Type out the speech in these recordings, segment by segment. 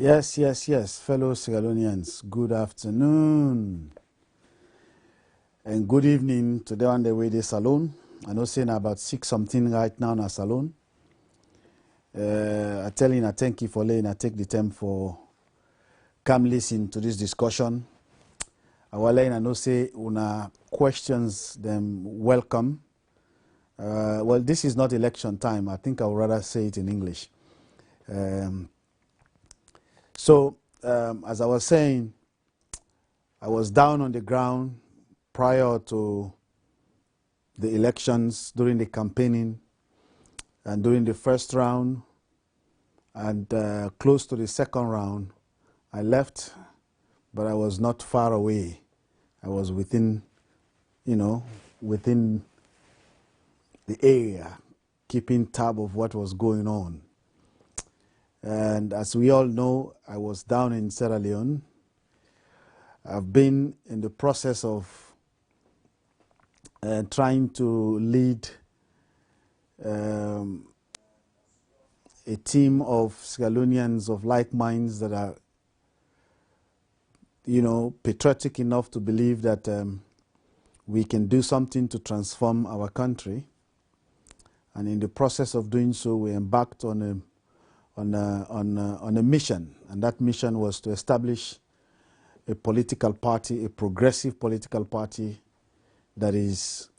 Yes, fellow Sierra Leoneans, good afternoon and good evening to them on the way to salon. I know saying about 6 something right now in a salon. I tell you, I thank you for letting I take the time for come listen to this discussion. I will let I know say una questions them welcome. Well, this is not election time. I think I would rather say it in English. As I was saying, I was down on the ground prior to the elections, during the campaigning, and during the first round, and close to the second round. I left, but I was not far away. I was within the area, keeping tab of what was going on. And as we all know, I was down in Sierra Leone. I've been in the process of trying to lead a team of Sierra Leoneans of like minds that are, patriotic enough to believe that we can do something to transform our country. And in the process of doing so, we embarked on a mission, and that mission was to establish a political party, a progressive political party that is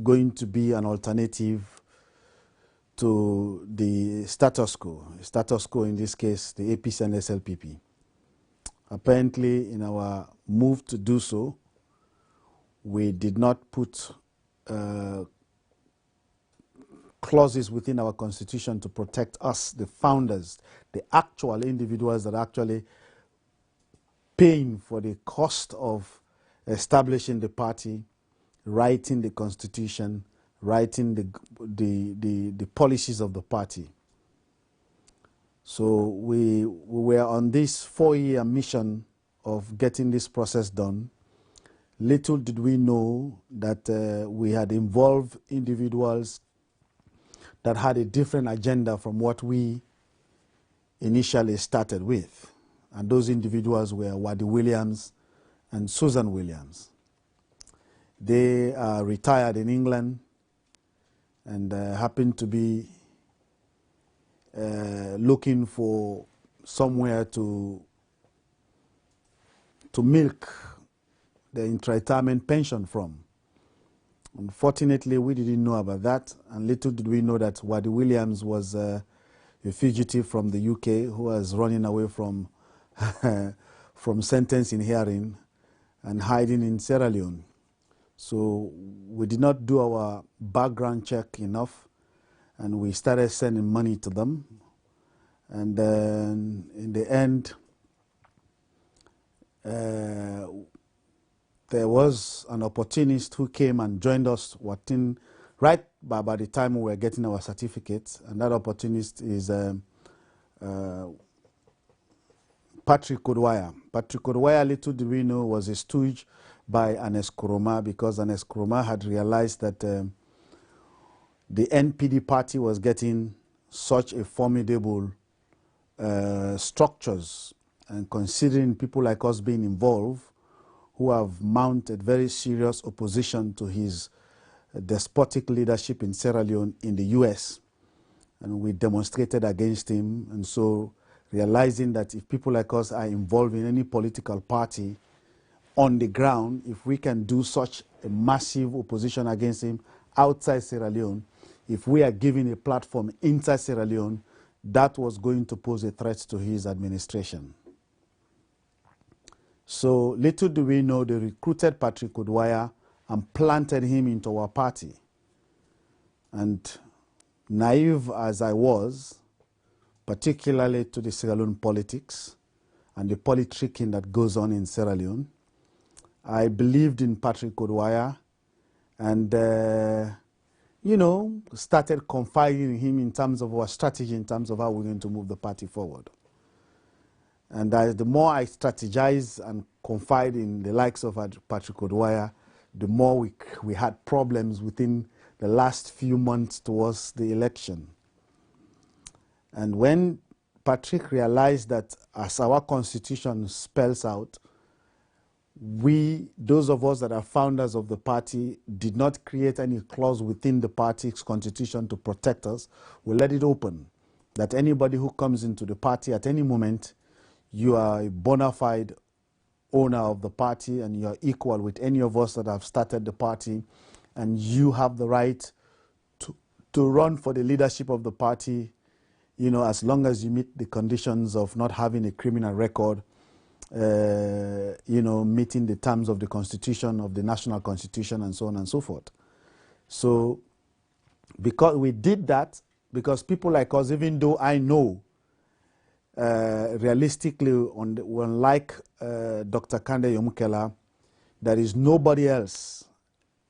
going to be an alternative to the status quo. Status quo in this case, the APC and SLPP. Apparently, in our move to do so, we did not put clauses within our constitution to protect us, the founders, the actual individuals that are actually paying for the cost of establishing the party, writing the constitution, writing the policies of the party. So we were on this 4-year mission of getting this process done. Little did we know that we had involved individuals that had a different agenda from what we initially started with. And those individuals were Wadi Williams and Susan Williams. They are retired in England and happen to be looking for somewhere to milk the retirement pension from. Unfortunately, we didn't know about that, and little did we know that Wadi Williams was a fugitive from the UK who was running away from from sentencing hearing and hiding in Sierra Leone. So we did not do our background check enough, and we started sending money to them. And then in the end, there was an opportunist who came and joined us right by the time we were getting our certificates, and that opportunist is Patrick Kodwaya. Patrick Kodwaya, little did we know, was a stooge by Anes Kuroma, because Anes Kuroma had realized that the NPD party was getting such a formidable structures, and considering people like us being involved, who have mounted very serious opposition to his despotic leadership in Sierra Leone in the US. And we demonstrated against him. And so realizing that if people like us are involved in any political party on the ground, if we can do such a massive opposition against him outside Sierra Leone, if we are giving a platform inside Sierra Leone, that was going to pose a threat to his administration. So little do we know, they recruited Patrick Kodwaya and planted him into our party. And naive as I was, particularly to the Sierra Leone politics and the politicking that goes on in Sierra Leone, I believed in Patrick Kodwaya and, started confiding in him in terms of our strategy, in terms of how we're going to move the party forward. And the more I strategize and confide in the likes of Patrick Kodwaya, the more we had problems within the last few months towards the election. And when Patrick realized that, as our constitution spells out, we, those of us that are founders of the party, did not create any clause within the party's constitution to protect us. We let it open, that anybody who comes into the party at any moment, you are a bona fide owner of the party and you are equal with any of us that have started the party, and you have the right to run for the leadership of the party, you know, as long as you meet the conditions of not having a criminal record, you know, meeting the terms of the constitution, of the national constitution, and so on and so forth. So because we did that, because people like us, even though I know realistically, unlike Dr. Kande Yomukela, there is nobody else.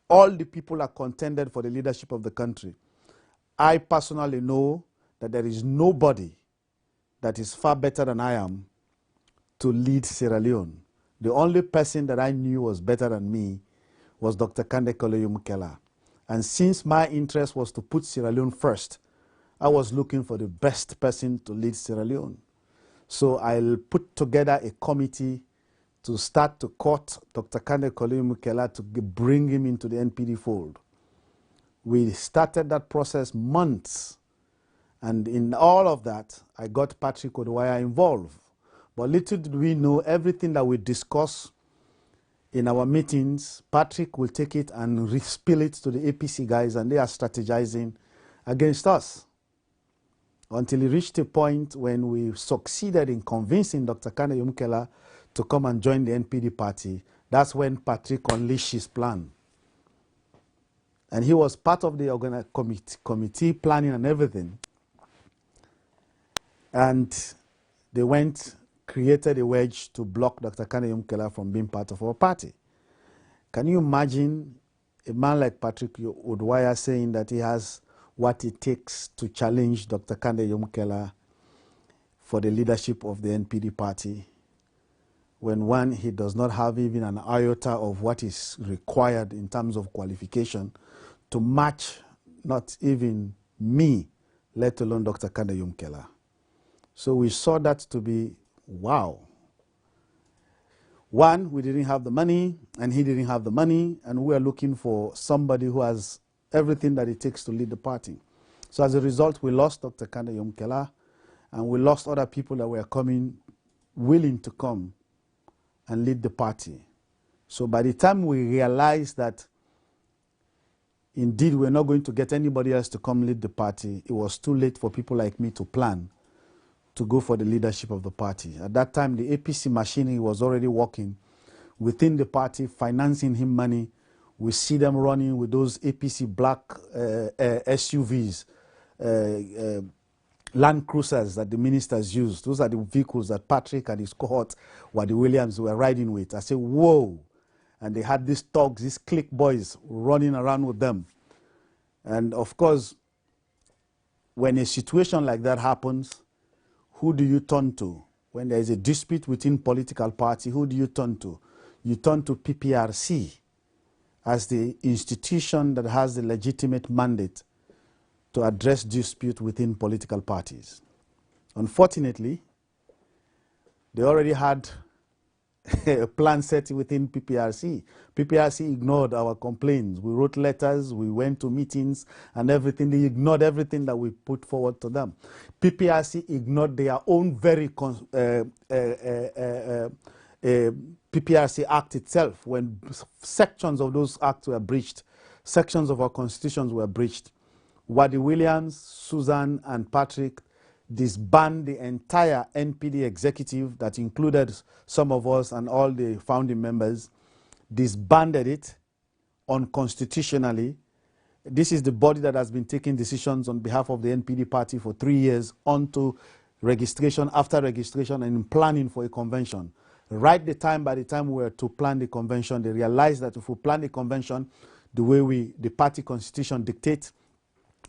All the people are contended for the leadership of the country. I personally know that there is nobody that is far better than I am to lead Sierra Leone. The only person that I knew was better than me was Dr. Kande Yomukela. And since my interest was to put Sierra Leone first, I was looking for the best person to lead Sierra Leone. So I'll put together a committee to start to court Dr. Kande Yomukela to bring him into the NPD fold. We started that process months. And in all of that, I got Patrick Odwaya involved. But little did we know, everything that we discuss in our meetings, Patrick will take it and spill it to the APC guys, and they are strategizing against us. Until he reached a point when we succeeded in convincing Dr. Kande Yomukela to come and join the NPD party. That's when Patrick unleashed his plan. And he was part of the committee planning and everything. And they created a wedge to block Dr. Kande Yomukela from being part of our party. Can you imagine a man like Patrick Odwaya saying that he has what it takes to challenge Dr. Kande Yomukela for the leadership of the NPD party, when one, he does not have even an iota of what is required in terms of qualification to match not even me, let alone Dr. Kande Yomukela. So we saw that to be, wow. One, we didn't have the money, and he didn't have the money, and we are looking for somebody who has everything that it takes to lead the party. So as a result, we lost Dr. Kande Yomukela, and we lost other people that were coming, willing to come and lead the party. So by the time we realized that indeed we're not going to get anybody else to come lead the party, it was too late for people like me to plan to go for the leadership of the party. At that time, the APC machinery was already working within the party, financing him money. We see them running with those APC black SUVs, Land Cruisers that the ministers used. Those are the vehicles that Patrick and his cohort, Wadi Williams, were riding with. I said, whoa. And they had these thugs, these clique boys running around with them. And of course, when a situation like that happens, who do you turn to? When there is a dispute within political party, who do you turn to? You turn to PPRC as the institution that has the legitimate mandate to address dispute within political parties. Unfortunately, they already had a plan set within PPRC. PPRC ignored our complaints. We wrote letters, we went to meetings and everything. They ignored everything that we put forward to them. PPRC ignored their own very PPRC Act itself. When sections of those acts were breached, sections of our constitutions were breached, Wadi Williams, Susan, and Patrick disbanded the entire NPD executive that included some of us and all the founding members, disbanded it unconstitutionally. This is the body that has been taking decisions on behalf of the NPD party for 3 years, onto registration after registration and planning for a convention. By the time we were to plan the convention, they realized that if we plan the convention the way the party constitution dictates,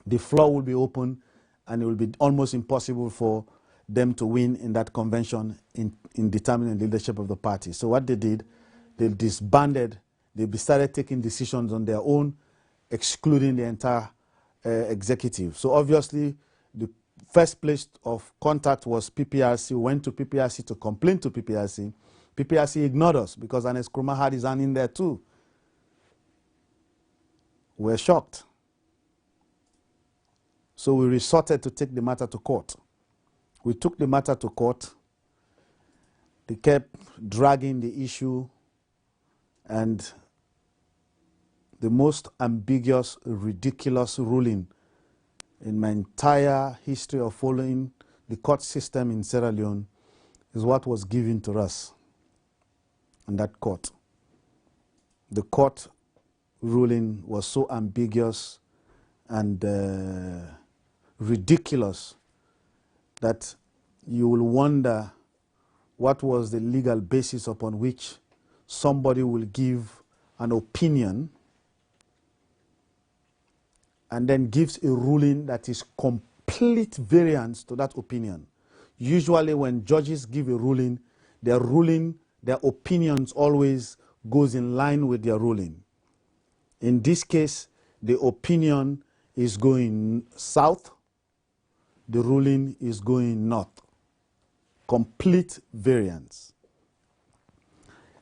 the floor will be open and it will be almost impossible for them to win in that convention in determining the leadership of the party. So what they did, they disbanded, they started taking decisions on their own, excluding the entire executive. So obviously, the first place of contact was PPRC. We went to PPRC to complain to PPRC. PPRC ignored us because Ernest Krumah had his hand in there too. We were shocked. So we resorted to take the matter to court. We took the matter to court. They kept dragging the issue, and the most ambiguous, ridiculous ruling in my entire history of following the court system in Sierra Leone is what was given to us in that court. The court ruling was so ambiguous and ridiculous that you will wonder what was the legal basis upon which somebody will give an opinion and then gives a ruling that is complete variance to that opinion. Usually when judges give a ruling, their opinions always goes in line with their ruling. In this case, the opinion is going south, the ruling is going north. Complete variance.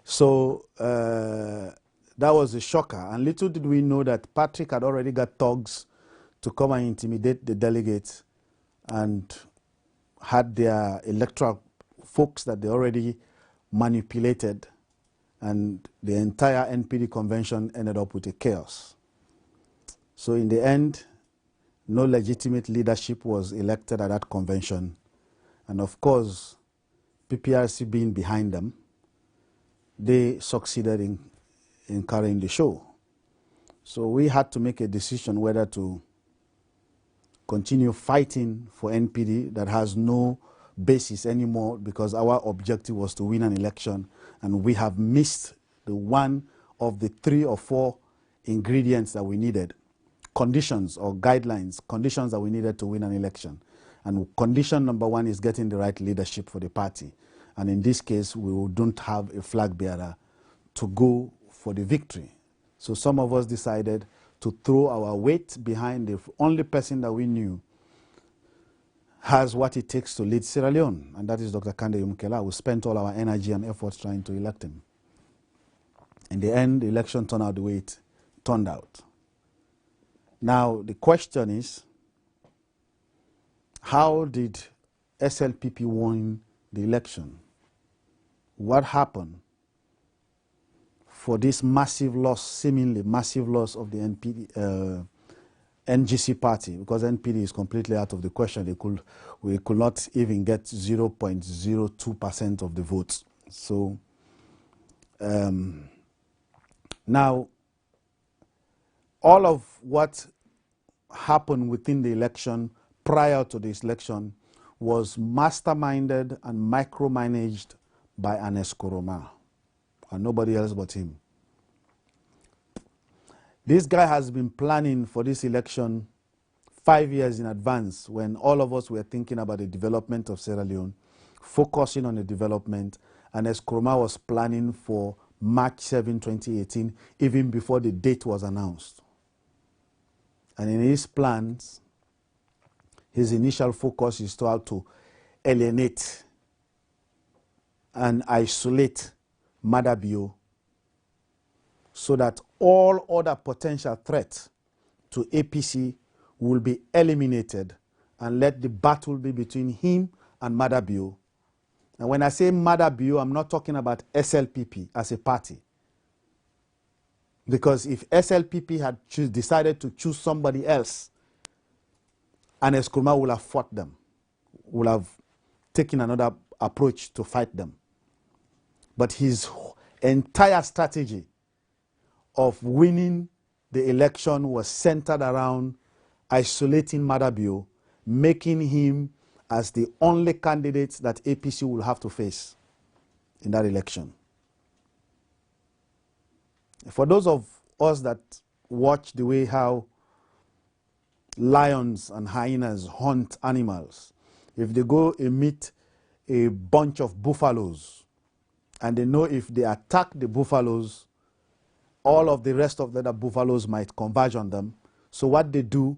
So that was a shocker. And little did we know that Patrick had already got thugs to come and intimidate the delegates and had their electoral folks that they already manipulated, and the entire NPD convention ended up with a chaos. So in the end, no legitimate leadership was elected at that convention. And of course, PPRC being behind them, they succeeded in carrying the show. So we had to make a decision whether to continue fighting for NPD that has no basis anymore, because our objective was to win an election, and we have missed the one of the 3 or 4 ingredients that we needed, conditions or guidelines, conditions that we needed to win an election. And condition number 1 is getting the right leadership for the party. And in this case, we don't have a flag bearer to go for the victory. So some of us decided to throw our weight behind the only person that we knew has what it takes to lead Sierra Leone, and that is Dr. Kande Yumkela. We spent all our energy and efforts trying to elect him. In the end, the election turned out the way it turned out. Now, the question is, how did SLPP win the election? What happened for this massive loss, seemingly massive loss of the NGC party? Because NPD is completely out of the question. We could not even get 0.02% of the votes. So now, all of what happened within the election, prior to this election, was masterminded and micromanaged by Ernest Krumah, and nobody else but him. This guy has been planning for this election 5 years in advance, when all of us were thinking about the development of Sierra Leone, focusing on the development. Ernest Krumah was planning for March 7, 2018, even before the date was announced. And in his plans, his initial focus is to how to alienate and isolate Madabio, so that all other potential threats to APC will be eliminated, and let the battle be between him and Madabio. And when I say Madabio, I'm not talking about SLPP as a party. Because if SLPP had decided to choose somebody else, Ernest Krumah would have fought them, would have taken another approach to fight them. But his entire strategy of winning the election was centered around isolating Madabio, making him as the only candidate that APC will have to face in that election. For those of us that watch the way how lions and hyenas hunt animals, if they go and meet a bunch of buffaloes, and they know if they attack the buffaloes, all of the rest of the other buffaloes might converge on them. So what they do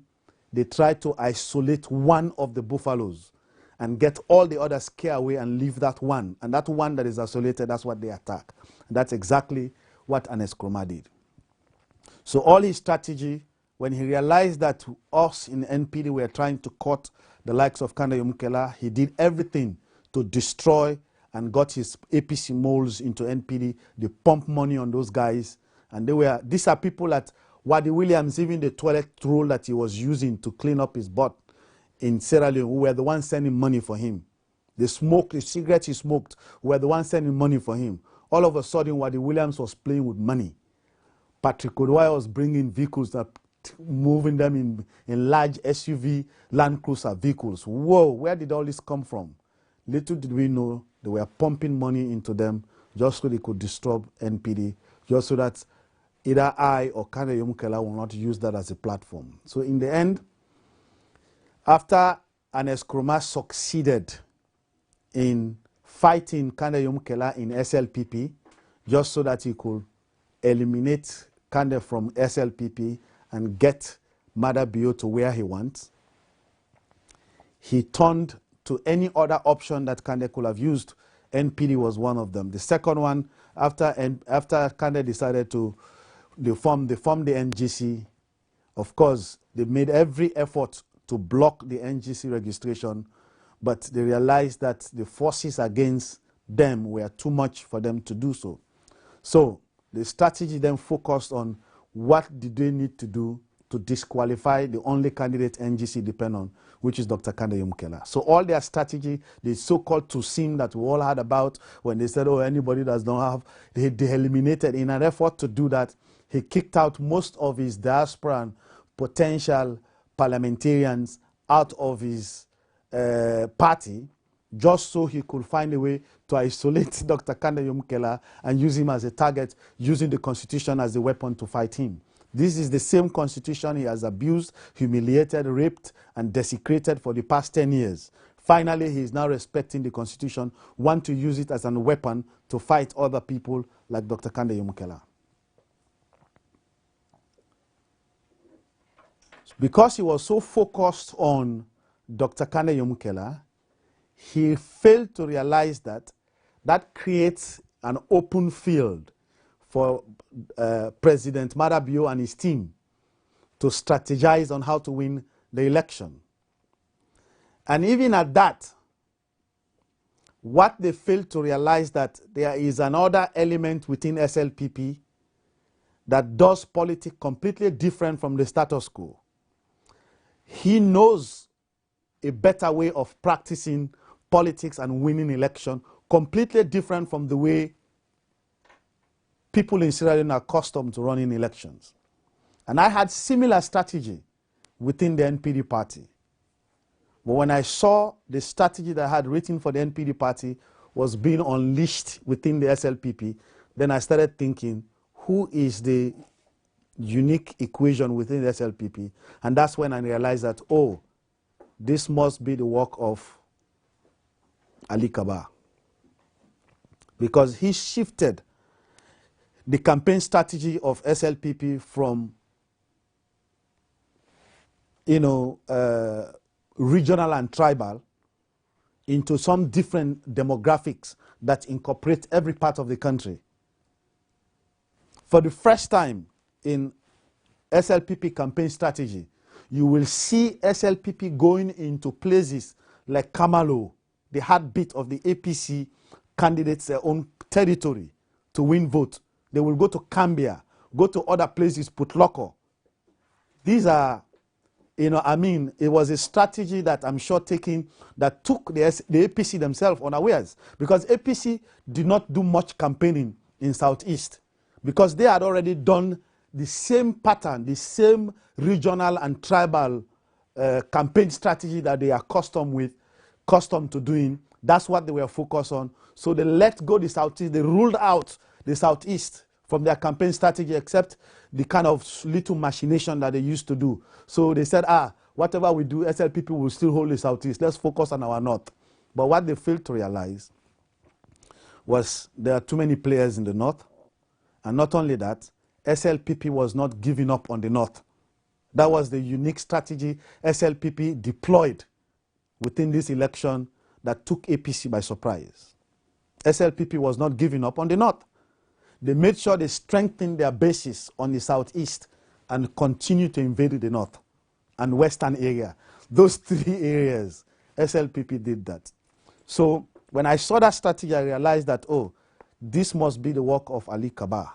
they tried to isolate one of the buffaloes and get all the others scared away and leave that one. And that one that is isolated, that's what they attack. And that's exactly what Ernest Koroma did. So all his strategy, when he realized that us in NPD were trying to cut the likes of Kanda Yomukela, he did everything to destroy and got his APC moles into NPD. They pumped money on those guys. And these are people that Wadi Williams, even the toilet roll that he was using to clean up his butt in Sierra Leone, who were the ones sending money for him. The cigarettes he smoked, were the ones sending money for him. All of a sudden, Wadi Williams was playing with money. Patrick Oduwaya was bringing vehicles, that moving them in large SUV Land Cruiser vehicles. Whoa, where did all this come from? Little did we know they were pumping money into them just so they could disturb NPD, just so that either I or Kanda Yomukela will not use that as a platform. So in the end, after Ernest Koroma succeeded in fighting Kanda Yomukela in SLPP, just so that he could eliminate Kanda from SLPP and get Mada Bio to where he wants, he turned to any other option that Kanda could have used. NPD was one of them. The second one, after Kanda decided to form the NGC, of course, they made every effort to block the NGC registration, but they realized that the forces against them were too much for them to do so. So the strategy then focused on what did they need to do to disqualify the only candidate NGC depend on, which is Dr. Kanda Yomukela. So all their strategy, the so-called Tusim that we all heard about when they said, oh, anybody does not have, they eliminated. In an effort to do that, he kicked out most of his diaspora and potential parliamentarians out of his party, just so he could find a way to isolate Dr. Kanda Yomukela and use him as a target, using the constitution as a weapon to fight him. This is the same constitution he has abused, humiliated, raped, and desecrated for the past 10 years. Finally, he is now respecting the constitution, want to use it as a weapon to fight other people like Dr. Kanda Yomukela. Because he was so focused on Dr. Kanda Yomukela, he failed to realize that that creates an open field for President Mada Bio and his team to strategize on how to win the election. And even at that, what they failed to realize that there is another element within SLPP that does politics completely different from the status quo. He knows a better way of practicing politics and winning election, completely different from the way people in Sierra Leone are accustomed to running elections. And I had similar strategy within the NPD party. But when I saw the strategy that I had written for the NPD party was being unleashed within the SLPP, then I started thinking, who is the unique equation within the SLPP? And that's when I realized that, oh, this must be the work of Ali Kaba. Because he shifted the campaign strategy of SLPP from, regional and tribal into some different demographics that incorporate every part of the country. For the first time in SLPP campaign strategy, you will see SLPP going into places like Kamalo, the heartbeat of the APC candidates' their own territory to win vote. They will go to Cambia, go to other places, Putloko. These are, it was a strategy that I'm sure that took the APC themselves unawares, because APC did not do much campaigning in Southeast, because they had already done the same pattern, the same regional and tribal campaign strategy that they are accustomed to doing. That's what they were focused on. So they let go the Southeast. They ruled out the Southeast from their campaign strategy, except the kind of little machination that they used to do. So they said, whatever we do, SLPP will still hold the Southeast. Let's focus on our North. But what they failed to realize was there are too many players in the North. And not only that, SLPP was not giving up on the North. That was the unique strategy SLPP deployed within this election that took APC by surprise. SLPP was not giving up on the North. They made sure they strengthened their bases on the Southeast and continued to invade the North and Western area. Those three areas, SLPP did that. So when I saw that strategy, I realized that, oh, this must be the work of Ali Kaba.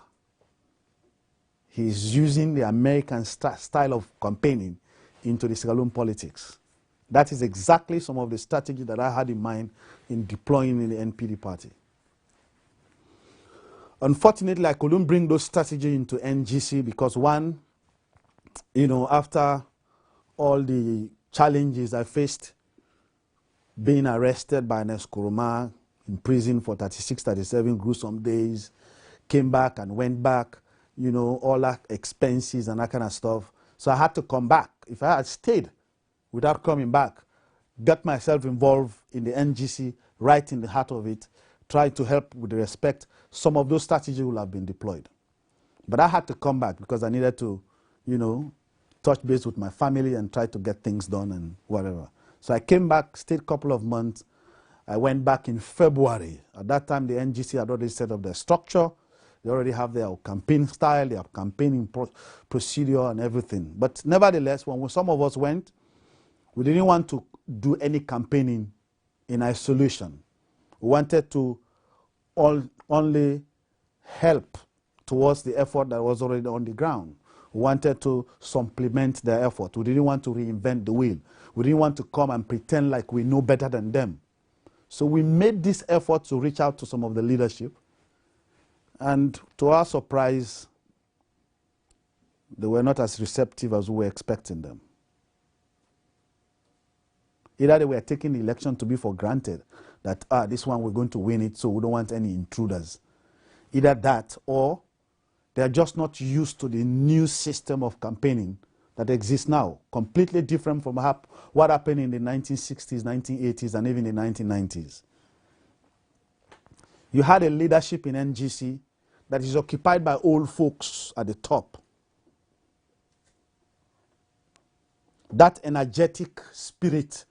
He's using the American style of campaigning into the Sierra Leone politics. That is exactly some of the strategy that I had in mind in deploying in the NPD party. Unfortunately, I couldn't bring those strategies into NGC because one, after all the challenges I faced, being arrested by Ernest Koroma, in prison for 36, 37 gruesome days, came back and went back, all that expenses and that kind of stuff. So I had to come back. If I had stayed without coming back, got myself involved in the NGC, right in the heart of it, tried to help with respect, some of those strategies would have been deployed. But I had to come back because I needed to, touch base with my family and try to get things done and whatever. So I came back, stayed a couple of months. I went back in February. At that time, the NGC had already set up their structure. They already have their campaign style, their campaigning procedure and everything. But nevertheless, when some of us went, we didn't want to do any campaigning in isolation. We wanted to only help towards the effort that was already on the ground. We wanted to supplement their effort. We didn't want to reinvent the wheel. We didn't want to come and pretend like we know better than them. So we made this effort to reach out to some of the leadership. And to our surprise, they were not as receptive as we were expecting them. Either they were taking the election to be for granted, that, this one we're going to win it, so we don't want any intruders. Either that, or they are just not used to the new system of campaigning that exists now, completely different from what happened in the 1960s, 1980s, and even the 1990s. You had a leadership in NGC that is occupied by old folks at the top. That energetic spirit,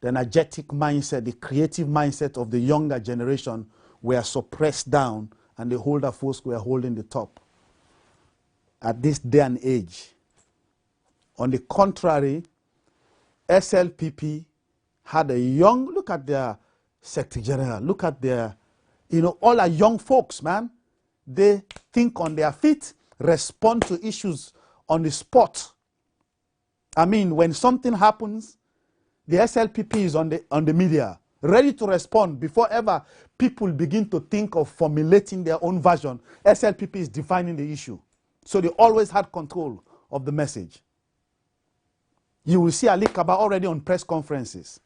the energetic mindset, the creative mindset of the younger generation were suppressed down, and the older folks were holding the top at this day and age. On the contrary, SLPP had a young, look at their Secretary General, look at their, all our young folks, man. They think on their feet, respond to issues on the spot. I mean, when something happens, the SLPP is on the media, ready to respond before ever people begin to think of formulating their own version. SLPP is defining the issue. So they always had control of the message. You will see Ali Kaba already on press conferences,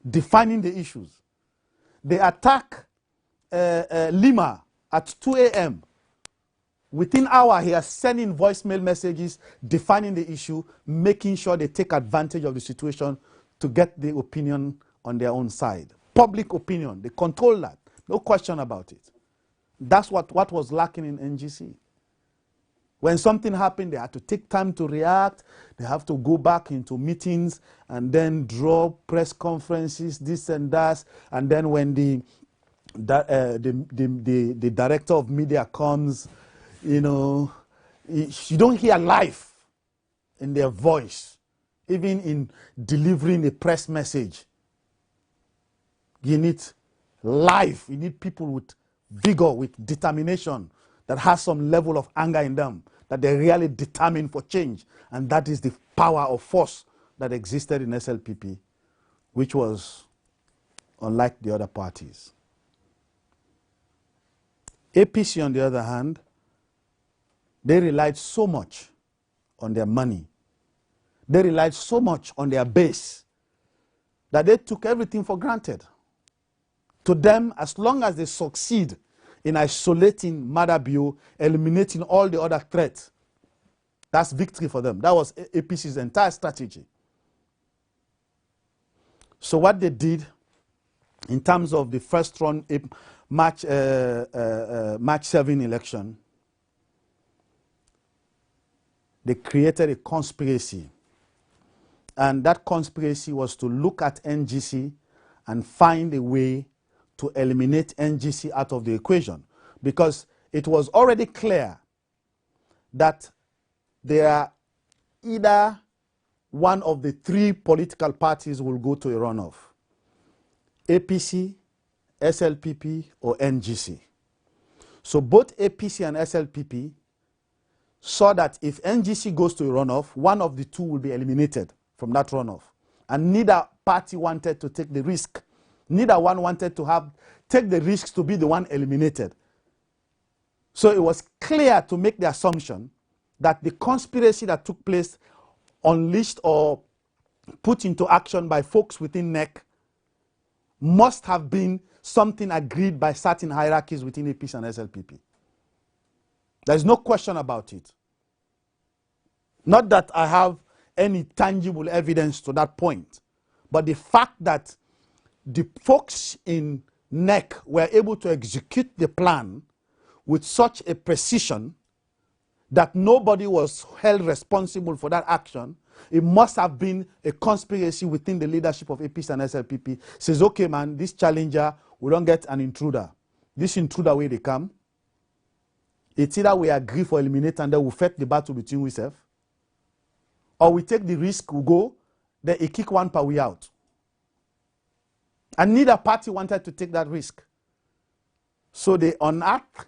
defining the issues. They attack Lima at 2 a.m. Within an hour, he is sending voicemail messages, defining the issue, making sure they take advantage of the situation to get the opinion on their own side. Public opinion, they control that. No question about it. That's what was lacking in NGC. When something happened, they had to take time to react. They have to go back into meetings and then draw press conferences, this and that. And then when the director of media comes, you don't hear life in their voice, even in delivering a press message. You need life. You need people with vigor, with determination, that has some level of anger in them, that they're really determined for change. And that is the power or force that existed in SLPP, which was unlike the other parties. APC, on the other hand, they relied so much on their money. They relied so much on their base that they took everything for granted. To them, as long as they succeed in isolating Madabio, eliminating all the other threats, that's victory for them. That was APC's entire strategy. So what they did in terms of the first round March 7 election, they created a conspiracy And that conspiracy was to look at NGC and find a way to eliminate NGC out of the equation, because it was already clear that there are either one of the three political parties will go to a runoff: APC, SLPP, or NGC. So both APC and SLPP saw that if NGC goes to a runoff, one of the two will be eliminated from that runoff. And neither party wanted to take the risk. Neither one wanted to take the risks to be the one eliminated. So it was clear to make the assumption that the conspiracy that took place, unleashed or put into action by folks within NEC, must have been something agreed by certain hierarchies within APC and SLPP. There's no question about it. Not that I have any tangible evidence to that point, but the fact that the folks in NEC were able to execute the plan with such a precision that nobody was held responsible for that action, it must have been a conspiracy within the leadership of APC and SLPP. Says, okay, man, this challenger, we don't get an intruder. This intruder, where they come, it's either we agree for eliminate and then we fight the battle between ourselves, or we take the risk, we go, then he kick one per way out. And neither party wanted to take that risk. So they unearthed,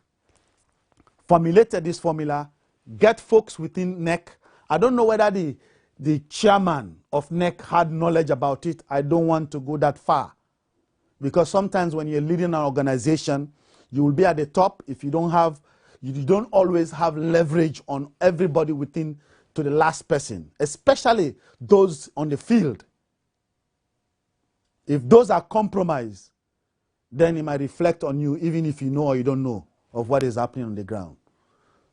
formulated this formula, get folks within NEC. I don't know whether the chairman of NEC had knowledge about it. I don't want to go that far. Because sometimes when you're leading an organization, you will be at the top. If you don't always have leverage on everybody within to the last person, especially those on the field. If those are compromised, then it might reflect on you, even if you know or you don't know of what is happening on the ground.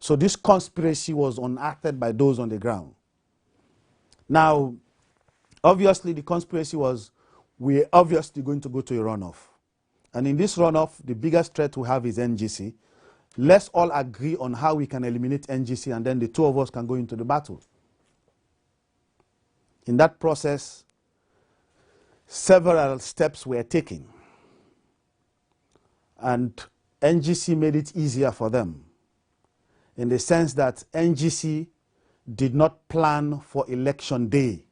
So this conspiracy was unearthed by those on the ground. Now, obviously the conspiracy was, we're obviously going to go to a runoff. And in this runoff, the biggest threat we have is NGC. Let's all agree on how we can eliminate NGC, and then the two of us can go into the battle. In that process, several steps were taken. And NGC made it easier for them, in the sense that NGC did not plan for election day.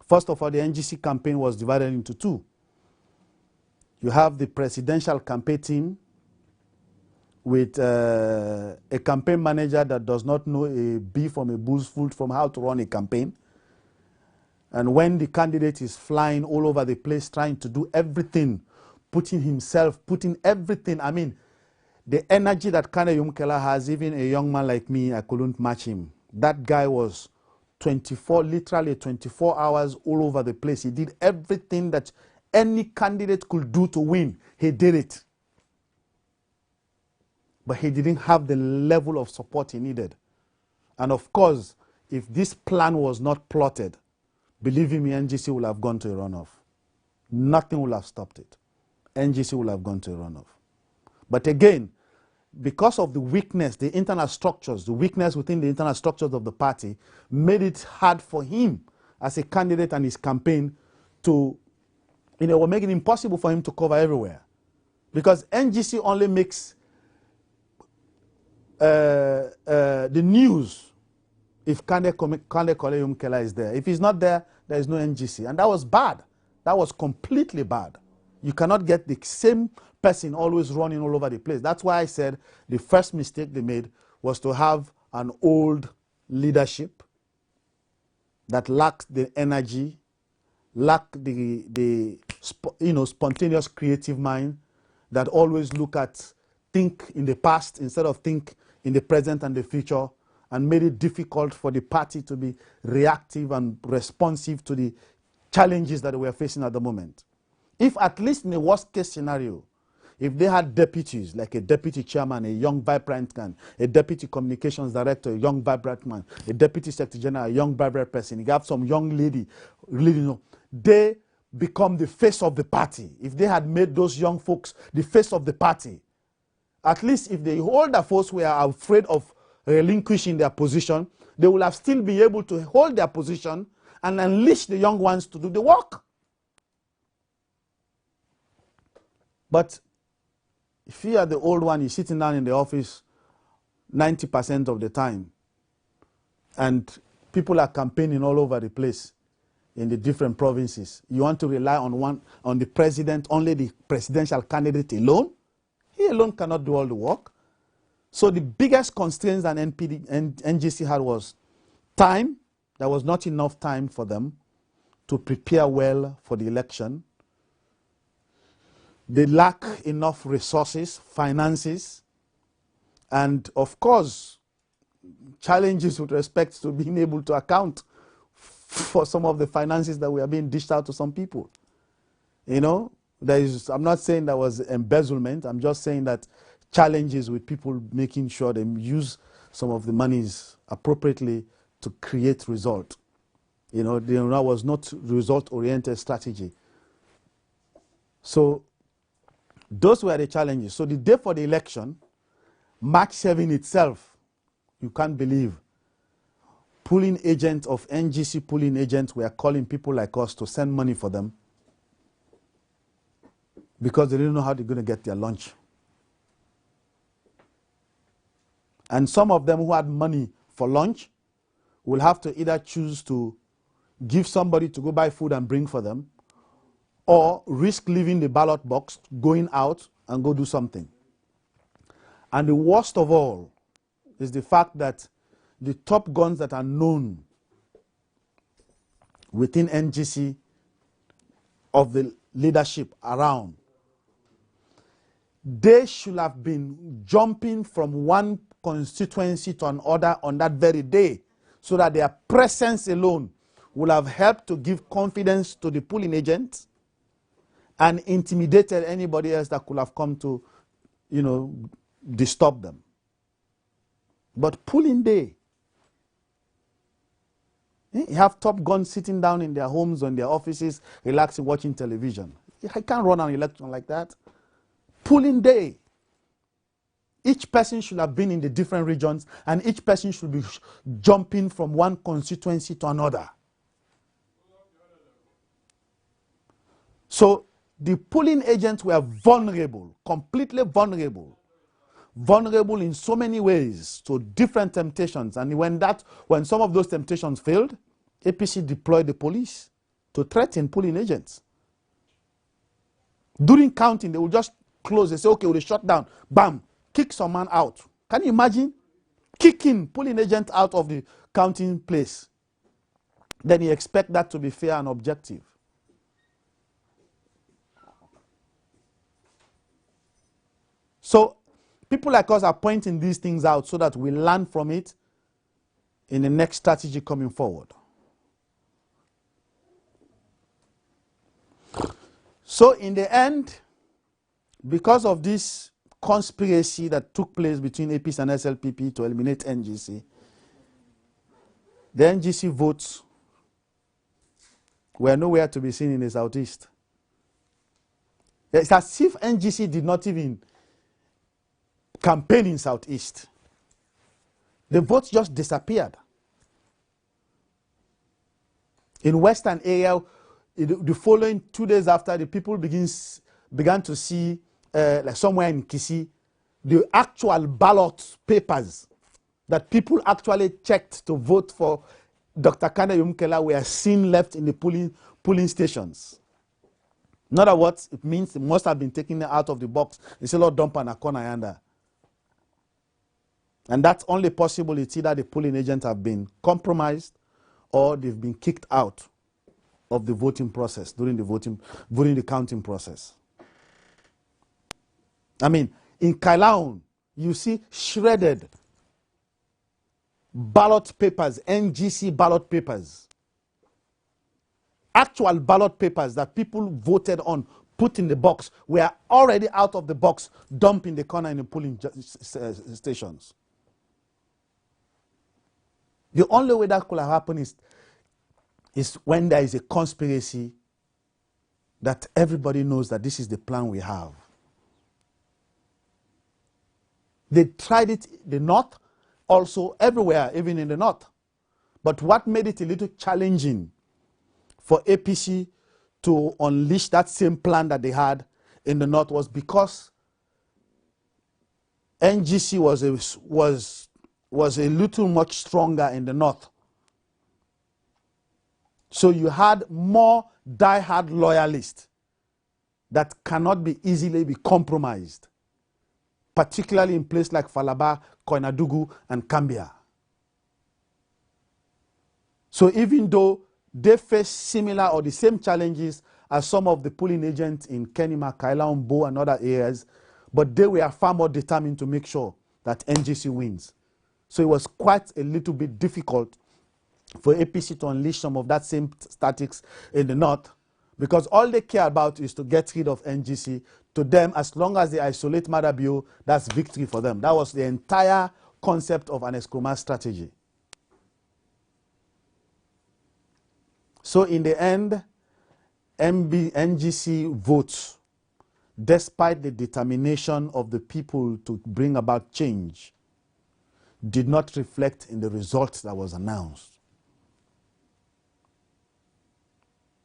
First of all, the NGC campaign was divided into two. You have the presidential campaign team with a campaign manager that does not know a bee from a bull's foot from how to run a campaign. And when the candidate is flying all over the place trying to do everything, putting everything, I mean, the energy that Kane Yumkela has, even a young man like me, I couldn't match him. That guy was literally 24 hours all over the place. He did everything that any candidate could do to win. He did it. But he didn't have the level of support he needed. And of course, if this plan was not plotted, believe me, NGC will have gone to a runoff. Nothing will have stopped it. NGC will have gone to a runoff. But again, because of the weakness, the internal structures, the weakness within the internal structures of the party, made it hard for him as a candidate and his campaign to, will make it impossible for him to cover everywhere. Because NGC only makes the news if Kande Koleyum Kela is there. If he's not there, there is no NGC. And that was bad. That was completely bad. You cannot get the same person always running all over the place. That's why I said the first mistake they made was to have an old leadership that lacked the energy, lacked the spontaneous creative mind, that always think in the past instead of think in the present and the future, and made it difficult for the party to be reactive and responsive to the challenges that we are facing at the moment. If at least in the worst case scenario, if they had deputies, like a deputy chairman, a young vibrant man, a deputy communications director, a young vibrant man, a deputy secretary general, a young vibrant person, you have some young lady, really, they become the face of the party. If they had made those young folks the face of the party, at least if the older folks were afraid of relinquishing their position, they will have still be able to hold their position and unleash the young ones to do the work. But if you are the old one, you're sitting down in the office 90% of the time, and people are campaigning all over the place in the different provinces. You want to rely on the president, only the presidential candidate alone? He alone cannot do all the work. So the biggest constraints that NGC had was time. There was not enough time for them to prepare well for the election. They lack enough resources, finances, and of course, challenges with respect to being able to account for some of the finances that were being dished out to some people. You know, I'm not saying there was embezzlement. I'm just saying that challenges with people making sure they use some of the monies appropriately to create result. You know, there was not result-oriented strategy. So those were the challenges. So the day for the election, March 7 itself, you can't believe, polling agents of NGC polling agents were calling people like us to send money for them because they didn't know how they're going to get their lunch. And some of them who had money for lunch will have to either choose to give somebody to go buy food and bring for them, or risk leaving the ballot box, going out and go do something. And the worst of all is the fact that the top guns that are known within NGC of the leadership around, they should have been jumping from one constituency to another on that very day, so that their presence alone will have helped to give confidence to the polling agents and intimidated anybody else that could have come to, you know, disturb them. But polling day, you have top guns sitting down in their homes or in their offices, relaxing, watching television. I can't run an election like that. Polling day. Each person should have been in the different regions, and each person should be jumping from one constituency to another. So the polling agents were vulnerable, completely vulnerable. Vulnerable in so many ways to different temptations. And when some of those temptations failed, APC deployed the police to threaten polling agents. During counting, they will just close. They say, okay, we'll shut down. Bam, kick some man out. Can you imagine? Kicking polling agent out of the counting place. Then you expect that to be fair and objective. So people like us are pointing these things out so that we learn from it in the next strategy coming forward. So in the end, because of this conspiracy that took place between APC and SLPP to eliminate NGC, the NGC votes were nowhere to be seen in the Southeast. It's as if NGC did not even campaign in Southeast. The votes just disappeared. In Western area, the following 2 days after, the people began to see, like somewhere in Kisi, the actual ballot papers that people actually checked to vote for Dr. Kanda Yumkela were seen left in the polling stations. In other words, it means it must have been taken out of the box. It's a lot dump and a corner yonder. And that's only possible. It's either the polling agents have been compromised or they've been kicked out of the voting process during the counting process. I mean, in Kailaun, you see shredded ballot papers, NGC ballot papers, actual ballot papers that people voted on, put in the box, were already out of the box, dumped in the corner in the polling stations. The only way that could have happened is when there is a conspiracy that everybody knows that this is the plan we have. They tried it in the north, also everywhere, even in the north. But what made it a little challenging for APC to unleash that same plan that they had in the north was because NGC was a little much stronger in the north. So you had more die-hard loyalists that cannot be easily be compromised, particularly in places like Falaba, Koinadugu, and Kambia. So even though they face similar or the same challenges as some of the polling agents in Kenima, Kaila-Umbo, and other areas, but they were far more determined to make sure that NGC wins. So it was quite a little bit difficult for APC to unleash some of that same statics in the north, because all they care about is to get rid of NGC. To them, as long as they isolate Madabio, that's victory for them. That was the entire concept of an Eskroma strategy. So in the end, NGC votes, despite the determination of the people to bring about change, did not reflect in the result that was announced.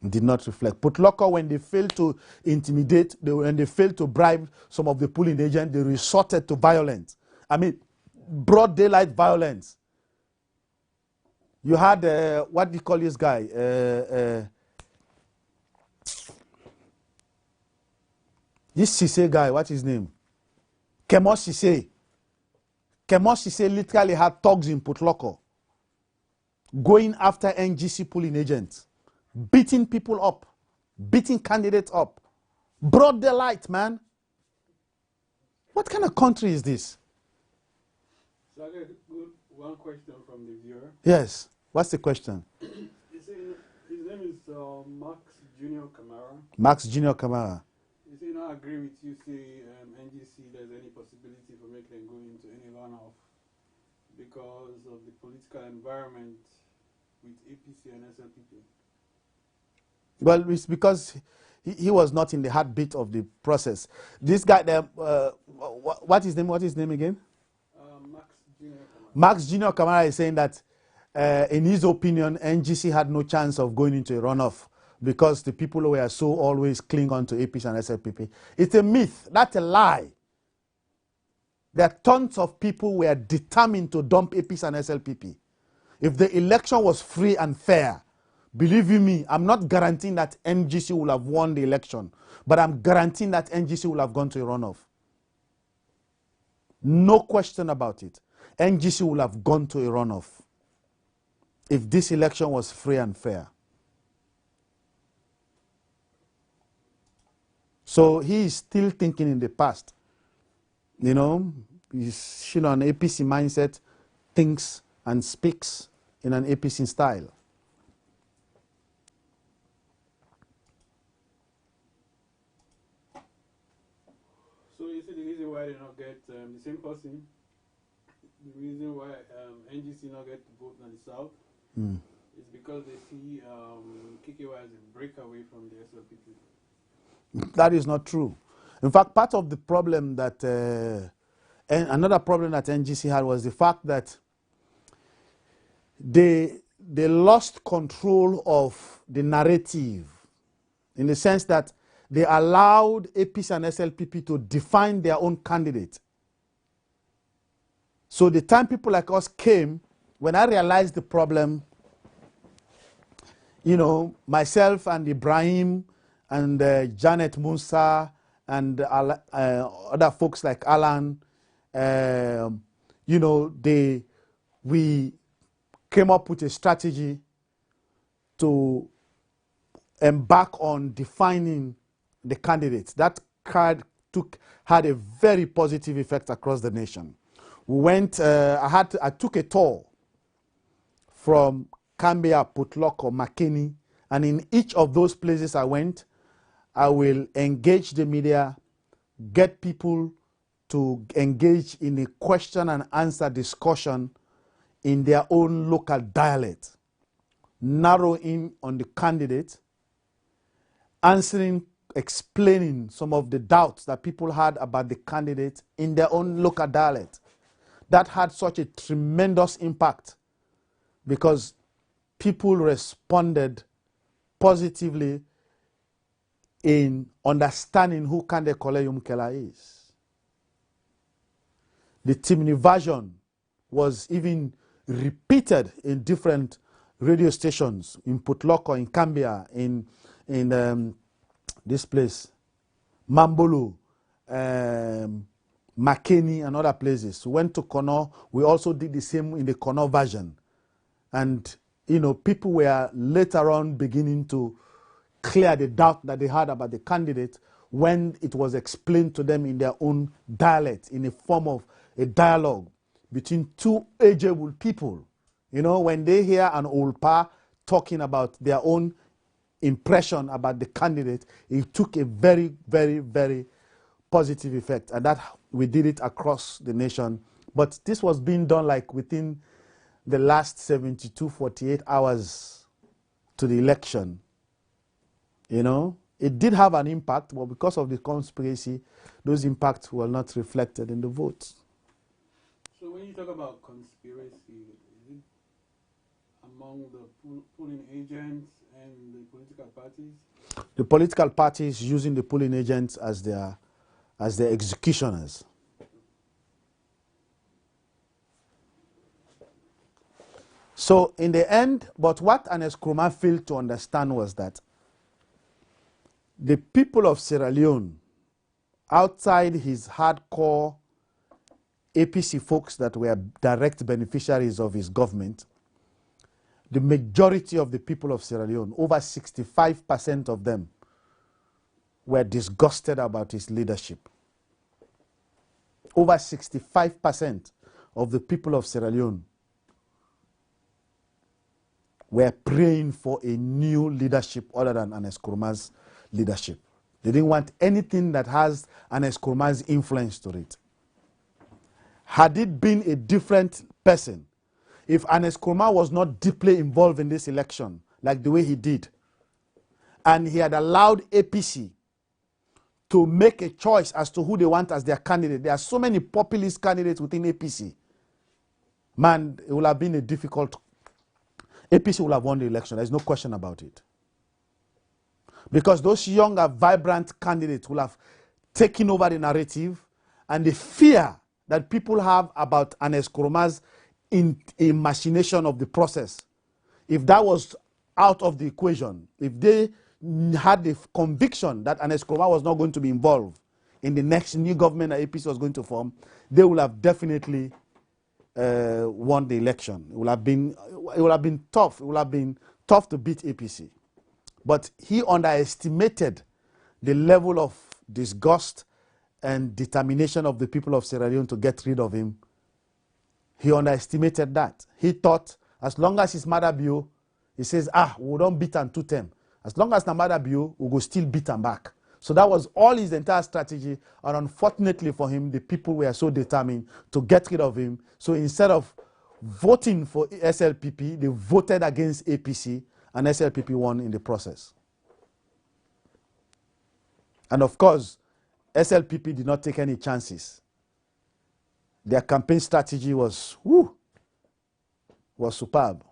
Did not reflect. Putloko, when they failed to intimidate, when they failed to bribe some of the polling agents, they resorted to violence. I mean, broad daylight violence. You had, what do you call this guy? This Sise guy, what's his name? Kemo Sise. Kemo Sise literally had thugs in Putloko going after NGC polling agents, beating people up, beating candidates up. Broad daylight, man. What kind of country is this? So I get one question from the viewer. Yes. What's the question? His name is Max Junior Camara. Max Junior Camara. He said, I agree with you, say NGC, there's any possibility for making them go into any runoff because of the political environment with APC and SLPP. Well, it's because he was not in the heartbeat of the process. This guy, what is his name again? Max Junior Camara. Max Junior Camara is saying that, in his opinion, NGC had no chance of going into a runoff because the people who were so always cling on to APC and SLPP. It's a myth. That's a lie. There are tons of people who were determined to dump APC and SLPP. If the election was free and fair, believe you me, I'm not guaranteeing that NGC will have won the election, but I'm guaranteeing that NGC will have gone to a runoff. No question about it. NGC will have gone to a runoff if this election was free and fair. So he is still thinking in the past. You know, he's an APC mindset, thinks and speaks in an APC style. So you see the reason why they not get the same person, the reason why NGC not get to vote in the South is because they see KKY as a breakaway from the SLPP. That is not true. In fact, part of the problem that, another problem that NGC had was the fact that they lost control of the narrative, in the sense that they allowed APC and SLPP to define their own candidate. So the time people like us came, when I realized the problem, you know, myself and Ibrahim and Janet Musa and other folks like Alan, you know, we came up with a strategy to embark on defining the candidates. That card had a very positive effect across the nation. We went, I took a tour from Kambia, Putloko, Makeni, and in each of those places I went, I will engage the media, get people to engage in a question and answer discussion in their own local dialect, narrow in on the candidate, answering, explaining some of the doubts that people had about the candidate in their own local dialect. That had such a tremendous impact because people responded positively in understanding who Kande Kole Yumkela is. The Timni version was even repeated in different radio stations in Putloko, in Cambia, in this place, Mambolo, Makeni, and other places. We went to Kono. We also did the same in the Kono version. And, you know, people were later on beginning to clear the doubt that they had about the candidate when it was explained to them in their own dialect, in a form of a dialogue between two ageable people. You know, when they hear an old pa talking about their own impression about the candidate, it took a very, very, very positive effect. And that we did it across the nation. But this was being done like within the last 72, 48 hours to the election. You know, it did have an impact, but because of the conspiracy, those impacts were not reflected in the votes. So when you talk about conspiracy, is it among the polling agents and the political parties? The political parties using the polling agents as their executioners. So in the end, but what Ernest Krumah failed to understand was that the people of Sierra Leone, outside his hardcore APC folks that were direct beneficiaries of his government, the majority of the people of Sierra Leone, over 65% of them, were disgusted about his leadership. Over 65% of the people of Sierra Leone were praying for a new leadership other than Ernest Krumah's leadership. They didn't want anything that has Ernest Krumah's influence to it. Had it been a different person, if Ernest Krumah was not deeply involved in this election, like the way he did, and he had allowed APC to make a choice as to who they want as their candidate, there are so many populist candidates within APC, man, it would have been a difficult. APC will have won the election. There's no question about it. Because those younger, vibrant candidates will have taken over the narrative, and the fear that people have about Ernest Krumah's machination of the process, if that was out of the equation, if they had the conviction that Ernest Krumah was not going to be involved in the next new government that APC was going to form, they would have definitely won the election. It would have been tough. It would have been tough to beat APC. But he underestimated the level of disgust and determination of the people of Sierra Leone to get rid of him. He underestimated that. He thought as long as his mother bio, he says, we don't beat him 2 terms. As long as the mother bio, we will still beat him back. So that was all his entire strategy. And unfortunately for him, the people were so determined to get rid of him. So instead of voting for SLPP, they voted against APC, and SLPP won in the process. And of course, SLPP did not take any chances. Their campaign strategy was superb.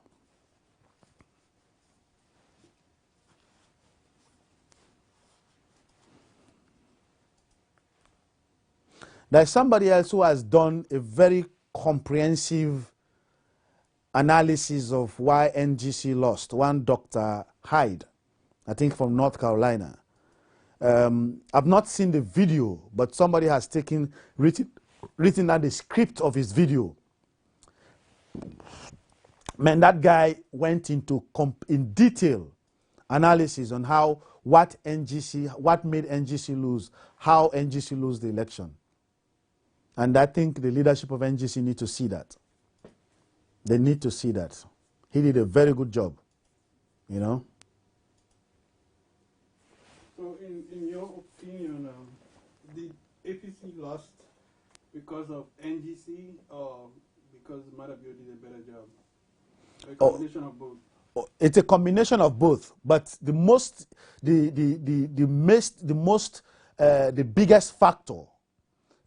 There's somebody else who has done a very comprehensive analysis of why NGC lost. One Dr. Hyde, I think from North Carolina. I've not seen the video, but somebody has written out the script of his video. Man, that guy went into in detail analysis on what made NGC lose, how NGC lose the election. And I think the leadership of NGC need to see that. They need to see that. He did a very good job, you know. So in your opinion, did APC lost because of NGC or because Madabio did a better job? A combination of both. It's a combination of both, but the biggest factor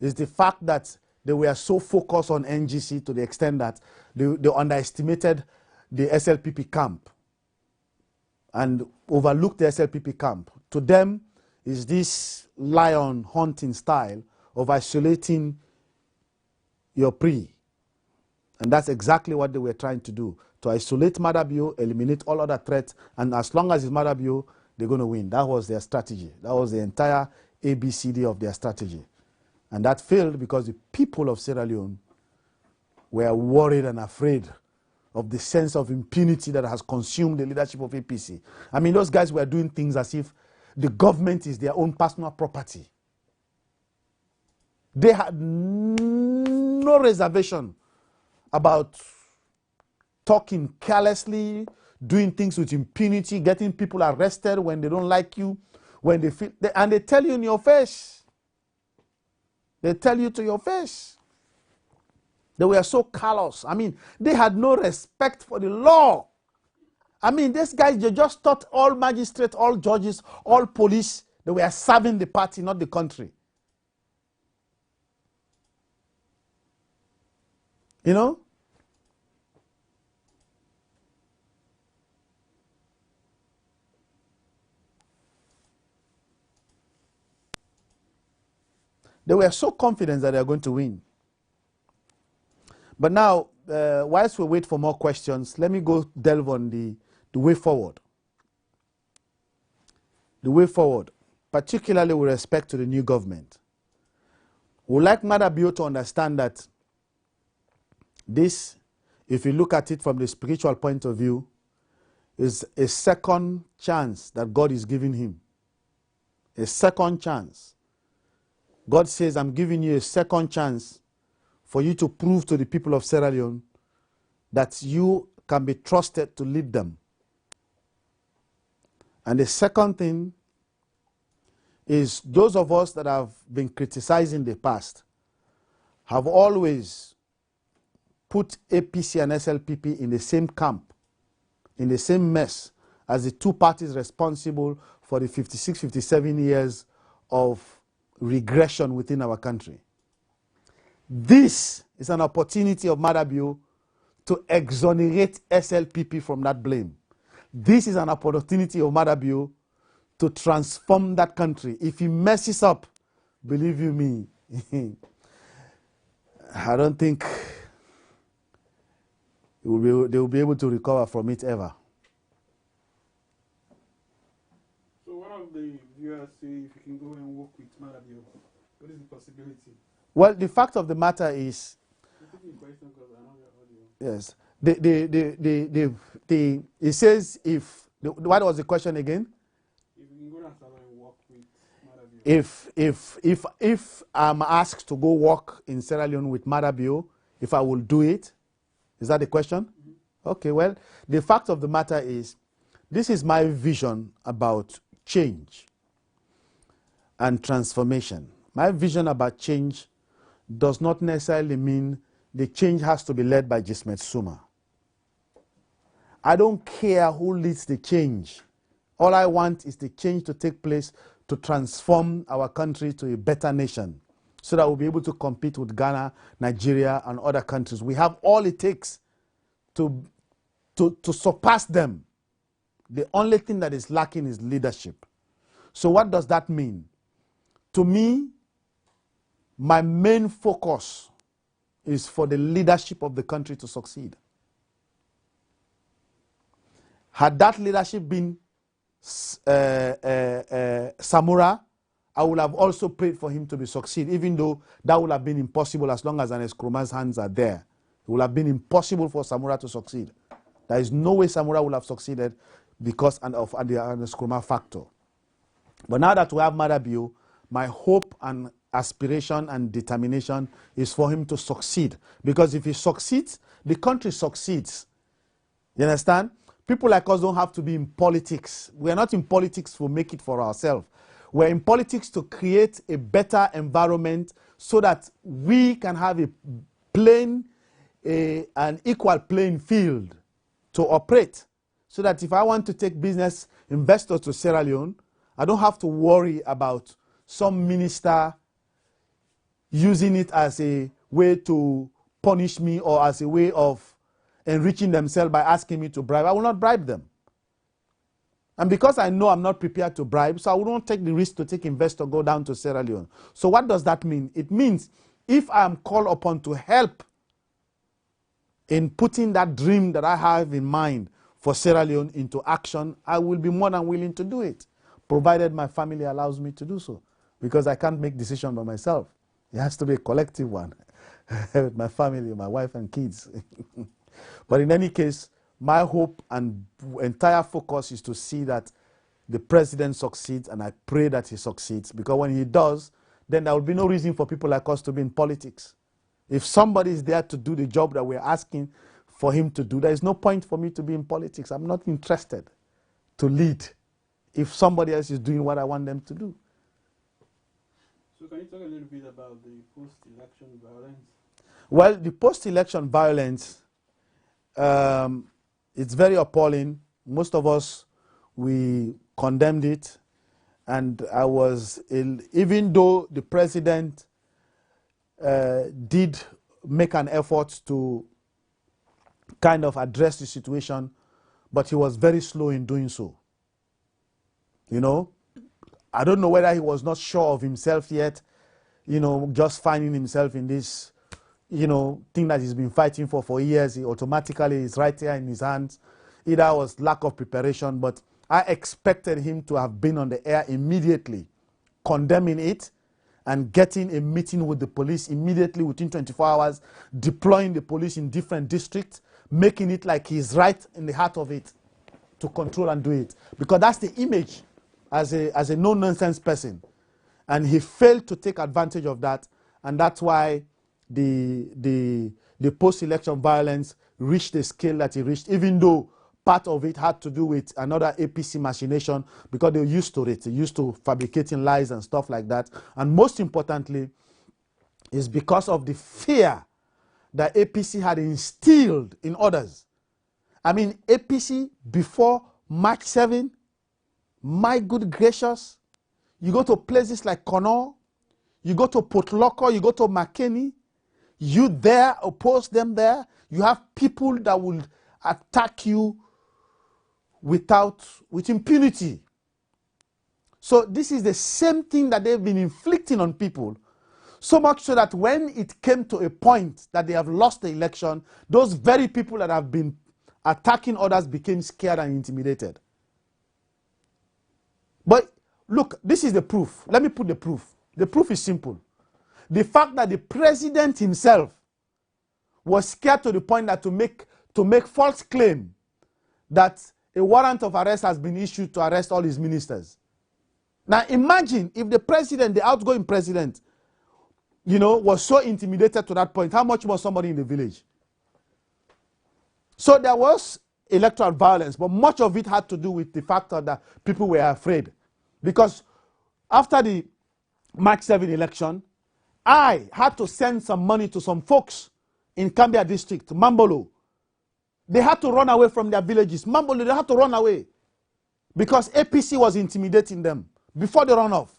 is the fact that they were so focused on NGC to the extent that they underestimated the SLPP camp. and overlook the SLPP camp. To them, is this lion hunting style of isolating your prey. And that's exactly what they were trying to do, to isolate Madabio, eliminate all other threats, and as long as it's Madabio, they're going to win. That was their strategy. That was the entire ABCD of their strategy. And that failed because the people of Sierra Leone were worried and afraid of the sense of impunity that has consumed the leadership of APC. I mean, those guys were doing things as if the government is their own personal property. They had no reservation about talking carelessly, doing things with impunity, getting people arrested when they don't like you, when they feel, and they tell you in your face. They tell you to your face. They were so callous. I mean, they had no respect for the law. I mean, these guys, they just thought all magistrates, all judges, all police, they were serving the party, not the country. You know? They were so confident that they are going to win. But now, whilst we wait for more questions, let me go delve on the way forward. The way forward, particularly with respect to the new government. We'd like Madabio to understand that this, if you look at it from the spiritual point of view, is a second chance that God is giving him. A second chance. God says, I'm giving you a second chance for you to prove to the people of Sierra Leone that you can be trusted to lead them. And the second thing is those of us that have been criticizing the past have always put APC and SLPP in the same camp, in the same mess as the two parties responsible for the 56, 57 years of regression within our country. This is an opportunity of Madabio to exonerate SLPP from that blame. This is an opportunity of Madabio to transform that country. If he messes up, believe you me, I don't think they will be able to recover from it ever. So one of the viewers say if you can go and work with Madabio, what is the possibility? Well, the fact of the matter is, yes, it says if, what was the question again? If you can go and work with Madabio. If I'm asked to go work in Sierra Leone with Madabio, if I will do it, is that the question? Mm-hmm. Okay, well, the fact of the matter is, this is my vision about change and transformation. My vision about change does not necessarily mean the change has to be led by Jesmed Suma. I don't care who leads the change. All I want is the change to take place to transform our country to a better nation so that we'll be able to compete with Ghana, Nigeria, and other countries. We have all it takes to surpass them. The only thing that is lacking is leadership. So what does that mean? To me, my main focus is for the leadership of the country to succeed. Had that leadership been Samura, I would have also prayed for him to be succeed, even though that would have been impossible as long as an Nkrumah's hands are there. It would have been impossible for Samura to succeed. There is no way Samura would have succeeded because of the Nkrumah factor. But now that we have Madabio, my hope and aspiration and determination is for him to succeed. Because if he succeeds, the country succeeds. You understand? People like us don't have to be in politics. We are not in politics to make it for ourselves. We're in politics to create a better environment so that we can have an equal playing field to operate. So that if I want to take business investors to Sierra Leone, I don't have to worry about some minister using it as a way to punish me or as a way of enriching themselves by asking me to bribe. I will not bribe them. And because I know I'm not prepared to bribe, so I won't take the risk to take investor go down to Sierra Leone. So what does that mean? It means if I'm called upon to help in putting that dream that I have in mind for Sierra Leone into action, I will be more than willing to do it, provided my family allows me to do so. Because I can't make decisions by myself. It has to be a collective one with my family, my wife and kids. But in any case, my hope and entire focus is to see that the president succeeds, and I pray that he succeeds, because when he does, then there will be no reason for people like us to be in politics. If somebody is there to do the job that we're asking for him to do, there is no point for me to be in politics. I'm not interested to lead if somebody else is doing what I want them to do. So can you talk a little bit about the post-election violence? Well, the post-election violence, it's very appalling. Most of us, we condemned it. And I was, even though the president did make an effort to kind of address the situation, but he was very slow in doing so. You know, I don't know whether he was not sure of himself yet, you know, just finding himself in this, you know, thing that he's been fighting for years. He automatically is right here in his hands. Either was lack of preparation, but I expected him to have been on the air immediately, condemning it and getting a meeting with the police immediately within 24 hours, deploying the police in different districts, making it like he's right in the heart of it to control and do it. Because that's the image as a no-nonsense person. And he failed to take advantage of that, and that's why the post-election violence reached the scale that it reached, even though part of it had to do with another APC machination, because they were used to it. They used to fabricating lies and stuff like that. And most importantly, is because of the fear that APC had instilled in others. I mean, APC before March 7, my good gracious, you go to places like Connaught, you go to Port Loko, you go to McKinney, you there oppose them there, you have people that will attack you with impunity. So this is the same thing that they've been inflicting on people, so much so that when it came to a point that they have lost the election, those very people that have been attacking others became scared and intimidated. But look, this is the proof. Let me put the proof. The proof is simple. The fact that the president himself was scared to the point that to make false claim that a warrant of arrest has been issued to arrest all his ministers. Now imagine if the president, the outgoing president, you know, was so intimidated to that point, how much more somebody in the village? So there was electoral violence, but much of it had to do with the fact that people were afraid. Because after the March 7 election, I had to send some money to some folks in Cambia district, Mambolo. They had to run away from their villages. Mambolo, they had to run away because APC was intimidating them before the runoff.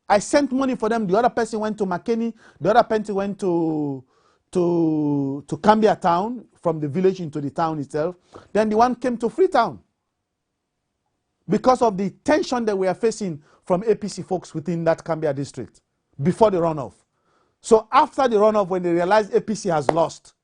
I sent money for them. The other person went to McKinney. The other person went to Cambia town, from the village into the town itself. Then the one came to Freetown because of the tension that we are facing from APC folks within that Cambia district before the runoff. So after the runoff, when they realize APC has lost,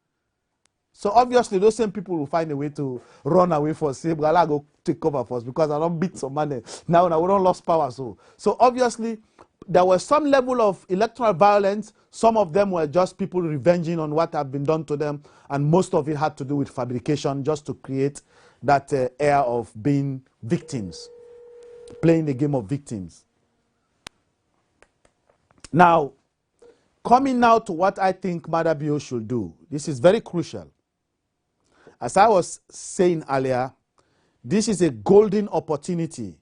so obviously those same people will find a way to run away for say, well, I'll go take cover for us because I don't beat some money. Now we don't lost power. So obviously there was some level of electoral violence. Some of them were just people revenging on what had been done to them. And most of it had to do with fabrication, just to create that air of being victims, playing the game of victims. Now, coming now to what I think Madabio should do. This is very crucial. As I was saying earlier, this is a golden opportunity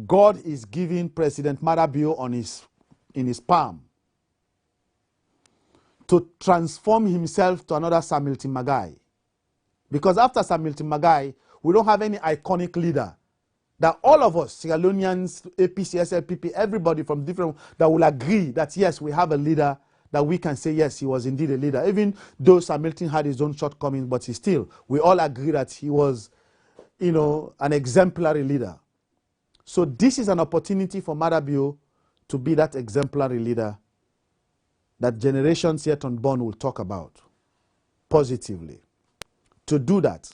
God is giving President Madabio in his palm to transform himself to another Samilton Magai. Because after Samilton Magai, we don't have any iconic leader that all of us, Sierra Leoneans, APC, SLPP, everybody from different, that will agree that yes, we have a leader that we can say, yes, he was indeed a leader. Even though Samilton had his own shortcomings, but we all agree that he was an exemplary leader. So this is an opportunity for Madabio to be that exemplary leader that generations yet unborn will talk about positively. To do that,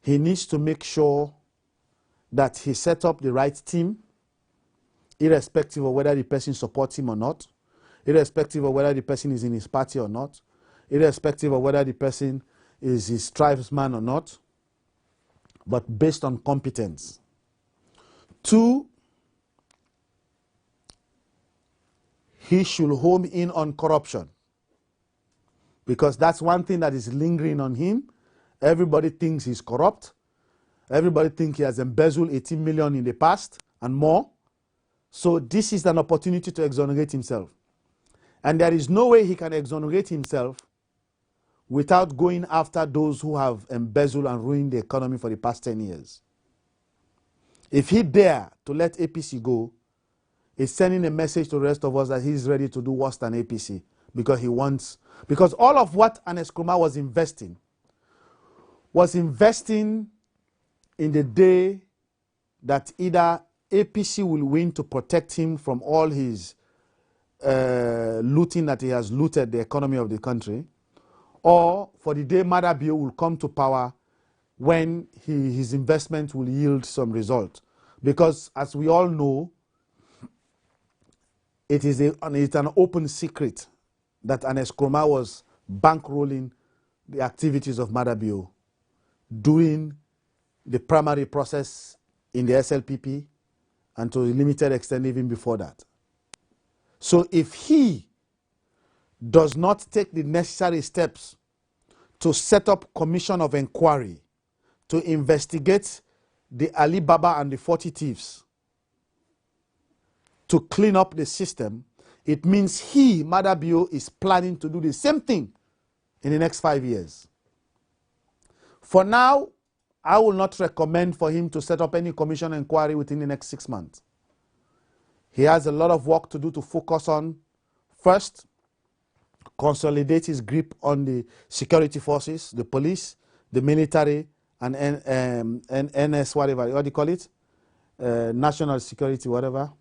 he needs to make sure that he set up the right team, irrespective of whether the person supports him or not, irrespective of whether the person is in his party or not, irrespective of whether the person is his tribesman or not, but based on competence. 2, he should home in on corruption, because that's one thing that is lingering on him. Everybody thinks he's corrupt. Everybody thinks he has embezzled 18 million in the past and more. So this is an opportunity to exonerate himself. And there is no way he can exonerate himself without going after those who have embezzled and ruined the economy for the past 10 years. If he dare to let APC go, he's sending a message to the rest of us that he's ready to do worse than APC, because all of what Ernest Krumah was investing in the day that either APC will win to protect him from all his looting that he has looted the economy of the country, or for the day Madabio will come to power when his investment will yield some result. Because as we all know, it's an open secret that Ernest Krumah was bankrolling the activities of Madabio during the primary process in the SLPP, and to a limited extent even before that. So if he does not take the necessary steps to set up commission of inquiry to investigate the Alibaba and the 40 thieves, to clean up the system, it means he, Madabio, is planning to do the same thing in the next 5 years. For now, I will not recommend for him to set up any commission inquiry within the next 6 months. He has a lot of work to do to focus on. First, consolidate his grip on the security forces, the police, the military, and NS, whatever, what do you call it? National security, whatever.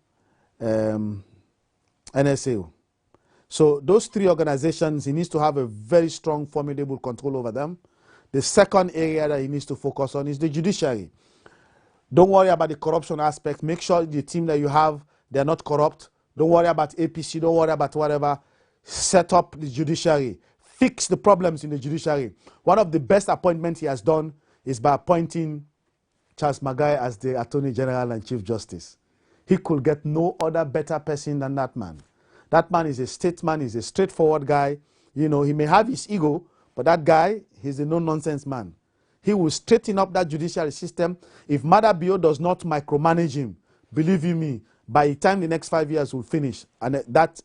NSA. So those 3 organizations, he needs to have a very strong, formidable control over them. The second area that he needs to focus on is the judiciary. Don't worry about the corruption aspect. Make sure the team that you have, they're not corrupt. Don't worry about APC. Don't worry about whatever. Set up the judiciary. Fix the problems in the judiciary. One of the best appointments he has done is by appointing Charles Magai as the Attorney General and Chief Justice. He could get no other better person than that man. That man is a statesman, he's a straightforward guy. He may have his ego, but that guy, he's a no-nonsense man. He will straighten up that judiciary system. If Madabio does not micromanage him, believe you me, by the time the next 5 years will finish, and that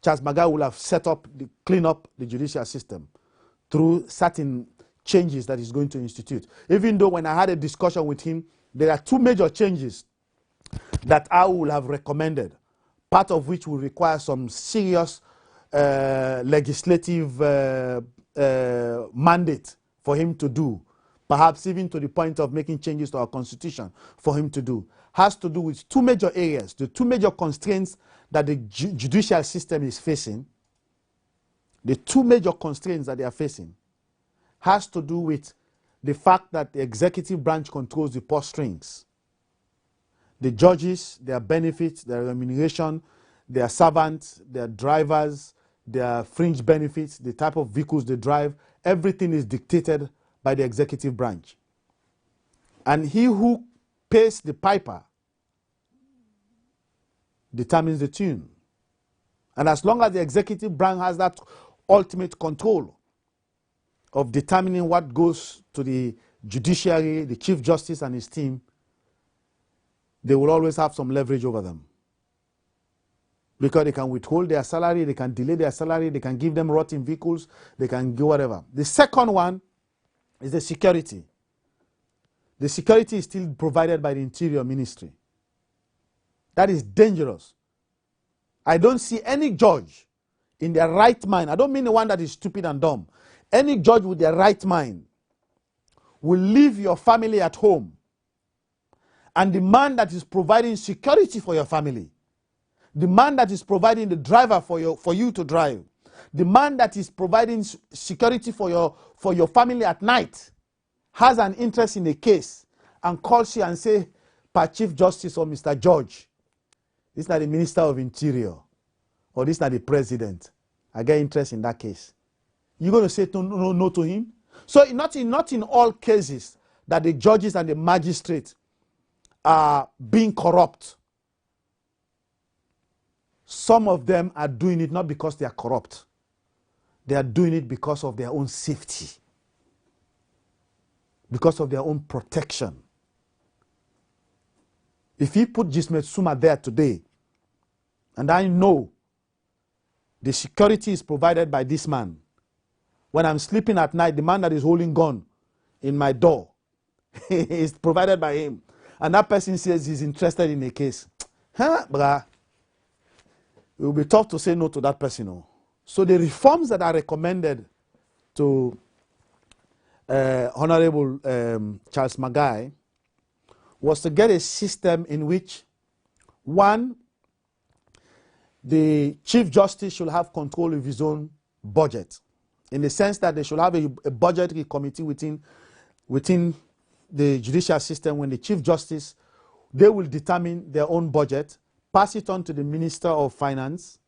Charles Magai will have clean up the judicial system through certain changes that he's going to institute. Even though when I had a discussion with him, there are 2 major changes that I will have recommended, part of which will require some serious legislative mandate for him to do, perhaps even to the point of making changes to our constitution for him to do, has to do with 2 major areas. The 2 major constraints that the judicial system is facing, the 2 major constraints that they are facing, has to do with the fact that the executive branch controls the purse strings. The judges, their benefits, their remuneration, their servants, their drivers, their fringe benefits, the type of vehicles they drive, everything is dictated by the executive branch. And he who pays the piper determines the tune. And as long as the executive branch has that ultimate control of determining what goes to the judiciary, the Chief Justice and his team, they will always have some leverage over them. Because they can withhold their salary, they can delay their salary, they can give them rotting vehicles, they can do whatever. The second one is the security. The security is still provided by the Interior Ministry. That is dangerous. I don't see any judge in their right mind, I don't mean the one that is stupid and dumb, any judge with their right mind will leave your family at home, and the man that is providing security for your family, the man that is providing the driver for you to drive, the man that is providing security for your family at night, has an interest in a case and calls you and say, "Per Chief Justice or Mr. Judge, this is not the Minister of Interior or this is not the President. I get interest in that case." You're going to say no to him? So not in all cases that the judges and the magistrates are being corrupt. Some of them are doing it not because they are corrupt. They are doing it because of their own safety, because of their own protection. If you put Jesmed Suma there today, and I know the security is provided by this man, when I'm sleeping at night, the man that is holding gun in my door is provided by him, and that person says he's interested in a case, brah, it will be tough to say no to that person. Oh. So the reforms that are recommended to Honorable Charles Magai was to get a system in which, one, the Chief Justice should have control of his own budget, in the sense that they should have a budgetary committee within the judicial system. When the Chief Justice, they will determine their own budget, pass it on to the Minister of Finance,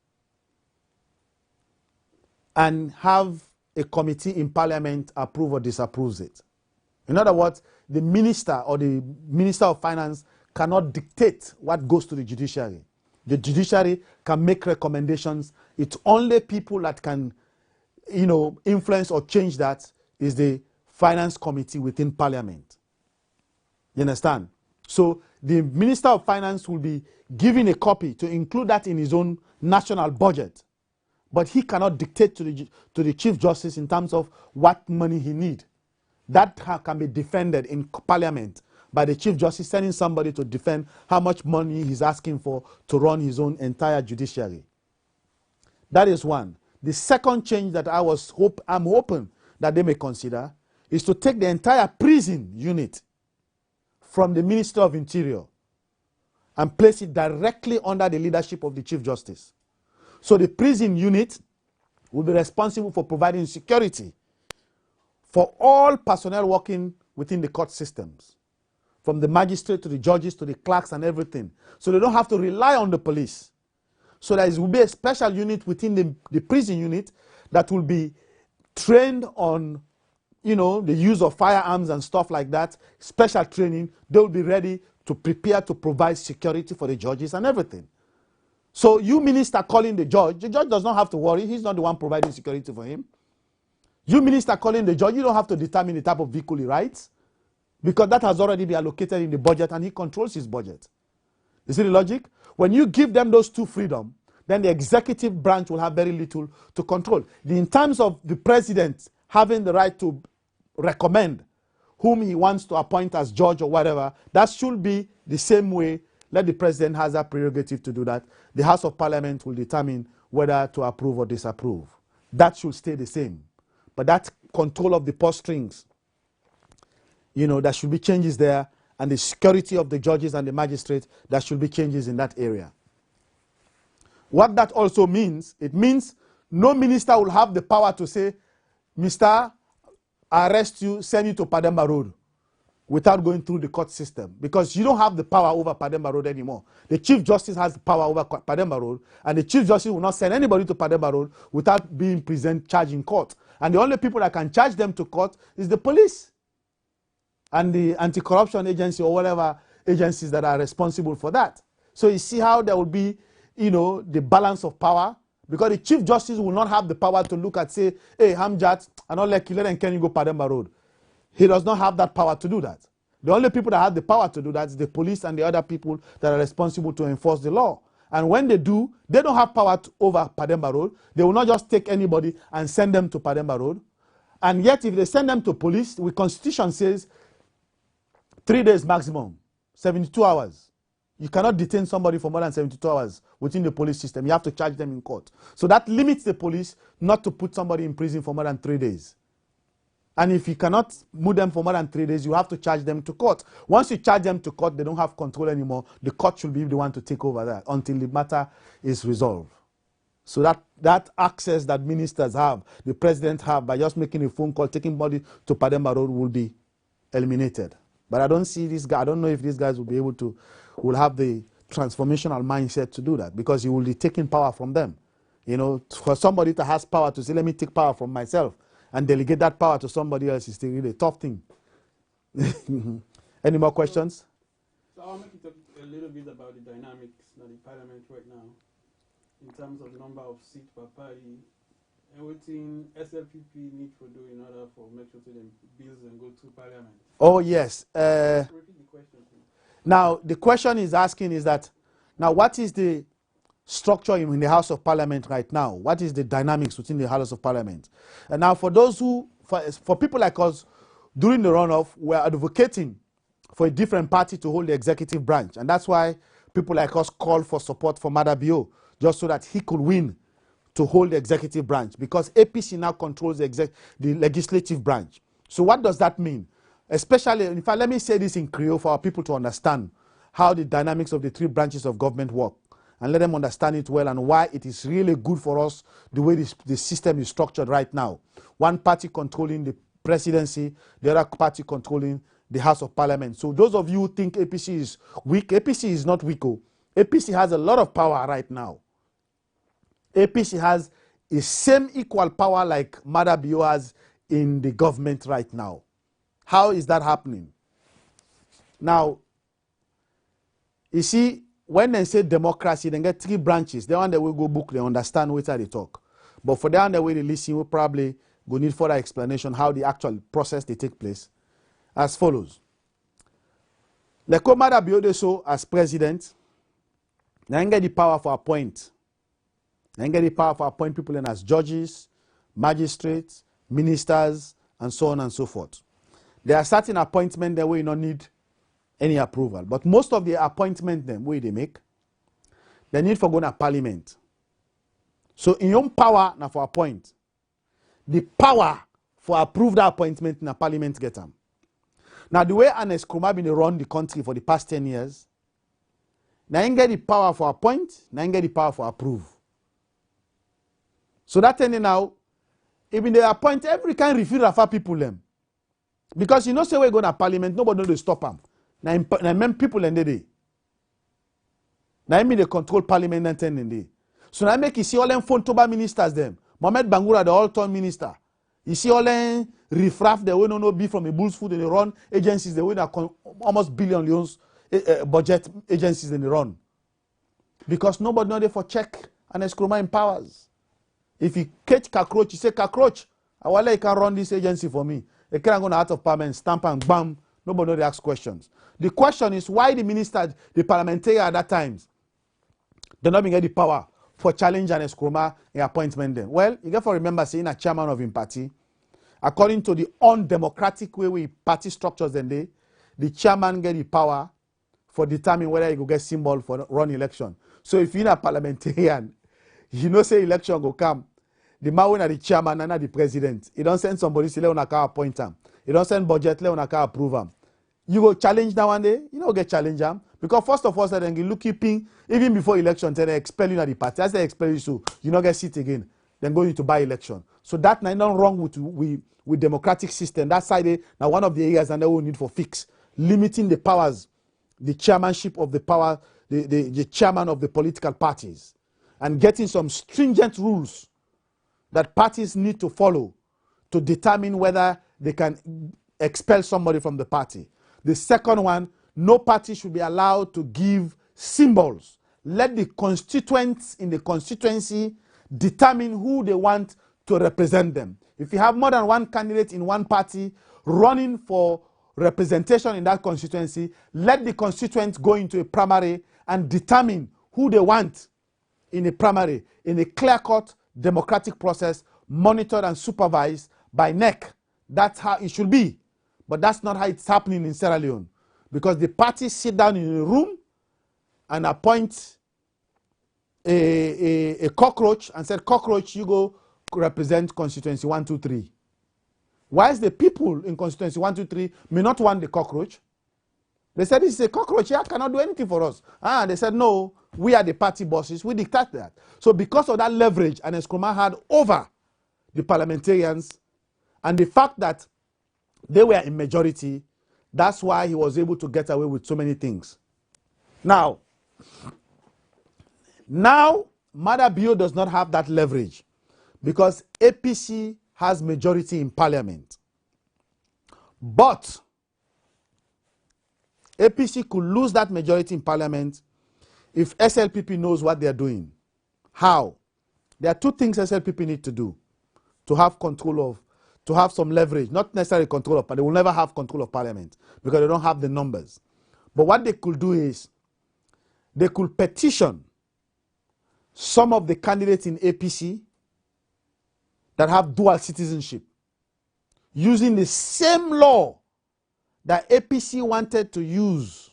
and have a committee in Parliament approve or disapproves it. In other words, the Minister or the Minister of Finance cannot dictate what goes to the judiciary. The judiciary can make recommendations. It's only people that can, influence or change that is the Finance Committee within Parliament. You understand? So the Minister of Finance will be given a copy to include that in his own national budget. But he cannot dictate to the Chief Justice in terms of what money he needs. That can be defended in Parliament by the Chief Justice sending somebody to defend how much money he's asking for to run his own entire judiciary. That is one. The second change that I'm hoping that they may consider is to take the entire prison unit from the Minister of Interior and place it directly under the leadership of the Chief Justice. So the prison unit will be responsible for providing security for all personnel working within the court systems, from the magistrate to the judges to the clerks and everything. So they don't have to rely on the police. So there will be a special unit within the prison unit that will be trained on, the use of firearms and stuff like that, special training. They will be ready to prepare to provide security for the judges and everything. So you minister calling the judge does not have to worry. He's not the one providing security for him. You minister calling the judge, you don't have to determine the type of vehicle he rides, because that has already been allocated in the budget and he controls his budget. You see the logic? When you give them those two freedom, then the executive branch will have very little to control. In terms of the president having the right to recommend whom he wants to appoint as judge or whatever, that should be the same way. Let the president has that prerogative to do that. The House of Parliament will determine whether to approve or disapprove. That should stay the same. But that control of the purse strings, there should be changes there, and the security of the judges and the magistrates, there should be changes in that area. What that also means, it means no minister will have the power to say, "Mr. I arrest you, send you to Pademba Road," without going through the court system, because you don't have the power over Pademba Road anymore. The Chief Justice has the power over Pademba Road, and the Chief Justice will not send anybody to Pademba Road without being charged in court. And the only people that can charge them to court is the police and the anti-corruption agency or whatever agencies that are responsible for that. So you see how there will be, the balance of power, because the Chief Justice will not have the power to look at, say, "Hey, Hamjat, I don't like you, let them can you go Pademba Road." He does not have that power to do that. The only people that have the power to do that is the police and the other people that are responsible to enforce the law. And when they do, they don't have power over Pademba Road. They will not just take anybody and send them to Pademba Road. And yet, if they send them to police, the Constitution says 3 days maximum, 72 hours. You cannot detain somebody for more than 72 hours within the police system. You have to charge them in court. So that limits the police not to put somebody in prison for more than 3 days. And if you cannot move them for more than 3 days, you have to charge them to court. Once you charge them to court, they don't have control anymore. The court should be the one to take over that until the matter is resolved. So that access that ministers have, the president have, by just making a phone call, taking body to Pademba Road, will be eliminated. But I don't see this guy. I don't know if these guys will be able to, will have the transformational mindset to do that, because he will be taking power from them. You know, for somebody that has power to say, let me take power from myself and delegate that power to somebody else is still really a tough thing. Any more questions? So I'll make you talk a little bit about the dynamics of the parliament right now, in terms of number of seats per party, and what SLPP need to do in order for make sure the bills and go to parliament. Oh yes. Repeat the question, please. Now the question is asking is that, now what is the structure in the House of Parliament right now? What is the dynamics within the House of Parliament? And now for those who, for people like us, during the runoff, we're advocating for a different party to hold the executive branch. And that's why people like us call for support for Madabio, just so that he could win to hold the executive branch, because APC now controls the legislative branch. So what does that mean? Especially, in fact, let me say this in Creole for our people to understand how the dynamics of the three branches of government work, and let them understand it well, and why it is really good for us the way the system is structured right now. One party controlling the presidency, the other party controlling the House of Parliament. So those of you who think APC is weak, APC is not weak. APC has a lot of power right now. APC has the same equal power like Madabio has in the government right now. How is that happening? Now, you see, when they say democracy, they get three branches. They on the way go book, they understand what they talk. But for them, the way they listen, we probably go need further explanation how the actual process they take place. As follows. Leko Madabio de so as president, they get the power for appoint. They get the power for appoint people in as judges, magistrates, ministers, and so on and so forth. There are certain appointments that we don't need any approval. But most of the appointments them way they make, they need for going to parliament. So in your power now for appoint, the power for approve that appointment in a parliament get them. Now the way Ernest Krumah been run the country for the past 10 years, now you get the power for appoint, now you get the power for approve. So that ending now, even they appoint every kind of refuse for people them. Because you know say we go to parliament, nobody know they stop them. Now many people in the day. Now me they control parliament and 10 in the day. So now make you see all them phone toba ministers them. Mohamed Bangura, the all-time minister. You see all them riffraff, they will no be from a bull's food, and they run agencies, they will almost billion loans budget agencies in the run. Because nobody know they for check and Krumah empowers. If you catch cockroach, you say cockroach, I will let you can run this agency for me. They can't go out of parliament, stamp and bam, nobody know they ask questions. The question is why the minister, the parliamentarian at that time, they not get the power for challenge and Krumah in appointment then. Well, you got to remember saying a chairman of him party, according to the undemocratic way we party structures then the chairman get the power for determining whether he go get symbol for run election. So if you're a parliamentarian, you know say election go come, the man when the chairman and the president, he don't send somebody say let una can appoint him. He don't send budget let una can approve him. You go challenge that one day, you don't get challenge him. Because first of all, then you look keeping even before election, they expel you at the party. As they expel you, so you not get seat again. Then go into by election. So that not wrong with democratic system. That side now one of the areas and they will need for fix. Limiting the powers, the chairmanship of the power, the chairman of the political parties, and getting some stringent rules that parties need to follow to determine whether they can expel somebody from the party. The second one, no party should be allowed to give symbols. Let the constituents in the constituency determine who they want to represent them. If you have more than one candidate in one party running for representation in that constituency, let the constituents go into a primary and determine who they want in a primary, in a clear-cut democratic process, monitored and supervised by NEC. That's how it should be. But that's not how it's happening in Sierra Leone. Because the parties sit down in a room and appoint a cockroach and said, cockroach, you go represent constituency 1, 2, 3. Whilst the people in constituency 1, 2, 3 may not want the cockroach. They said, this is a cockroach here, cannot do anything for us. They said, no, we are the party bosses, we dictate that. So because of that leverage and Nkrumah had over the parliamentarians and the fact that they were in majority, that's why he was able to get away with so many things. Now, Mada Bio does not have that leverage because APC has majority in parliament. But APC could lose that majority in parliament if SLPP knows what they are doing. How? There are two things SLPP need to do to have control of, to have some leverage, not necessarily control of, but they will never have control of parliament because they don't have the numbers. But what they could do is they could petition some of the candidates in APC that have dual citizenship using the same law that APC wanted to use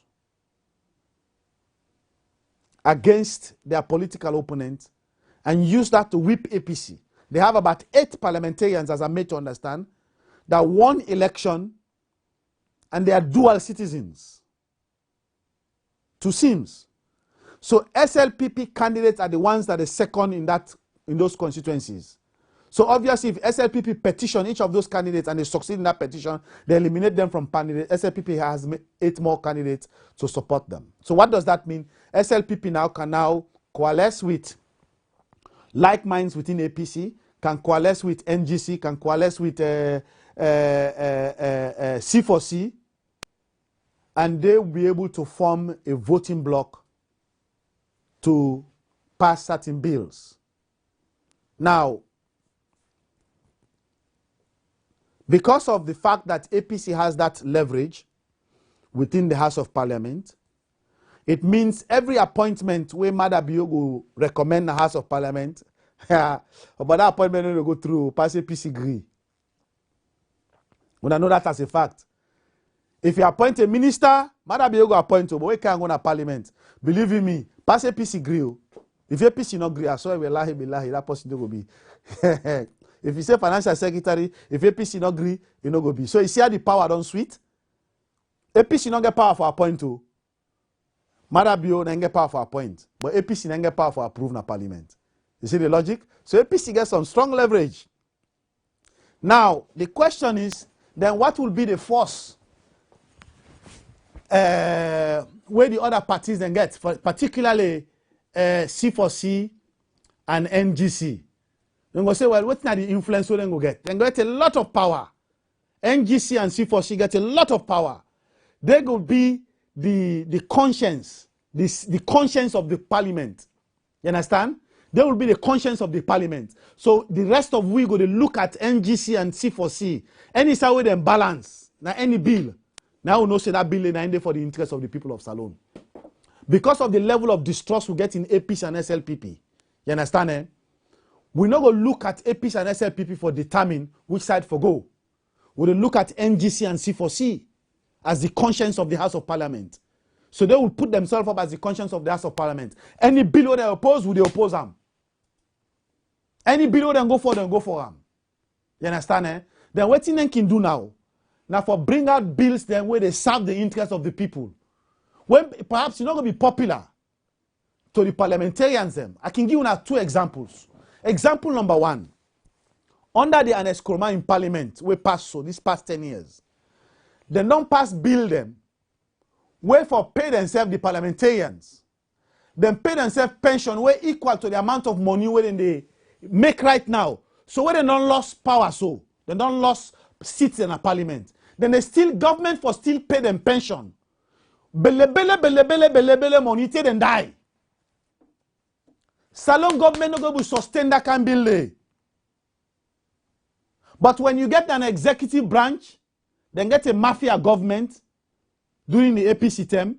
against their political opponents and use that to whip APC. They have about 8 parliamentarians, as I'm made to understand, that won election and they are dual citizens. Two Sims. So SLPP candidates are the ones that are second in those constituencies. So obviously, if SLPP petition each of those candidates and they succeed in that petition, they eliminate them from candidates. SLPP has 8 more candidates to support them. So what does that mean? SLPP now can coalesce with like minds within APC, can coalesce with NGC, can coalesce with C4C, and they will be able to form a voting bloc to pass certain bills. Now, because of the fact that APC has that leverage within the House of Parliament, it means every appointment where Mada Bio recommend the House of Parliament, but that appointment will go through pass APC agree. We know that as a fact. If you appoint a minister, Mada Bio go appoint you, but we can't go to Parliament. Believe in me, pass APC agree. If APC not agree, I swear that person will be. If you say financial secretary, if APC not agree, you no go be. So you see how the power don't sweet? APC not get power for appoint to. Mada Bio don't get power for appoint. But APC don't get power for approve na parliament. You see the logic? So APC gets some strong leverage. Now, the question is, then what will be the force where the other parties then get, particularly C4C and NGC? Then go say, well, what's not the influence we then go get? Then get a lot of power. NGC and C4C get a lot of power. They will be the conscience, the conscience of the parliament. You understand? They will be the conscience of the parliament. So the rest of we go to look at NGC and C4C. Any way them balance. Now any bill. Now we know say that bill is for the interest of the people of Salone. Because of the level of distrust we get in APC and SLPP. You understand? Eh? We're not going to look at APC and SLPP for determine which side for go. We'll look at NGC and C4C as the conscience of the House of Parliament. So they will put themselves up as the conscience of the House of Parliament. Any bill they oppose, will they oppose them? Any bill they go for them. You understand? Eh? Then what they can do now? Now for bring out bills then where they serve the interests of the people. When perhaps you're not going to be popular to the parliamentarians them. I can give you 2 examples. Example number 1. Under the Nkrumah in parliament, we passed so this past 10 years. They don't pass bill them. Where for pay themselves the parliamentarians. Then pay themselves pension where equal to the amount of money where they make right now. So where they don't lost power so. They don't lost seats in a parliament. Then they still, government for still pay them pension. Bele money till them die. Salon government no go to sustain that kind of bill. But when you get an executive branch, then get a mafia government during the APC term,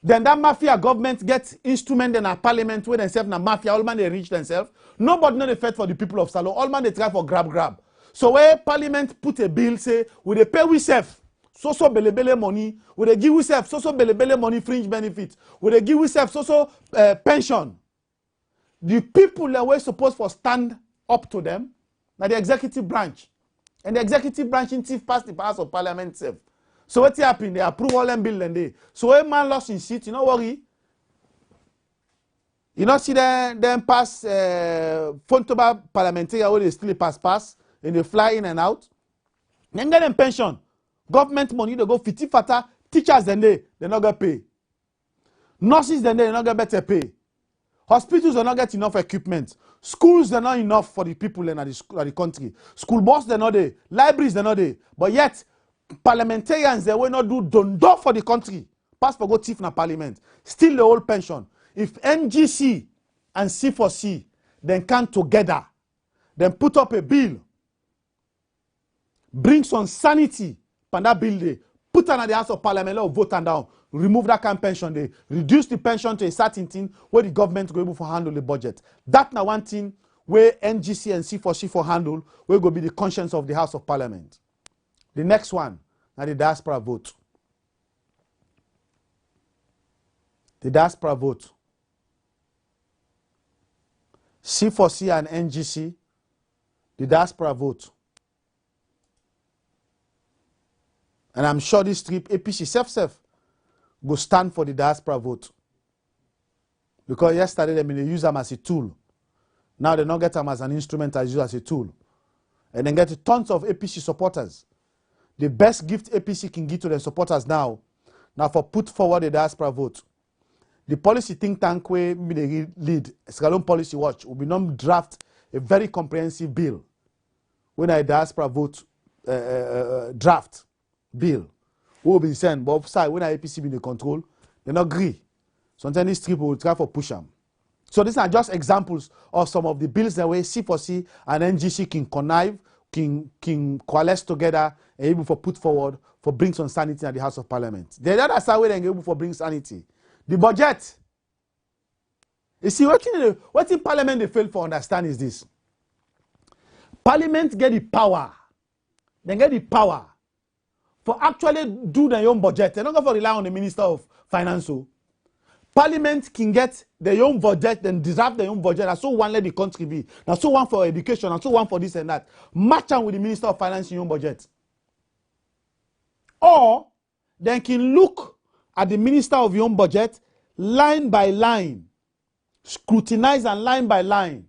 then that mafia government gets instrument in a parliament where themselves na mafia, all man they reach themselves. Nobody know the fight for the people of Salon. All man they try for grab. So where parliament put a bill, say, will they pay we self? So bele money. Will they give we self? So bele money fringe benefit. Will they give we self? So pension. The people that were supposed to stand up to them, now the executive branch. And the executive branch in chief passed the House of Parliament itself. So what happened? They approve all them bill and they. So when man lost in seat, you know worry. You know see them pass phone to parliamentary where they still pass and they fly in and out. Then get them pension. Government money they go 50 fata. Teachers then they not get pay. Nurses then they not get better pay. Hospitals are not get enough equipment. Schools are not enough for the people in the country. School bus they not there. Libraries they not there. But yet parliamentarians they will not do dondo for the country. Pass for go thief na parliament. Still the old pension. If NGC and C4C then come together, then put up a bill, bring some sanity on that bill day, put on the House of Parliament, or vote and down, remove that kind of pension day, reduce the pension to a certain thing where the government go able to handle the budget. That now one thing where NGC and C4C for handle will go be the conscience of the House of Parliament. The next one, now the diaspora vote. The diaspora vote. C4C and NGC, the diaspora vote. And I'm sure this trip, APC self go stand for the diaspora vote. Because yesterday they use them as a tool. Now they don't get them as an instrument, as used as a tool. And then get tons of APC supporters. The best gift APC can give to their supporters now for put forward the diaspora vote. The policy think tank where they lead, Sierra Leone Policy Watch, will be not draft a very comprehensive bill. When a diaspora vote draft bill, who will be sent, but side when APC be in the control, they not agree. Sometimes this trip will try for push them. So these are just examples of some of the bills that way C4C and NGC can connive, can coalesce together and able for put forward for bring some sanity at the House of Parliament. The other side where they able for bring sanity. The budget. You see, what in Parliament they fail for understand is this. Parliament get the power. They get the power for actually do their own budget. They're not going to rely on the Minister of Finance. Parliament can get their own budget and deserve their own budget. And so one let the country be. And so one for education. And so one for this and that. Match on with the Minister of Finance in your own budget. Or they can look at the Minister of your own budget line by line. Scrutinize and line by line.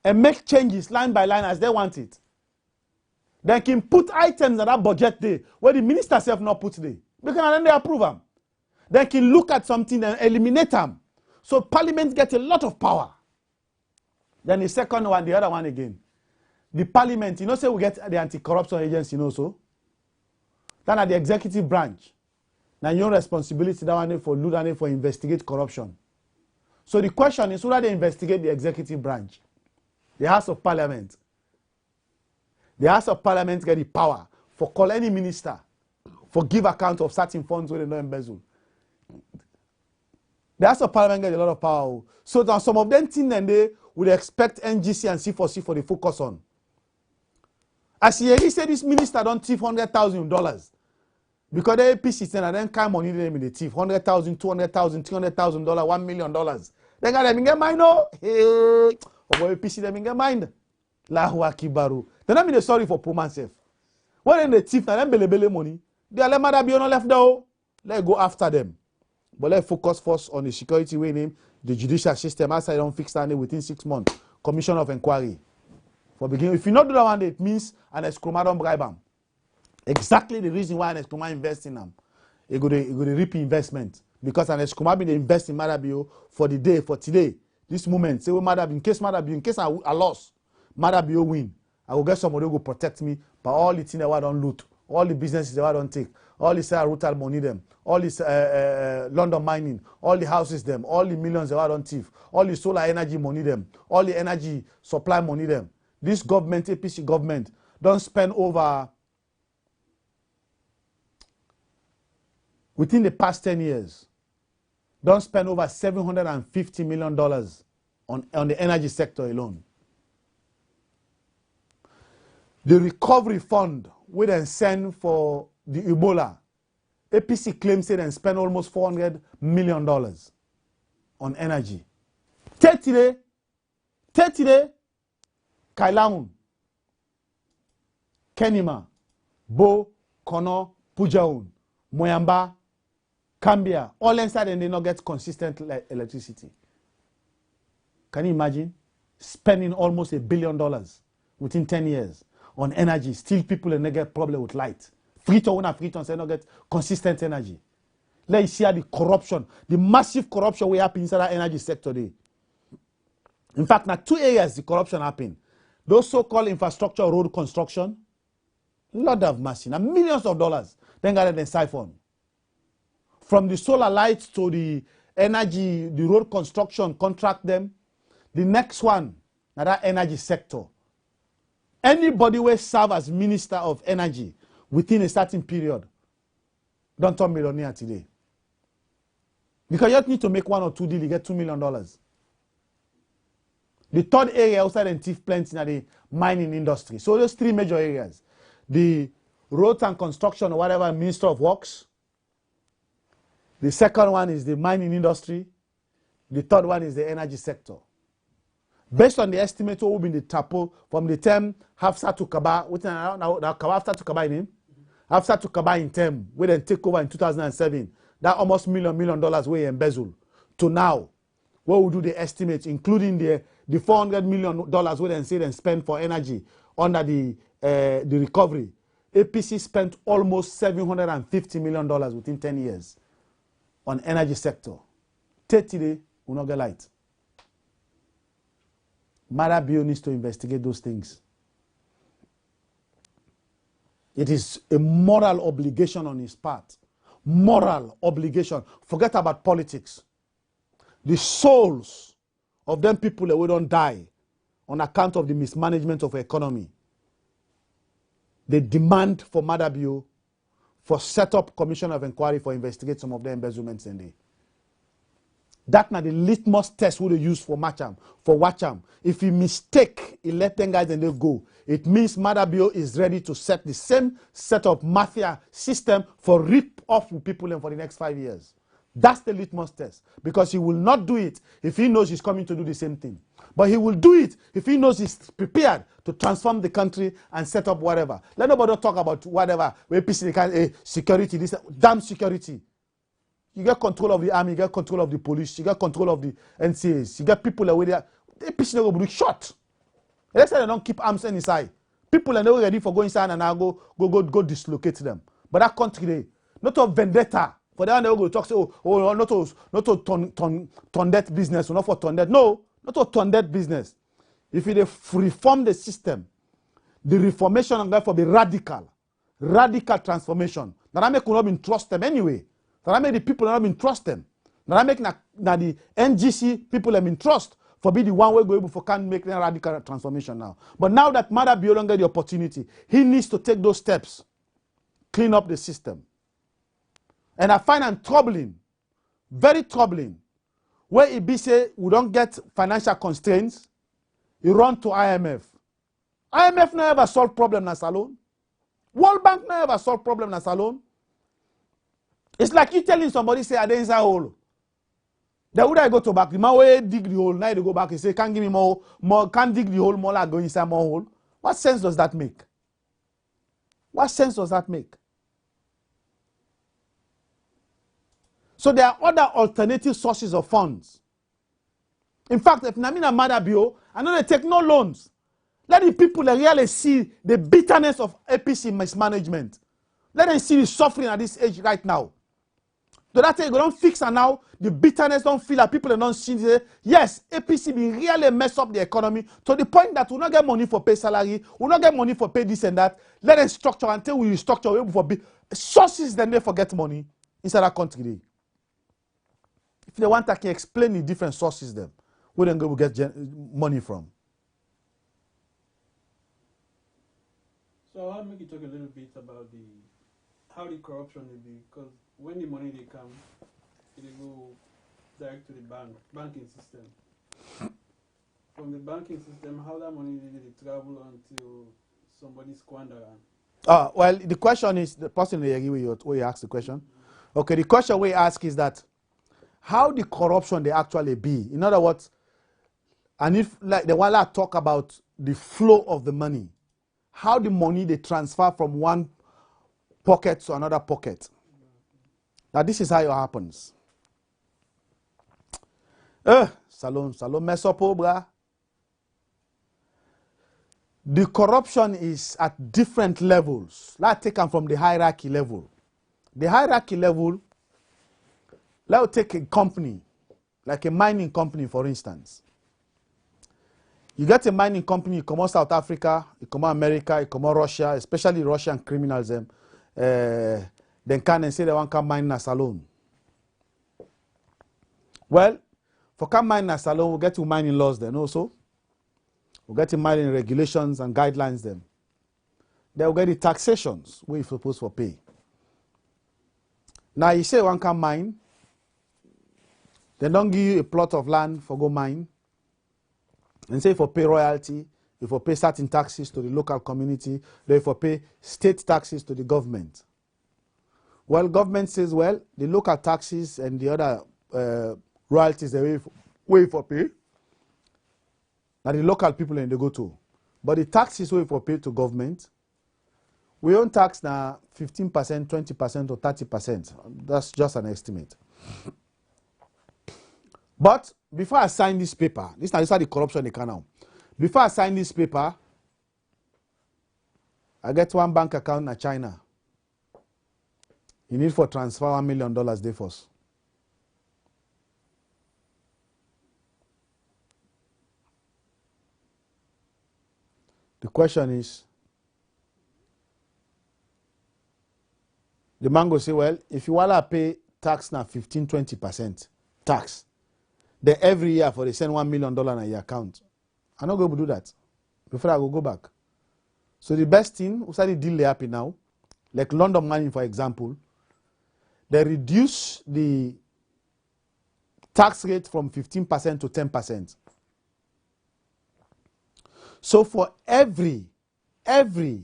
And make changes line by line as they want it. They can put items at that budget day where the minister self not put there. Because then they approve them. They can look at something and eliminate them. So Parliament gets a lot of power. Then the second one, the other one again. The Parliament, you know, say we get the anti-corruption agency, you know, so. Then at the executive branch. Now your responsibility that one for loot and for investigate corruption. So the question is, whether they investigate the executive branch, the House of Parliament. The House of Parliament get the power for call any minister for give account of certain funds where they don't embezzle. The House of Parliament get a lot of power. So now some of them things then they would expect NGC and C4C for the focus on. As he said, this minister don't thief $100,000 because the APC then kind money them in the thief $100,000, $200,000, $300,000, $1 million. They got them in their mind, no. Hey, APC them in their mind. Lahu akibaru. They don't mean sorry for poor man self. When they thief and them bele money, they are mother be on left though. Let's go after them. But let's focus first on the security way name, the judicial system. As I don't fix that within 6 months. Commission of inquiry. For beginning, if you not do that one, it means an escroma don't bribe them. Exactly the reason why an escroma invest in them. It go to reap investment. Because an escroma be invest in Madabio for the day, for today. This moment, say we Madabio, in case I lost, Madabio win. I will get somebody who will protect me by all the things that I don't loot, all the businesses that I don't take, all the Rutal money them, all this London mining, all the houses them, all the millions that I don't thief, all the solar energy money them, all the energy supply money them. This government, APC government, don't spend over, within the past 10 years, don't spend over $750 million on the energy sector alone. The recovery fund we then send for the Ebola, APC claims it and spend almost $400 million on energy. 30 Kailaun. Kenima, Bo, Kono, Pujaun, Moyamba, Cambia, all inside and they not get consistent electricity. Can you imagine? Spending almost $1 billion within 10 years on energy. Still people and they get problem with light. Free to say not get consistent energy. Let's see the corruption, the massive corruption we have inside the energy sector today. In fact, now 2 areas the corruption happen. Those so-called infrastructure road construction, lot of mercy, now millions of dollars, then got it siphon. From the solar lights to the energy, the road construction, contract them. The next one, now that energy sector. Anybody will serve as Minister of Energy within a certain period, don't turn millionaire today. Because you need to make 1 or 2 deals, you get $2 million. The third area outside the thief plants in the mining industry. So those 3 major areas. The roads and construction or whatever, Minister of Works. The second one is the mining industry. The third one is the energy sector. Based on the estimate what will be the tapo from the term Hafsa to Kaba, which now Hafsa to Kaba in him, Hafsa to Kaba in term, we then take over in 2007, that almost $1 million way embezzle to now, what we do the estimate, including the $400 million we then say and spend for energy under the recovery. APC spent almost $750 million within 10 years on energy sector. 30 days will not get light. Marabio needs to investigate those things. It is a moral obligation on his part. Moral obligation. Forget about politics. The souls of them people that will don't die on account of the mismanagement of the economy. They demand for Madabio for set up commission of inquiry for investigate some of the embezzlements in there. That's not the litmus test we use for Macham, for Wacham. If he mistake, he let them guys and they go. It means Madabio is ready to set the same set of mafia system for rip off with people for the next 5 years. That's the litmus test. Because he will not do it if he knows he's coming to do the same thing. But he will do it if he knows he's prepared to transform the country and set up whatever. Let nobody talk about whatever. Security, this damn security. You get control of the army, you get control of the police, you get control of the NCAs, you get people away there. The APC will be shot. They say they don't keep arms inside. People are not ready for going inside and now go dislocate them. But that country, they not a vendetta. For that, they will go talk say, not to turn that business, or not for turn that. No, not to turn that business. If you reform the system, the reformation and therefore be radical transformation. That make you not trust them anyway. That make the people not been trust them. That make the NGC people have been trust for be the one way go able for can make a radical transformation now. But now that Madabio don't get the opportunity, he needs to take those steps, clean up the system. And I find it troubling, very troubling, where it be say we don't get financial constraints, you run to IMF. IMF never ever solve problem as alone. World Bank never ever solve problem as alone. It's like you telling somebody, say, I didn't inside hole. Then would I go to back? The man will dig the hole, now they go back and say, can't give me more, can't dig the hole more, like go inside more hole. What sense does that make? What sense does that make? So there are other alternative sources of funds. In fact, if Namina Madabio, I know they take no loans. Let the people really see the bitterness of APC mismanagement. Let them see the suffering at this age right now. So that they don't fix and now the bitterness don't feel that people don't see. Yes, APC will really mess up the economy to the point that we not get money for pay salary, we not get money for pay this and that. Let them structure until we structure for sources, then they forget money inside that country. If they want, I can explain the different sources them where they go get money from. So I'll make you talk a little bit about how the corruption will be, because when the money they come, it will go direct to the banking system. From the banking system, how that money they travel until somebody squander. Well, the question is, the person where you ask the question. Okay, the question we ask is that how the corruption they actually be. In other words, and if like the one I talk about the flow of the money, how the money they transfer from one pocket to another pocket. Now this is how it happens. Salon mess up, bruh. The corruption is at different levels. Let's take them from the hierarchy level. The hierarchy level, let's take a company, like a mining company, for instance. You get a mining company, you come out South Africa, you come out America, you come out Russia, especially Russian criminals, then can and say they want to mine in a salon. Well, for come mine in a salon, we'll get to mining laws then also. We'll get to mining regulations and guidelines then. Then we'll get the taxations where you're supposed to pay. Now you say one can mine, they don't give you a plot of land for go mine, and say for pay royalty, if you pay certain taxes to the local community, then if you pay state taxes to the government. Well, government says, well, the local taxes and the other royalties they way for pay. Now the local people and they go to. But the taxes way for pay to government, we own tax now 15%, 20%, or 30%. That's just an estimate. But before I sign this paper, this is how the corruption they can now. Before I sign this paper, I get one bank account in China. You need for transfer $1 million day first. The question is, the man go say, well, if you want to pay tax now 15, 20% tax, then every year for they send $1 million in your account. I'm not going to do that. Before I go back. So the best thing, we started deal they happen now, like London Mining, for example, they reduce the tax rate from 15% to 10%. So for every $15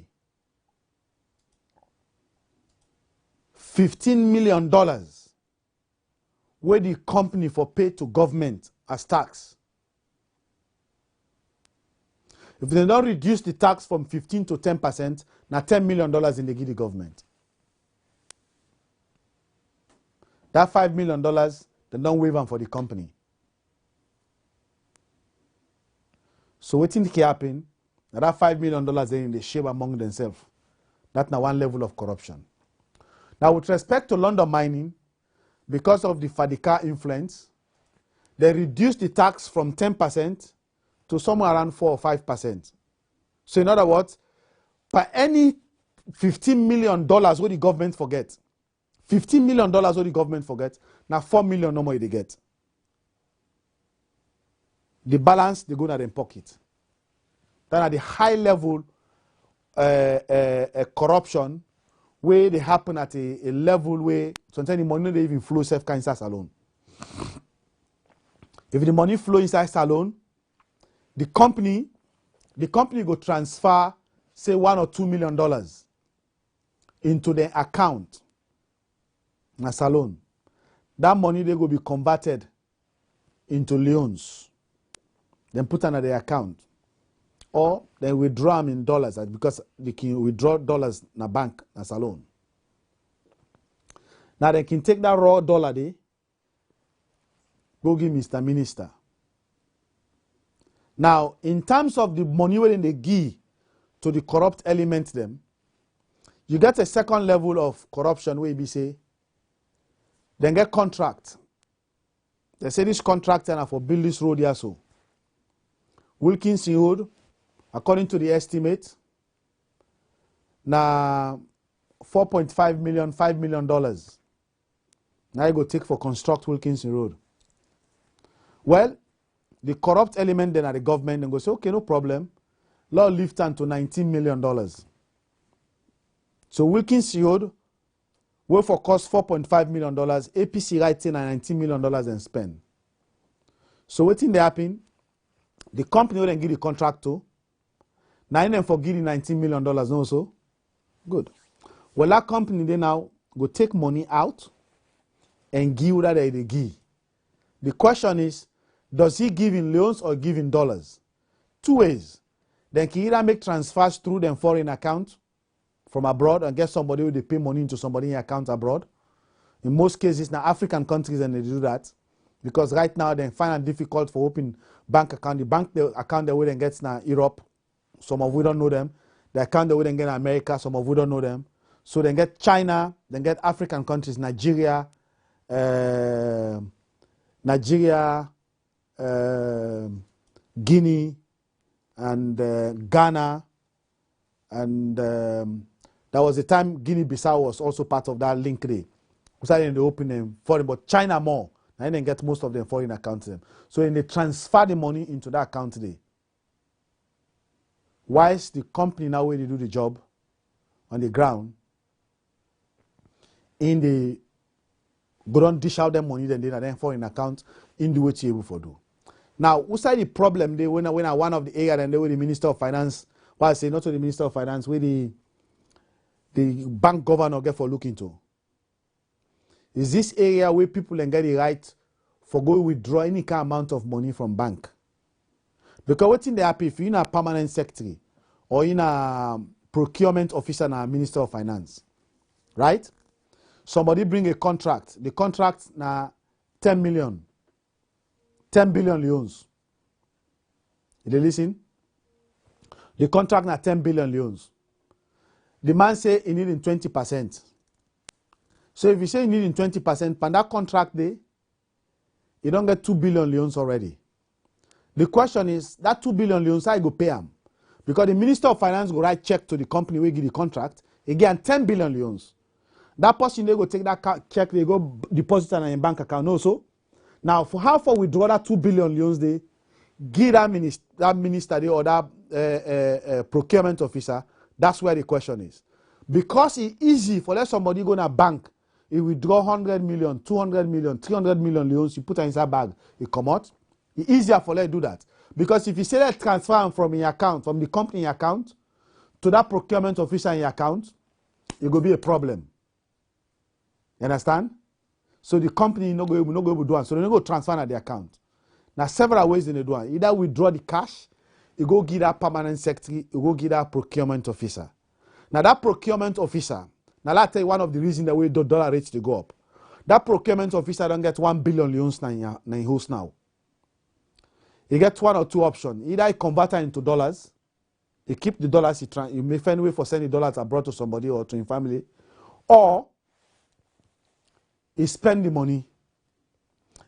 million where the company for pay to government as tax, if they don't reduce the tax from 15 to 10%, now $10 million in the give the government. That $5 million, they don't waive them for the company. So what think can happen? Now that $5 million then they share among themselves. That's now one level of corruption. Now with respect to London Mining, because of the Fadika influence, they reduced the tax from 10% to somewhere around 4 or 5%. So in other words, per any $15 million what the government forget, $15 million what the government forget, now $4 million no more they get. The balance they go in their pocket. Then at the high level corruption, where they happen at a level where sometimes the money they even flow self inside salon. If the money flow inside salon, the company go transfer say $1 or $2 million into the account na salon. That money they go be converted into loans, then put under the account, or they withdraw them in dollars because they can withdraw dollars na bank na salon. Now they can take that raw dollar there, go give Mr. Minister. Now, in terms of the money when they give to the corrupt element them, you get a second level of corruption where you say, then get contract. They say this contract and for build this road here so. Wilkinson Road, according to the estimate, now $4.5 million, $5 million. Now you go take for construct Wilkinson Road. Well, the corrupt element then at the government and go say, okay, no problem. Law lift on to $19 million. So Wilkinson Road will for cost $4.5 million. APC writing $19 million and spend. So what thing they happen? The company will then give the contract to. Now them for giving $19 million also. Good. Well, that company they now go take money out and give that they give. The question is, does he give in loans or give in dollars? Two ways. Then can either make transfers through them foreign account from abroad and get somebody who they pay money into somebody in account abroad. In most cases, now African countries and they do that because right now they find it difficult for opening bank account. The account that we then get now Europe, some of we don't know them. The account that we then get in America, some of we don't know them. So then get China, then get African countries, Nigeria, Guinea, and Ghana, and there was a time Guinea-Bissau was also part of that link there. We started to open them foreign, but China more. I didn't get most of them foreign accounts. Them. So then they transfer the money into that account there. Whilst the company now where they do the job on the ground, in the go on dish out them money, then foreign account in the way to able for do. Now, what's the problem? They when one of the area and they were the Minister of Finance. Well, I say not to the Minister of Finance, where the bank governor get for look into. Is this area where people can get the right for go withdraw any kind of amount of money from bank? Because what's in the happy if you're in a permanent secretary or in a procurement officer and a Minister of Finance, right? Somebody bring a contract. The contract na 10 million. 10 billion loans. Did you listen? The contract na 10 billion loans. The man say he need 20%. So if you say you need 20%, pan that contract day, you don't get 2 billion loans already. The question is, that 2 billion loans, how you go pay them? Because the Minister of Finance go write check to the company where give the contract, again 10 billion loans. That person they go take that check, they go deposit it in a bank account also. Now, for how far withdraw that 2 billion loans, they give that minister or that procurement officer. That's where the question is. Because it's easy for let somebody go in a bank, he withdraw 100 million, 200 million, 300 million loans, you put it inside bag, it come out. It's easier for let do that. Because if you say that transfer from your account, from the company account, to that procurement officer in your account, it will be a problem. You understand? So the company not going to do it. So they don't go transfer at the account. Now several ways they do it. Either withdraw the cash, you go give that permanent secretary, you go give that procurement officer. Now that procurement officer, now I'll tell you one of the reasons that we do dollar rates to go up. That procurement officer don't get 1 billion loans now in host now. He gets one or two options. Either he convert it into dollars, he keep the dollars, he may find a way for sending dollars abroad to somebody or to his family, or he spend the money.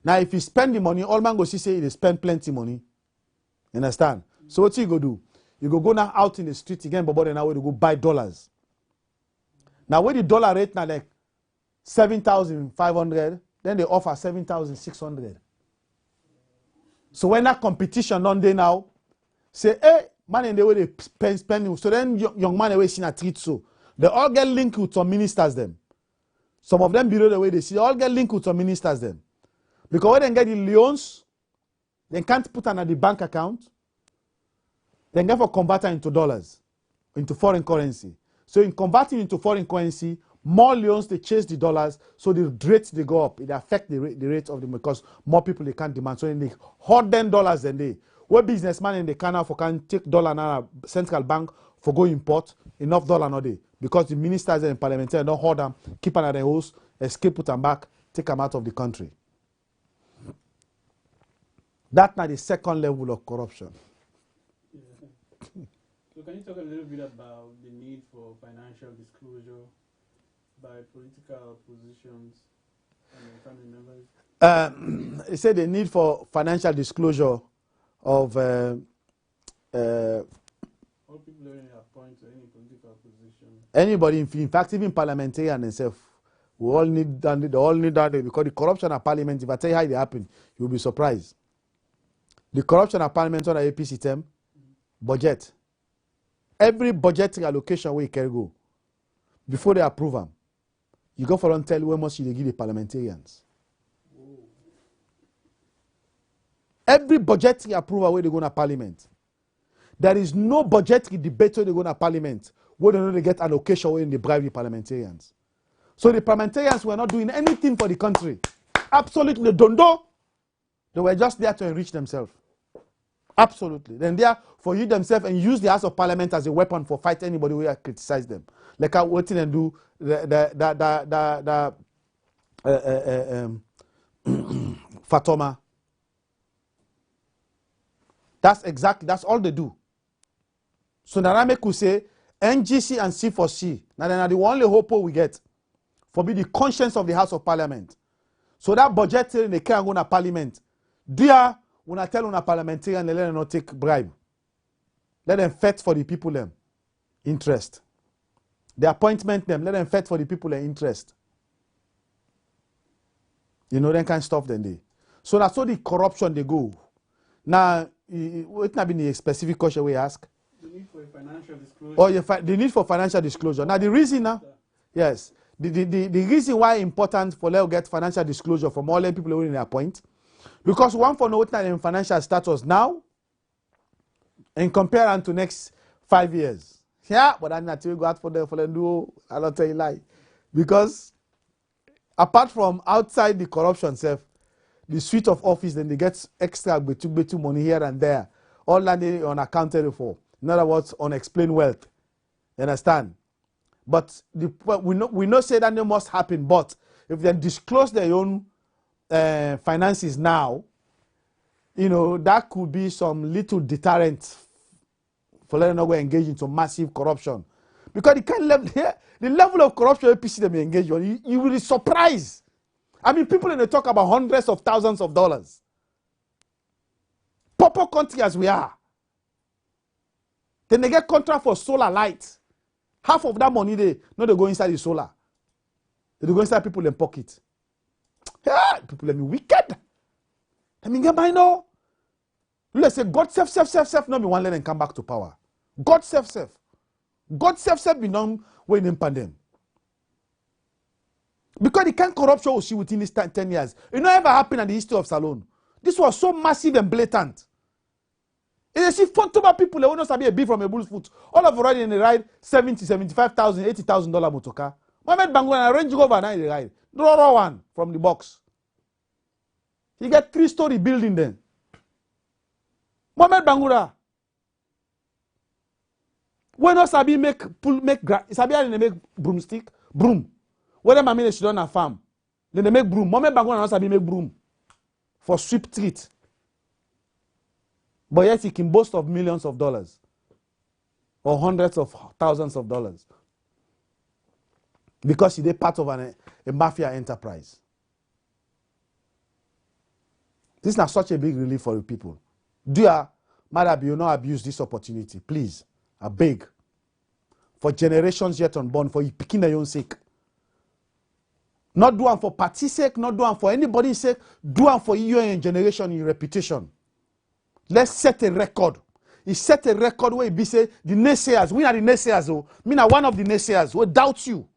Now, if he spend the money, all man go see say he spend plenty money. You understand? So what you go do? You go now out in the street again, but now we go buy dollars. Now, when the dollar rate now like 7,500, then they offer 7,600. So when that competition on day now, say, hey, man, and they way they spend. So then young man away see a treat so. They all get linked with some ministers them. Some of them below the way they see, all get linked with some ministers them. Because when they get the loans, they can't put on the bank account. They get for converting into dollars, into foreign currency. So in converting into foreign currency, more loans they chase the dollars, so the rates they go up. It affects the rate of them because more people they can't demand. So in they hoard them dollars than they. Where businessman in the canal for can take dollar now central bank for go import enough dollar no day. Because the ministers and parliamentarians don't hold them, keep them at the house, escape put them back, take them out of the country. That's now the second level of corruption. Yeah. So can you talk a little bit about the need for financial disclosure by political positions and family members? He said the need for financial disclosure of all people who appoint to any political position. Anybody, in fact, even parliamentarians themselves, we all need that. They all need that because the corruption at parliament. If I tell you how it happened, you'll be surprised. The corruption at parliament on the APC term, budget. Every budgetary allocation where you can go before they approve them, you go for and tell where much you give the parliamentarians. Whoa. Every budgetary approval where they go to parliament. There is no budgetary debate where they go to parliament where they know they get allocation where they bribe the parliamentarians. So the parliamentarians were not doing anything for the country. Absolutely don't do. They were just there to enrich themselves. Absolutely. Then they are for you themselves and use the House of Parliament as a weapon for fight anybody who criticize them. Like I waiting and do the Fatoma. That's all they do. So Narame could say NGC and C4C. Now then are the only hope we get for be the conscience of the House of Parliament. So that budget they can't go to Parliament. Dear, when I tell una parliamentarian, they let them not take bribe. Let them fight for the people them interest. The appointment them, let them fight for the people their interest. You know, they can't stop them. So that's all the corruption they go. Now, it not been a specific question we ask. The need for financial disclosure. Oh, the need for financial disclosure. Now, the reason now, yes, the reason why it's important for them to get financial disclosure from all the people who in their point, because one for know what financial status now, and compare them to next 5 years. Yeah, but I'm not going to go out for them do. I'll not tell you lie, because apart from outside the corruption self, the suite of office, then they get extra betu money here and there, all that they unaccounted for. In other words, unexplained wealth. You understand? But we know say that they must happen. But if they disclose their own finances now, you know, that could be some little deterrent for letting them not go engage into massive corruption. Because the level of corruption APC they may engage on, you will be surprised. I mean, people they talk about hundreds of thousands of dollars. Proper country as we are. Then they get contract for solar light. Half of that money they go inside the solar. They go inside people in pocket. Yeah, people let me wicked. I mean, get by now. Let's say God self, no be one let them come back to power. God self. God self be done when in pandemic. Because the kind of corruption we see within this 10 years, it never happened in the history of Salone. This was so massive and blatant. And you see, Fontoma people, they will not sabi a beef from a bull's foot. All of a sudden, they ride 70, 75,000, $80,000 motoka. Mohamed Bangoura Range Rover now they ride. Draw one from the box. He get 3-story building then. Mohamed Bangoura. When not sabi make sabi how they make broomstick? Broom. When them mean they should on a farm. Then they make broom. Mohamed Bangoura not sabi make broom. For sweep street. But yet he can boast of millions of dollars. Or hundreds of thousands of dollars. Because he is part of a mafia enterprise. This is not such a big relief for the people. Dear, Madam, you not abuse this opportunity. Please, I beg. For generations yet unborn, for you picking your own sake. Not do one for party's sake, not do one for anybody's sake. Do one for your generation, your reputation. Let's set a record. He set a record where he be say the naysayers. We are the naysayers, oh. Me are one of the naysayers who doubt you.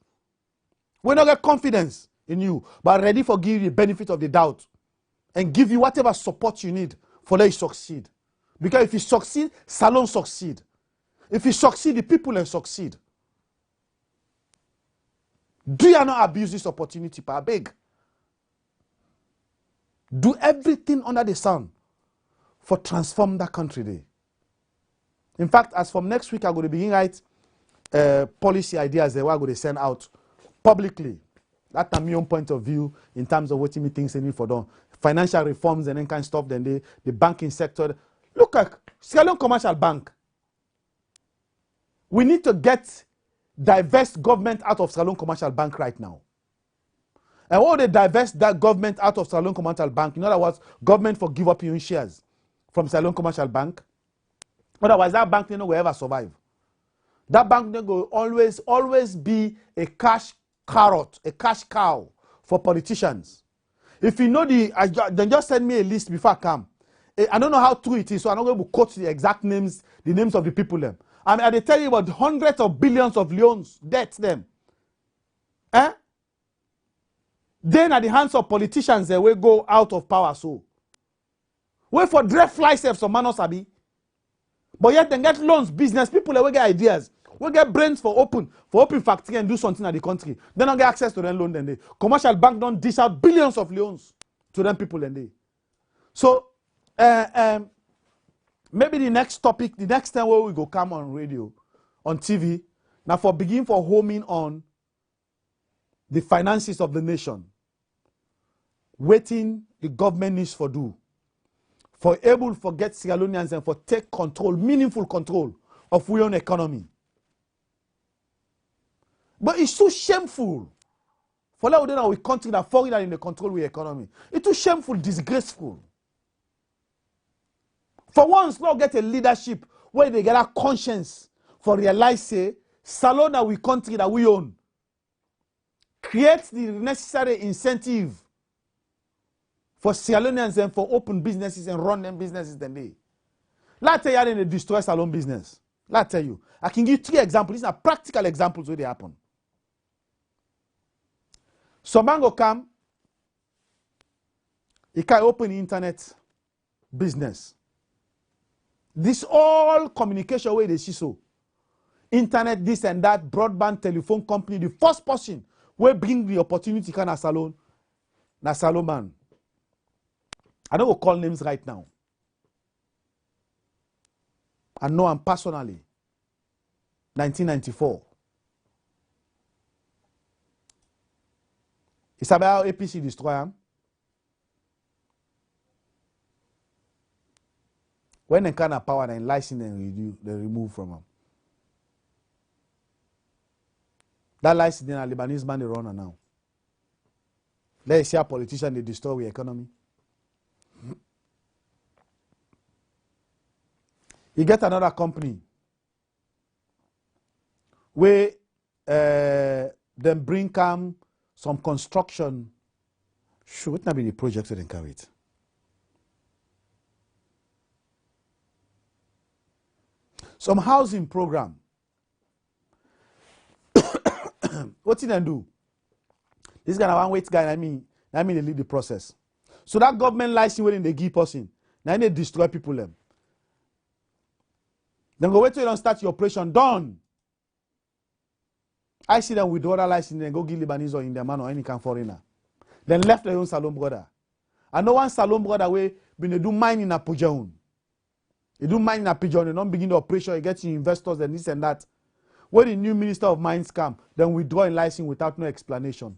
We not get confidence in you, but ready for give you the benefit of the doubt and give you whatever support you need for let you succeed. Because if you succeed, Salone succeed. If you succeed, the people will succeed. Do you not abuse this opportunity, I beg? Do everything under the sun for transform that country there. In fact, as from next week, I'm going to begin write policy ideas that we're going to send out publicly. That's my own point of view in terms of what me thinks they need for them. Financial reforms and then kind of stuff, then the banking sector. Look at Sierra Leone Commercial Bank. We need to divest government out of Sierra Leone Commercial Bank right now. And what they divest that government out of Sierra Leone Commercial Bank? In other words, government for give up your shares from Sierra Leone Commercial Bank. Otherwise, that bank will ever survive. That bank will always be a cash carrot, a cash cow for politicians. If you know then just send me a list before I come. I don't know how true it is, so I'm not going to quote the exact names, the names of the people them. I mean, they tell you about hundreds of billions of loans, debts them. Then at the hands of politicians, they will go out of power. So, wait for draft fly self, some man sabi. But yet they get loans, business people, they will get ideas. We get brains for open factory and do something at the country. They don't get access to them loan. Then they commercial bank don't dish out billions of loans to them people. Then they. So, Maybe the next topic, the next time where we go come on radio, on TV, now for begin for homing on the finances of the nation, waiting the government needs for do, for able to get Sierra Leoneans and for take control, meaningful control of our own economy. But it's too shameful for that we country that foreign in the control of the economy. It's too shameful, disgraceful. For once, now get a leadership where they get a conscience for realize say, salon that we country that we own. Create the necessary incentive for Sierra Leoneans and for open businesses and run them businesses than they. Let's tell you they destroy salon business. Let's tell you. I can give 3 examples. These are practical examples where they happen. Some man go come, he can open internet business. This all communication way they see so. Internet, this and that, broadband, telephone company, the first person will bring the opportunity can a salon, na salon man. I don't go call names right now. I know him personally. 1994. It's about APC destroy him. When they can have power and license they remove from him. That license then a Lebanese man they run now. Let's see a politician they destroy the economy. You get another company where them bring come some construction. Sure, it not be the project that they carry it. Some housing program. What did they do? This guy one wait guy, I mean they lead the process. So that government license when they give person, now they destroy people them. Then go wait till you don't start your operation. Done. I see them with the other license and go give Lebanese or Indian man or any kind of foreigner. Then left their own salon brother. I know one salon brother way been they do mine in a Pujaun. They do mine in a Pujaun, they don't begin the operation, you get investors and this and that. When the new minister of mines come, then withdraw a license without no explanation.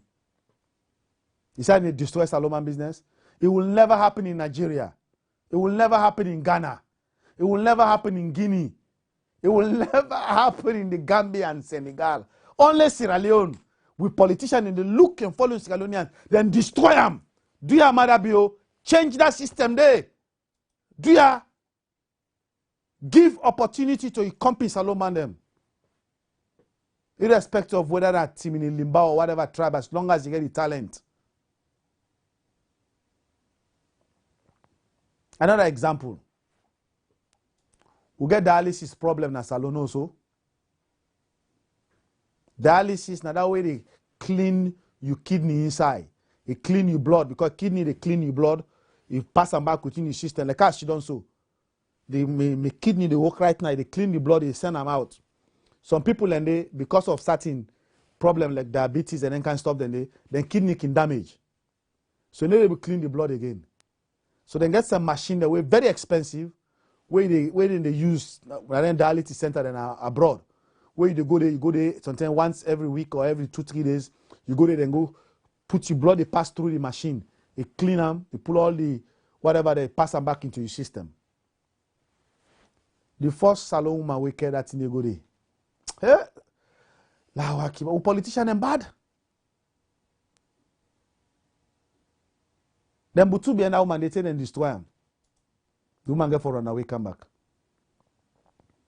He said they destroy Salomon business. It will never happen in Nigeria. It will never happen in Ghana. It will never happen in Guinea. It will never happen in the Gambia and Senegal. Only Sierra Leone, with politicians in the look and follow Sierra Leoneans, then destroy them. Do you, Madabio, change that system there? Do you give opportunity to encompass Salomon them? Irrespective of whether that team in Limba or whatever tribe, as long as you get the talent. Another example. We get dialysis problem na salon also. Dialysis, now that way they clean your kidney inside. They clean your blood because kidney they clean your blood. You pass them back within your system. Like as she done so. They make kidney they work right now. They clean the blood. They send them out. Some people and they because of certain problem like diabetes and then can't stop then kidney can damage. So now they will clean the blood again. So then get some machine that way very expensive. Where they use dialysis center and abroad. Where you go there sometimes once every week or every 2-3 days. You go there then go put your blood, they pass through the machine. They clean them, they pull all the whatever they pass them back into your system. The first salon woman we care that in the go there. Hey, politician and bad. Then Butu be an woman they take and destroy them. The woman get for run away, come back.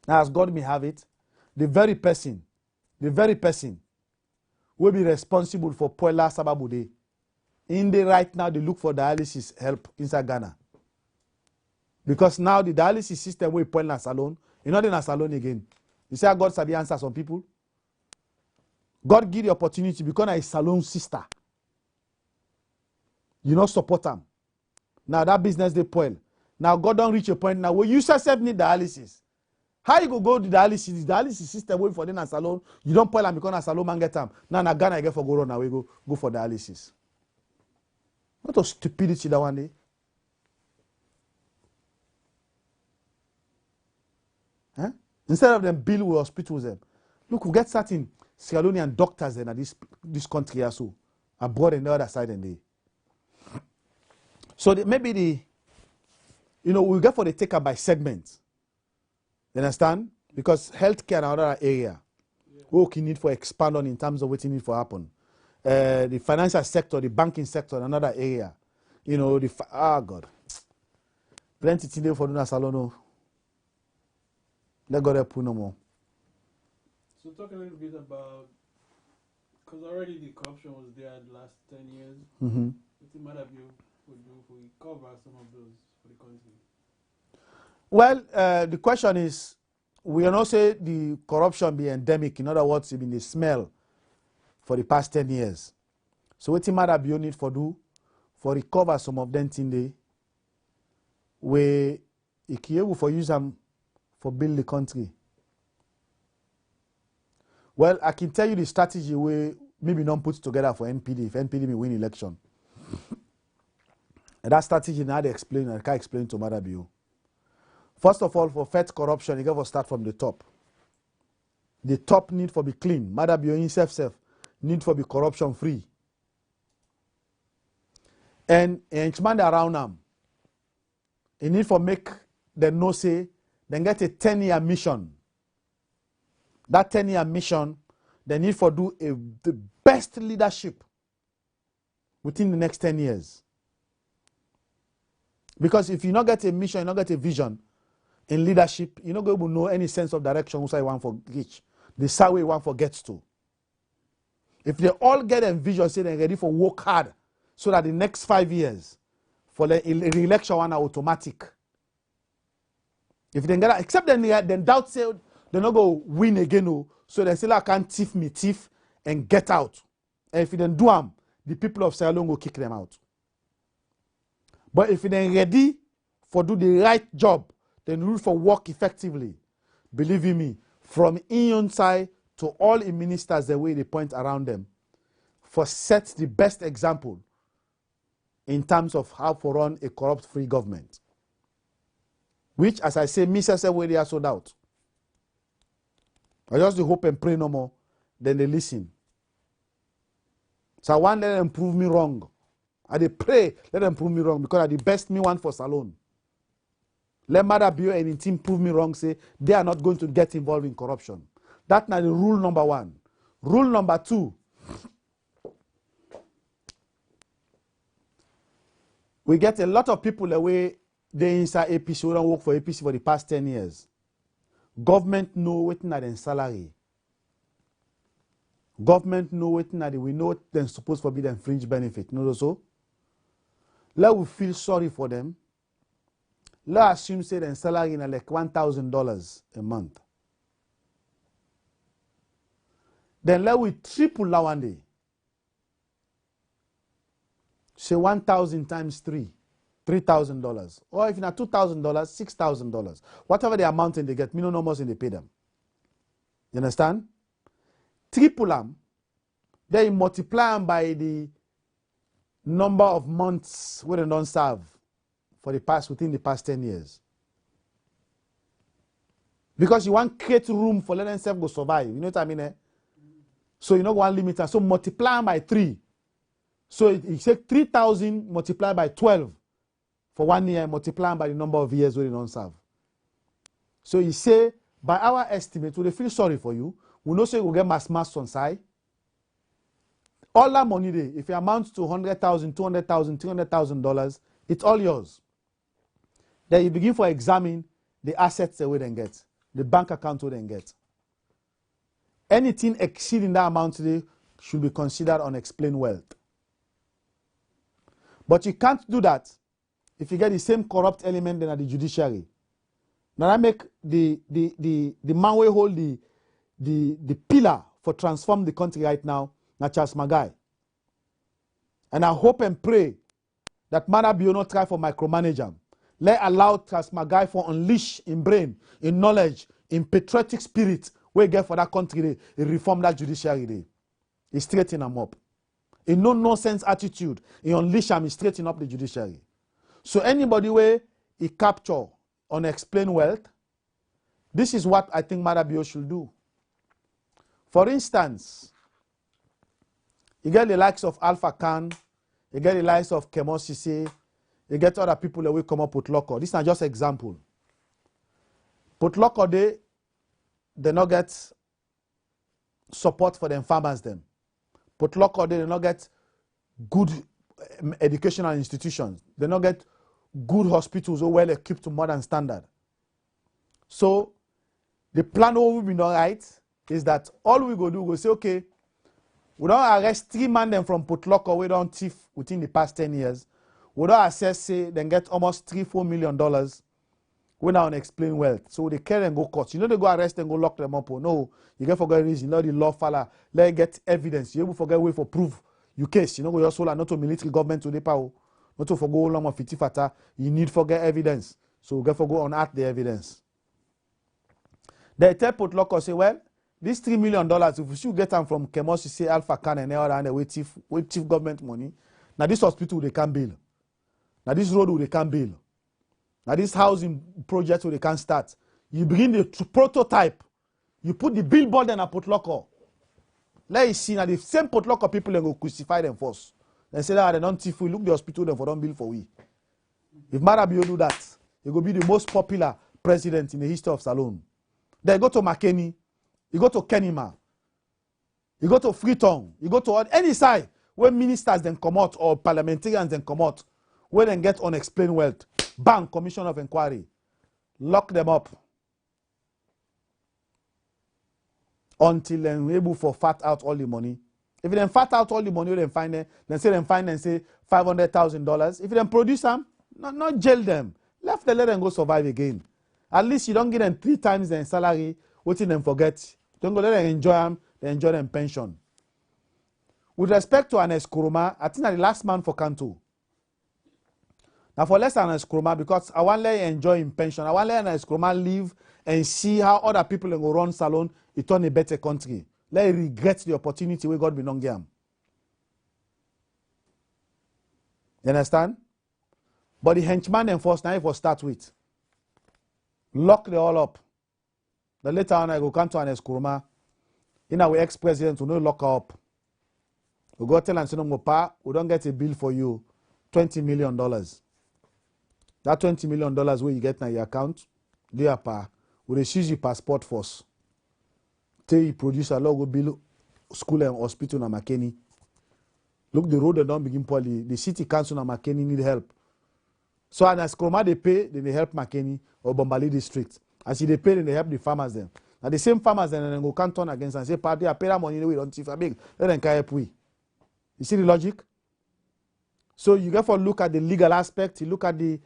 Now, as God may have it, the very person will be responsible for Poela Sababude. In the right now, they look for dialysis help inside Ghana. Because now the dialysis system will Poela Salon, you're not in a salon again. You see how God said the answer some people? God give the opportunity because a salon sister. You not support them. Now that business they spoil. Now God don't reach a point now where you yourself need dialysis. How you go to dialysis? The dialysis system wait for them a salon. You don't spoil them because a salon man get them. Now na Ghana I get for go run now we go for dialysis. What a stupidity that one day. Eh? Instead of them build with hospitals, them. Look, we get certain Sierra Leonean doctors in this country also, abroad and the other side and so maybe we get for the take up by segments. You understand? Because healthcare another area. Yeah. What we need for expand on in terms of what you need for happen. The financial sector, the banking sector, another area. God. Plenty today for doing a salon. Let go there put no more. So talk a little bit about, because already the corruption was there the last 10 years. Mm-hmm. What might have you would do if we cover some of those for the country? Well, the question is, we are not say the corruption be endemic. In other words, it been the smell for the past 10 years. So what might have you need for do for recover some of them in the way it able for use them for build the country. Well, I can tell you the strategy we maybe not put together for NPD if NPD may win election. And that strategy now they explain, I can't explain to Madabio. First of all, for fight corruption, you got to start from the top. The top need for be clean. Madabio himself need for be corruption free. And expand around them. You need for make them know say, then get a 10-year mission. That 10-year mission, they need for do the best leadership within the next 10 years. Because if you not get a mission, you not get a vision in leadership, you're not going to know any sense of direction which I want for reach. The side way you want for gets to. If they all get a vision, say they're ready for work hard, so that the next 5 years for the re-election one are automatic. If they get except then doubt say they're not going to win again, so they say I can't thief and get out. And if you don't do them, the people of Sierra Leone will kick them out. But if they're ready for do the right job, then rule for work effectively, believe in me, from Ion side to all the ministers the way they point around them, for set the best example in terms of how to run a corrupt-free government. Which, as I say, Mr. where they are sold out. I just hope and pray no more, then they listen. So I want them to prove me wrong. I they pray, let them prove me wrong, because I the best me want for Salone. Let Mother Bio and the team prove me wrong, say they are not going to get involved in corruption. That's not the rule number one. Rule number two, we get a lot of people away, they inside APC, who don't work for APC for the past 10 years. Government know waiting at their salary. Government know waiting at we know they're supposed to be the fringe benefit. You know so? Let we feel sorry for them. Let assume say their salary is like $1,000 a month. Then let we triple that one day. Say 1,000 times 3, $3,000. Or if not $2,000, $6,000. Whatever the amount they get, me no more than they pay them. You understand? Triple them, then multiply them by the number of months where they don't serve within the past 10 years. Because you want to create room for letting themselves go survive. You know what I mean? Eh? So you know one limit. So multiply them by 3. So you say 3,000 multiplied by 12 for 1 year, multiply by the number of years where you don't serve. So you say, by our estimate, we feel sorry for you. We know say we'll get mass on side. All that money there, if it amounts to $100,000, $200,000, $300,000, it's all yours. Then you begin for examine the assets they will then get, the bank account will then get. Anything exceeding that amount today should be considered unexplained wealth. But you can't do that if you get the same corrupt element than at the judiciary. Now I make the man who hold the pillar for transform the country right now, not Charles Magai. And I hope and pray that Manabio not try for micromanager. Let allow Charles Magai for unleash in brain, in knowledge, in patriotic spirit, we get for that country, he reform that judiciary day. He straighten them up. In no nonsense attitude, he unleash him, he straighten up the judiciary. So anybody where he capture unexplained wealth, This is what I think Madabio should do. For instance, you get the likes of Alpha Khan, you get the likes of Kemo Sise, you get other people that will come up with Loko. These are just example. Put Loko, they not get support for them farmers them. Put Loko, they not get good educational institutions. They not get good hospitals or well equipped to modern standard. So the plan will be all right is that all we go do, we say, okay, we don't arrest 3 men them from Putloko, we don't thief within the past 10 years. We don't assess, say, then get almost $3-4 million. We now explain wealth. So they carry and go court. You know they go arrest and go lock them up. Oh, no, you get forget reason. You know the law fella. Let get evidence. You able forget way for proof your case. You know go your soul not to military government to the power. Not to forgo long of fitifata. You need forget evidence. So get forgo unearth the evidence. They tell Putloko say, well, this $3 million, if we should get them from Kemos, say Alpha Khan and other and with chief government money. Now this hospital they can build. Now this road they can build. Now this housing project they can start. You begin the prototype. You put the billboard in a Putloko. Let you see now the same Putloko people they go crucify them first. Then say that they don't thief we look the hospital them for don't build for we. If Marabio do that, he will be the most popular president in the history of Salone. Then you go to McKinney, you go to Kenima, you go to Freetown, you go to any side where ministers then come out or parliamentarians then come out, where they get unexplained wealth. Bang, commission of inquiry. Lock them up. Until they're able to fat out all the money. If they fat out all the money, then find them, then say $500,000. If they produce them, not jail them. Let them go survive again. At least you don't give them 3 times their salary, what them forget. Don't go let them enjoy them, they enjoy them pension. With respect to Anes Kuruma, I think that the last man for Kanto. Now for less than Anes Kuruma, because I want to let you enjoy in pension. I want to let Anes Kuruma live and see how other people go run Salone, it turn a better country. Let you regret the opportunity we got belong him. You understand? But the henchman enforced now for start with. Lock them all up. Then later on, I go come to Anes Kuruma. In our ex-president, we no lock her up. We go tell and say, no, pa, we don't get a bill for you. $20 million. That $20 million where you get in your account, they are pa. We seize your passport first. Till you produce a logo bill, school and hospital na Makeni. Look, the road they don't begin poorly. The city council na Makeni need help. So as Kuruma they pay, then they help Makeni or Bombali district. As they pay, then they help the farmers them. Now the same farmers then go can't turn against and say, party, I pay that money we don't see for big. Let them help we. You see the logic? So you therefore look at the legal aspect, you look at the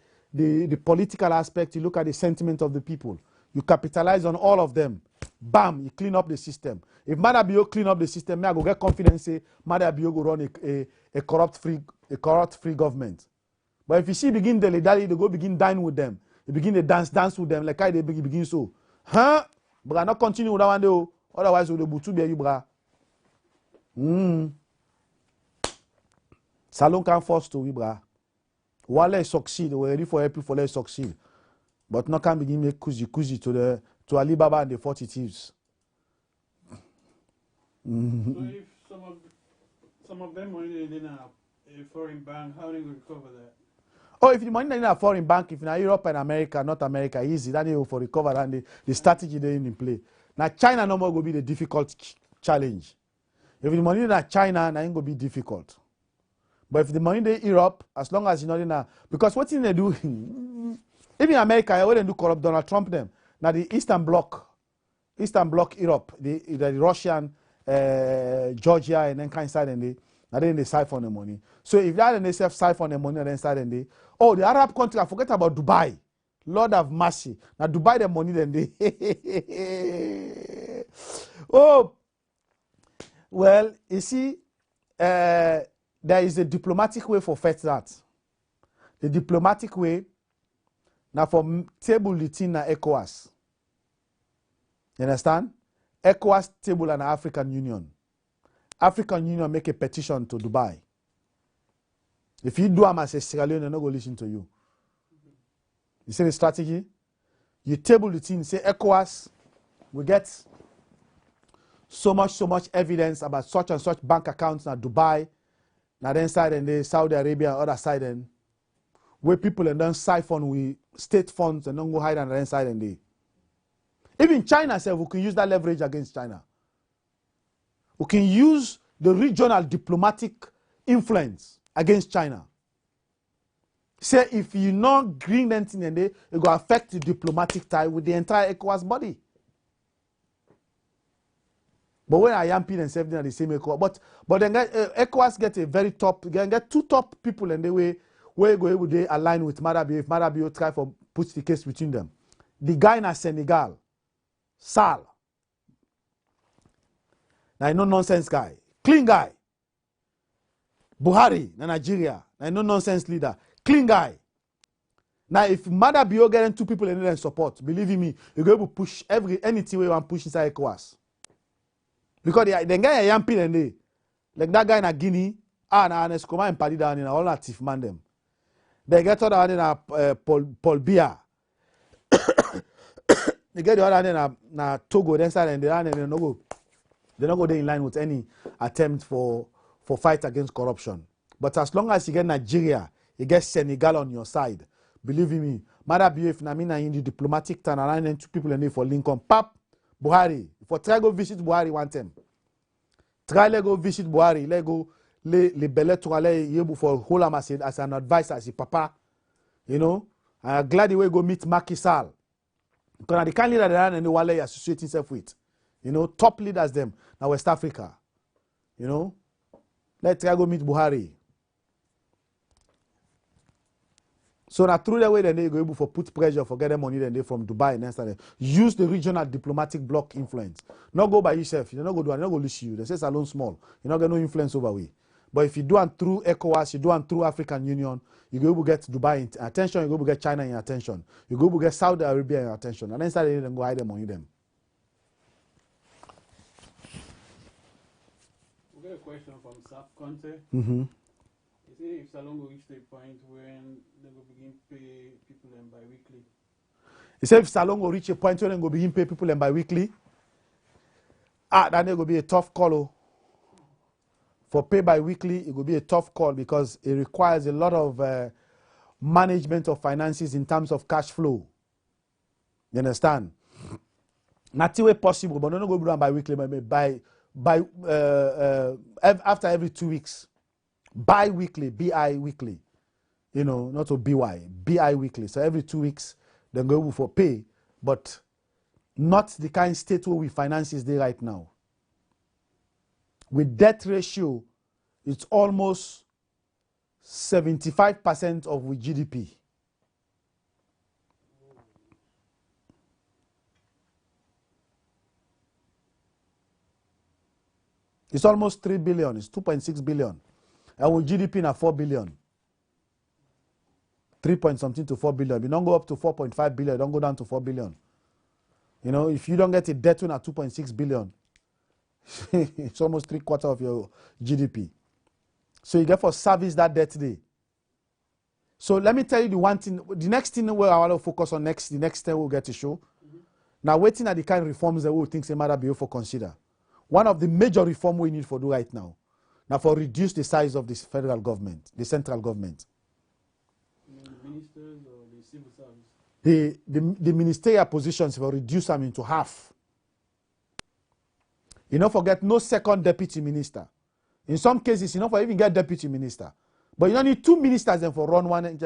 political aspect, you look at the sentiment of the people. You capitalize on all of them. Bam, you clean up the system. If Madabio clean up the system, me I go get confidence say Madabio go run a corrupt-free government. But if you see begin daily, they go begin dine with them. You begin to dance with them like how they begin so. Huh? But I not continue with that one day. Otherwise, we will butu be you, bra. Salon can force to we, bra. While they succeed, we're ready for help for them succeed. But no can begin make kuzi to Alibaba and the 40 thieves. So if some of them money in a foreign bank, how do you recover that? Oh, if the money in a foreign bank, if in Europe and America, not America, easy. That is for recover and the strategy they in play. Now China no more will be the difficult challenge. If the money in China, now it will be difficult. But if the money in Europe, as long as you know in because what they do, even America, I wouldn't do corrupt Donald Trump them. Now the Eastern Bloc Europe, the Russian, Georgia, and then kind side and they siphon the money. So if that and they siphon the money and then side and they, oh, the Arab country, I forget about Dubai. Lord have mercy. Now Dubai the money then they. Oh, well, you see, there is a diplomatic way for fetch that. The diplomatic way. Now for table the thing na ECOWAS. You understand? ECOWAS table and African Union. African Union make a petition to Dubai. If you do them as a Sierra Leone, they're not going to listen to you. You see the strategy? You table the thing, say ECOWAS, we get so much evidence about such and such bank accounts in Dubai, now then side and the Saudi Arabia, other side and where people and then siphon with state funds and don't go hide on the side and they. Even China said we can use that leverage against China. We can use the regional diplomatic influence against China. Say if you not bring them in and it will affect the diplomatic tie with the entire ECOWAS body. But when I am themselves in the same ECOWAS, but then ECOWAS get a very top, get two top people and the way where go they align with Madabi if Madabi try for put the case between them. The guy in Senegal, Sall. Now no nonsense guy, clean guy. Buhari, Nigeria, now no nonsense leader, clean guy. Now if Madabi getting two people and then support, believe me, you go able to push anything we want push inside ECOWAS. Because the guy a yamping and they like that guy in Guinea, na Escoma and Paddy down in all active man them. They get other in Paul Biya. They get the other in Togo, then side and they don't go. They don't go there in line with any attempt for fight against corruption. But as long as you get Nigeria, you get Senegal on your side. Believe me, Madabi if Namina in the diplomatic turn around and two people and for Lincoln, Pap Buhari. For try go visit Buhari one time. Try let go visit Buhari. Let go le belle to aller yebu for whole as an advisor, as a papa. You know, I'm glad the way go meet Macky Sall. Because the kind leader that and the Wale associate himself with. You know, top leaders them now West Africa. You know, let's try go meet Buhari. So now through the way then they go able for put pressure for get them money then they from Dubai and then use the regional diplomatic bloc influence. Not go by yourself. You're not go do. You're not go lose you. They say Salon small. You're not get no influence over we. But if you do it through ECOWAS, you do it through African Union, you go able to get Dubai in attention. You go able to get China in attention. You go able to get Saudi Arabia in attention. And then start they go hide them money them. We got a question from Sap Conte. If Salon will reach the point when they will begin pay people them bi-weekly. He said if Salon will reach a point when they will begin pay people them bi-weekly, then it will be a tough call. For pay bi-weekly, it will be a tough call because it requires a lot of management of finances in terms of cash flow. You understand? Not way possible, but don't go do bi-weekly, but after every 2 weeks. Bi-weekly, bi-weekly, you know, not to BY, bi-weekly. So every 2 weeks, they go for pay, but not the kind state where we finances there right now. With debt ratio, it's almost 75% of with GDP. It's almost 3 billion, it's 2.6 billion. And with GDP na 4 billion. 3 point something to 4 billion. You don't go up to 4.5 billion, don't go down to 4 billion. You know, if you don't get a debt at 2.6 billion, it's almost 3/4 of your GDP. So you get for service that debt day. So let me tell you the one thing, the next thing where I want to focus on the next thing we'll get to show. Now waiting at the kind of reforms that we think matter be for consider. One of the major reform we need for do right now for reduce the size of this federal government, the central government. The ministers or the civil service? The ministerial positions for reduce them into half. You don't forget no second deputy minister. In some cases, you don't even get deputy minister. But you don't need 2 ministers then for run one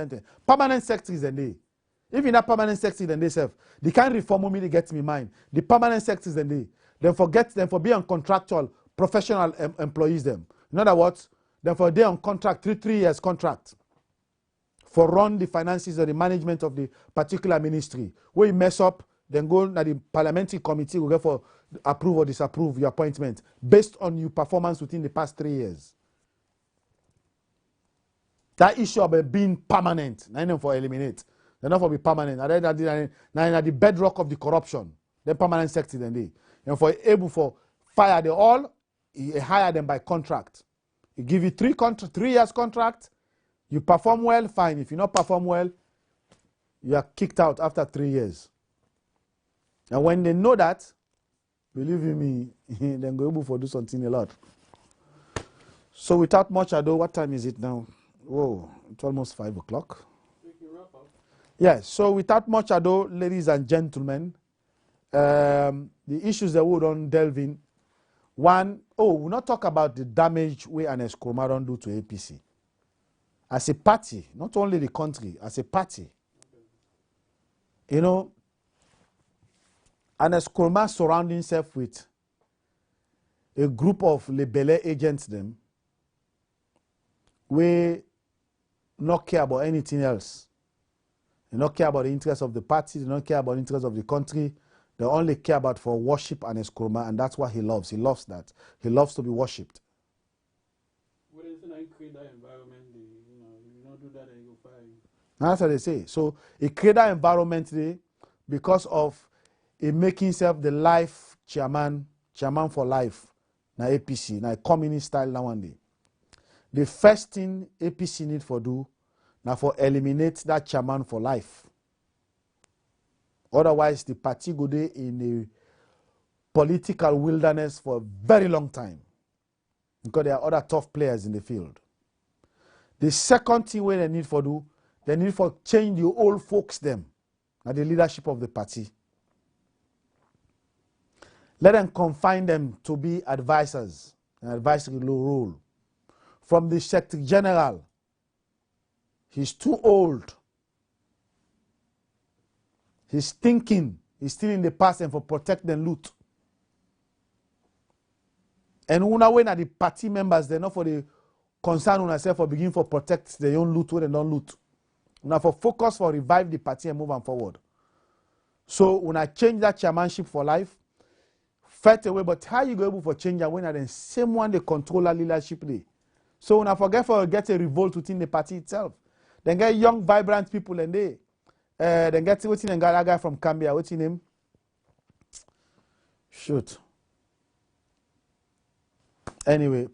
permanent secretaries and they. Even that permanent secretary then they serve. The kind of reform really gets me mind. The permanent secretaries and they. Then forget them for being contractual, professional employees them. In other words, then for they on contract, 3 years contract. For run the finances or the management of the particular ministry. Where you mess up, then go to the parliamentary committee will go for approve or disapprove your appointment based on your performance within the past 3 years. That issue of being permanent, not for eliminate. They're not for be permanent. Now the bedrock of the corruption. The permanent secretary then they. And for able for fire they all, you hire them by contract. You give you 3 years contract. You perform well, fine. If you not perform well, you are kicked out after 3 years. And when they know that, believe you me, they're able to do something a lot. So without much ado, what time is it now? Whoa, it's almost 5 o'clock. Yeah, so without much ado, ladies and gentlemen, the issues that we don't delve in. One, we'll not talk about the damage we and Eskroma don't do to APC. As a party, not only the country, as a party. You know, and Eskroma surrounding himself with a group of lebele agents them, we not care about anything else. They don't care about the interests of the party, they don't care about the interests of the country. They only care about for worship and Eskroma, and that's what he loves. He loves that. He loves to be worshipped. Well, it's not create that environment, you don't do that and you go fire you. That's what they say. So he created that environment today because of he making himself the life chairman for life. Now APC, now communist style now one day. The first thing APC need for do, now for eliminate that chairman for life. Otherwise, the party go there in a political wilderness for a very long time because there are other tough players in the field. The second thing where they need for do, they need for change the old folks them, now the leadership of the party. Let them confine them to be advisors, an advisory role. From the Secretary General, he's too old. His thinking is still in the past and for protect and loot. And una when are the party members, they're not for the concern on themselves for begin for protect their own loot when they don't loot. Una for focus for revive the party and move on forward. So when I change that chairmanship for life, fight away, but how you go able for change when are the same one they control that leadership day? So when I forget for get a revolt within the party itself. Then get young, vibrant people and they then get what's in that guy from Cambia, what's his name? Shoot. Anyway,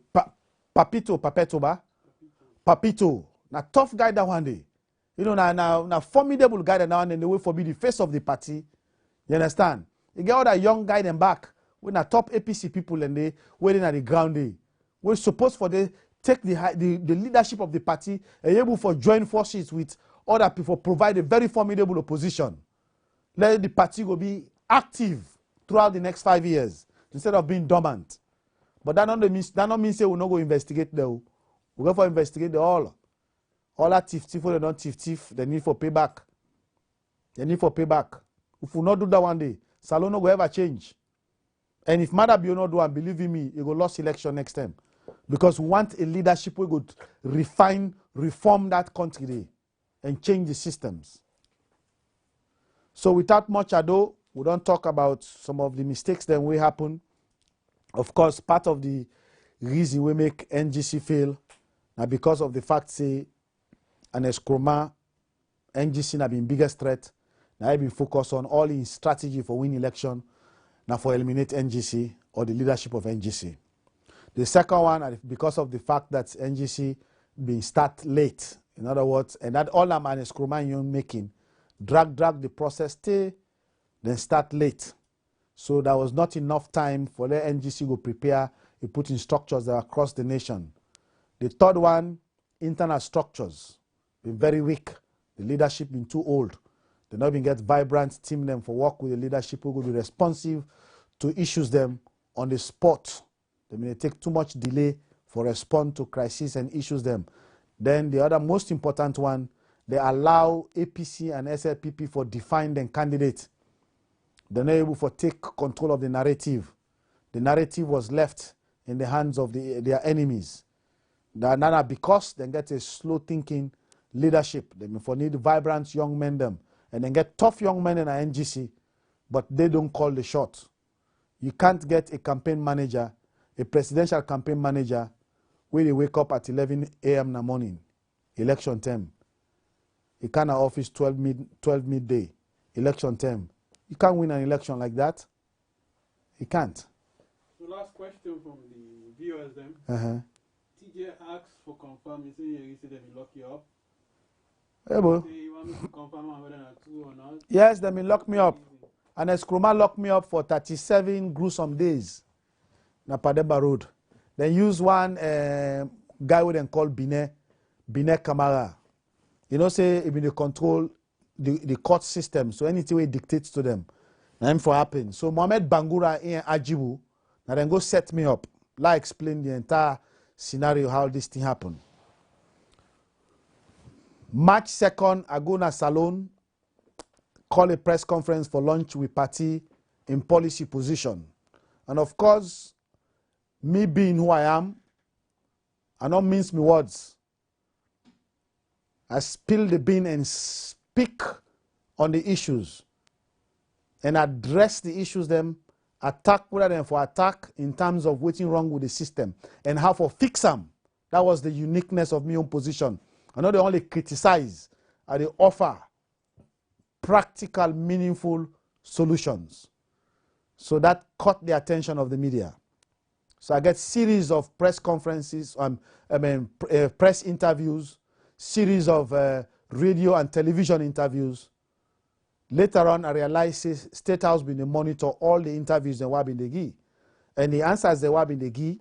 Papito. Now tough guy that one day. You know, now formidable guy that now and the way for be the face of the party. You understand? You get all that young guy them back. When a top APC people and they waiting at the ground day. We're supposed for they take the leadership of the party and able for join forces with other people, provide a very formidable opposition. Let the party go be active throughout the next 5 years instead of being dormant. But that not mean say we not go investigate them. We go for investigate the all that thief they don't thief, they need for payback. If we not do that one day, Salon no go ever change. And if Mother Bio not do and believe in me, you go lost election next time. Because we want a leadership we could reform that country there and change the systems. So without much ado, we don't talk about some of the mistakes that will happen. Of course, part of the reason we make NGC fail now because of the fact say and Eskroma, NGC have been biggest threat. Now I've been focused on all in strategy for win election, now for eliminate NGC or the leadership of NGC. The second one, because of the fact that NGC been start late. In other words, and that all I'm and Eskroma you making, drag the process stay, then start late. So there was not enough time for the NGC to prepare and put in structures that are across the nation. The third one, internal structures, been very weak. The leadership been too old. They not even get vibrant team them for work with the leadership who will be responsive to issues them on the spot. They may take too much delay for respond to crisis and issues them. Then the other most important one, they allow APC and SLPP for define them candidate. They're not able to take control of the narrative. The narrative was left in the hands of their enemies. Because they get a slow thinking leadership. They for need vibrant young men them. And then get tough young men in an NGC, but they don't call the shot. You can't get a campaign manager, a presidential campaign manager, where they wake up at 11 a.m. in the morning, election term. You can't have office 12 midday, election term. You can't win an election like that. You can't. So last question from the viewers then. TJ asks for confirm. You say you said they lock you up. Hey, boy. You want me to confirm whether or not true or not? Yes, they may lock me up. And Nkrumah locked me up for 37 gruesome days na Padeba Road. Then use one guy we then call Bine Kamara. You know, say he been control the court system. So anything we dictates to them. Now for happen. So Mohamed Bangura in Ajibu, now then go set me up. Like explain the entire scenario how this thing happened. March 2nd, I go na salon, call a press conference for lunch with party in policy position. And of course, me being who I am, I don't mince my words. I spill the bean and speak on the issues and address the issues them, attack whether them for attack in terms of what's wrong with the system and how for fix them. That was the uniqueness of my own position. I know they only criticize, they offer practical, meaningful solutions. So that caught the attention of the media. So I get series of press conferences, press interviews, series of radio and television interviews. Later on, I realized State House been monitor all the interviews they were being the give. And the answers they were being the give,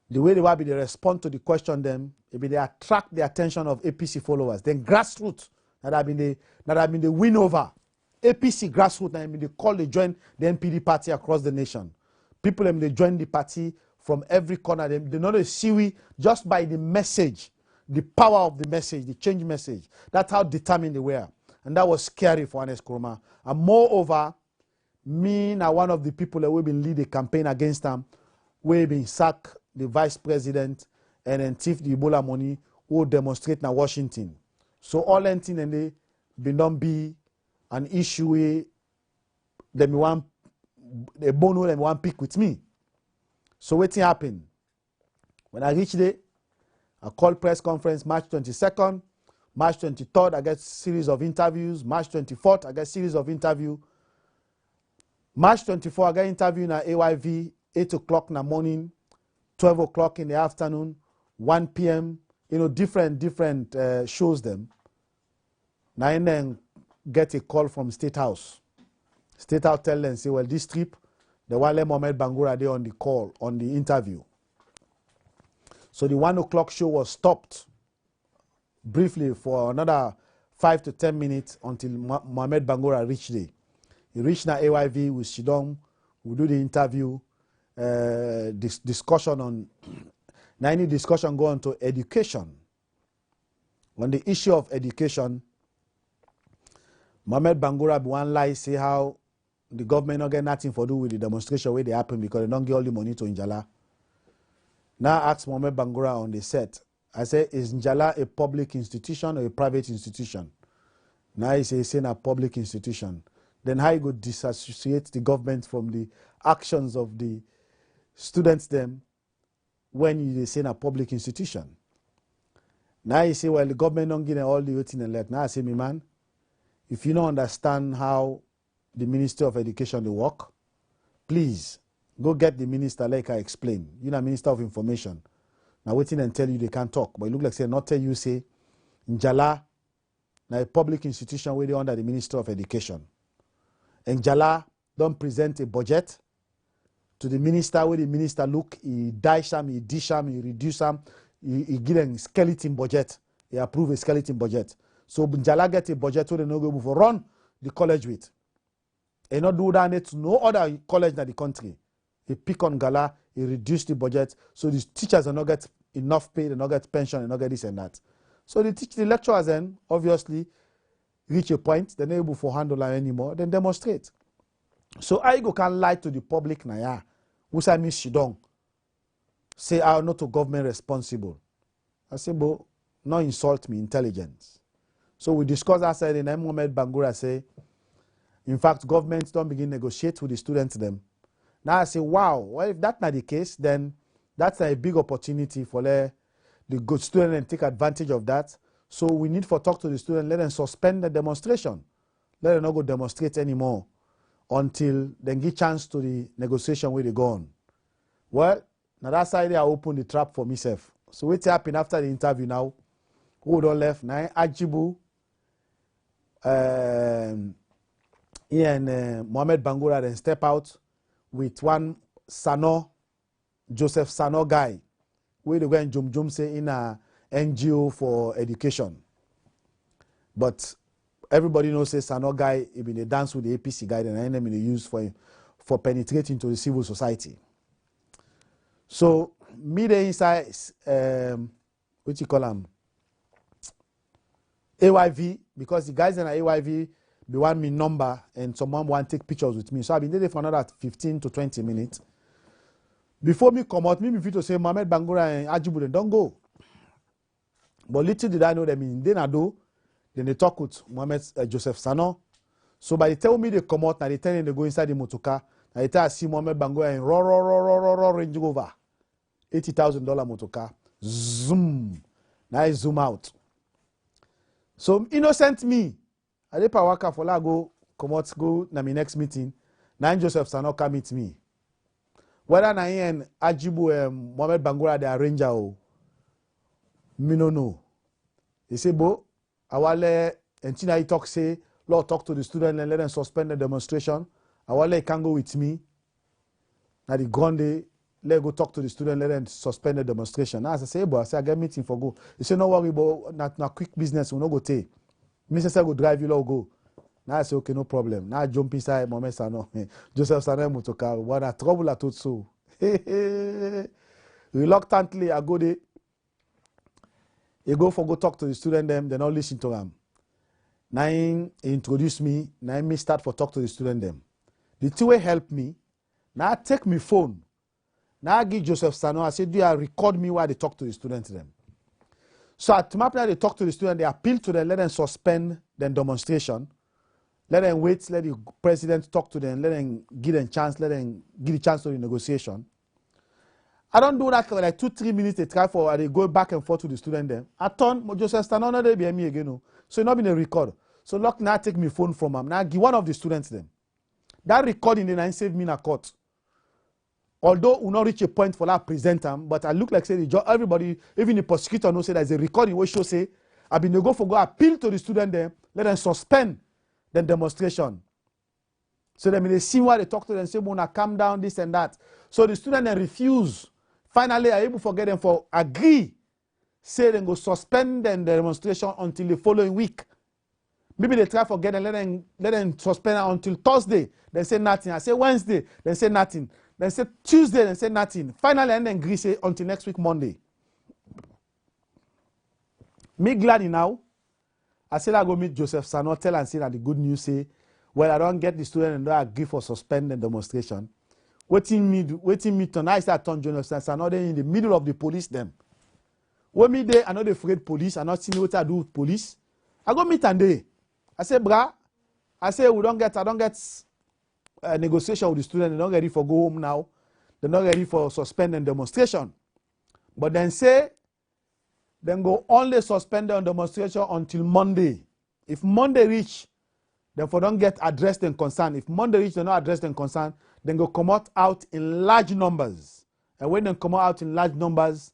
the way they were being respond to the question them, they attract the attention of APC followers. Then grassroots that have been the win over. APC grassroots and they call they join the NPD party across the nation. People they join the party from every corner. They know the see just by the message, the power of the message, the change message. That's how determined they were. And that was scary for Nkrumah. And moreover, me now one of the people that will be lead a campaign against them, we been sack the vice president and then thief the Ebola money who demonstrate in Washington. So all anything and they don't be an issue where them want a bone them want pick with me. So what happened? When I reached there, I called press conference March 22nd. March 23rd, I get series of interviews. March 24th, I get series of interview. March 24th, I get interview in AYV, 8 o'clock in the morning, 12 o'clock in the afternoon, 1 p.m., different shows them. Now and then get a call from State House. State House tell them, say, well, this trip, the Wale Mohamed Bangura there on the call, on the interview. So the 1 o'clock show was stopped briefly for another 5 to 10 minutes until Mohamed Bangura reached there. He reached now AYV with Shidong. We do the interview, discussion on, now any discussion go on to education. On the issue of education, Mohamed Bangura one lie say how the government not get nothing for do with the demonstration where they happen because they don't get all the money to Njala. Now I asked Mohamed Bangura on the set, I say, is Njala a public institution or a private institution? Now he say, it's a public institution. Then how you go disassociate the government from the actions of the students them when you say a public institution? Now you say, well, the government don't give them all the voting elect. Now I say, me man, if you don't understand how the Ministry of Education they work, please go get the minister like I explained. You know, Minister of Information. Now waiting and tell you they can't talk, but it look like say not tell you say Njala now a public institution where they under the Ministry of Education. And Njala don't present a budget to the minister where the minister look, he dash them, he dish them, he reduce them, he give them skeleton budget, he approve a skeleton budget. So Njala get a budget where they no go for run the college with. And not do that to no other college in the country. He pick on Gala, he reduce the budget, so the teachers are not get enough pay, they not get pension, they not get this and that. So the lecturers then obviously reach a point, they're not able to handle it anymore, then demonstrate. So I go can lie to the public now, yeah, which I miss Shidong. Say I'm not a government responsible. I say, but no insult me, intelligence. So we discuss outside in Mohamed Bangura say, in fact, governments don't begin negotiate with the students them. Now I say, wow, well, if that's not the case, then that's a big opportunity for the good student and take advantage of that. So we need to talk to the student, let them suspend the demonstration. Let them not go demonstrate anymore until they get chance to the negotiation where they go on. Well, now that side I open the trap for myself. So what's happened after the interview now? Who don't left? Now Ajibu, He and Mohamed Bangura then step out with one Sano, Joseph Sano guy, where they go and jum say in a NGO for education. But everybody knows say Sano guy, he been a dance with the APC guy, and enemy they use for penetrating to the civil society. So me the inside what you call them AYV, because the guys in AYV they want me number and someone want to take pictures with me. So I've been there for another 15 to 20 minutes. Before me come out, me to say Mohamed Bangura and Ajibu, don't go. But little did I know them in Denado, then they talk with Mohamed Joseph Sano. So by the time me they come out, now they tell them they go inside the motorcar. Now they tell I see Mohamed Bangura and raw Range Rover, $80,000 motorcar. Zoom. Now I zoom out. So innocent me, I dey waka for la go come out go na my next meeting. Now Joseph Sano come meet me. Whether na and Ajibu Mohamed Bangura the arranger o, me no know. He say, bo, awale entina he talk say, Lord talk to the student and let them suspend the demonstration. Awale he can go with me. Now the Grande, let go talk to the student, let them suspend the demonstration. Now as I say, bo, I say I get meeting for go. He say no worry, bo, na quick business, we no go take. Mr. Say go drive you, go. Now I say okay, no problem. Now I jump inside Mohamed Sano, Joseph Sano motocar. What a trouble I thought so. Reluctantly, I go there. You go talk to the student them, they not listen to them. Now he introduce me, now me start for talk to the student them. The two way help me. Now I take my phone. Now I give Joseph Sano, I say, do you record me while they talk to the students them? So at Mapna, they talk to the student, they appeal to them, let them suspend the demonstration. Let them wait, let the president talk to them, let them give them chance, let them give the chance to the negotiation. I don't do that for like 2-3 minutes, they try for, they go back and forth to the student then. I turn, Joseph Sano, no, they be me again. No. So it not been a record. So look, now take my phone from him. Now give one of the students them. That recording then I save me in a court. Although we not reach a point for that present them, but I look like say everybody, even the prosecutor knows say there's a recording where show say, I've been go for go appeal to the student there, let them suspend the demonstration. So they see why they talk to them and say, Mona, calm down, this and that. So the student then refuse. Finally, I able to get them for agree, say they go suspend the demonstration until the following week. Maybe they try to get them, let them suspend until Thursday. They say nothing. I say Wednesday, they say nothing. Then say Tuesday, they say nothing. Finally, and then agree say until next week Monday. Me glad now. I said I go meet Joseph Sano, tell and say that the good news say, well, I don't get the student and don't agree for suspend the demonstration. Waiting me to I start turn Joseph Sano then in the middle of the police them. When me there, I not afraid police, I not see what I do with police. I go meet and they. I say, brah, I say I don't get a negotiation with the student, they're not ready for go home now. They're not ready for suspend and demonstration. But then say, then go only suspend the demonstration until Monday. If Monday reach, then for don't get addressed and concern. If Monday reach, they're not addressed and concern, then go come out in large numbers. And when they come out in large numbers,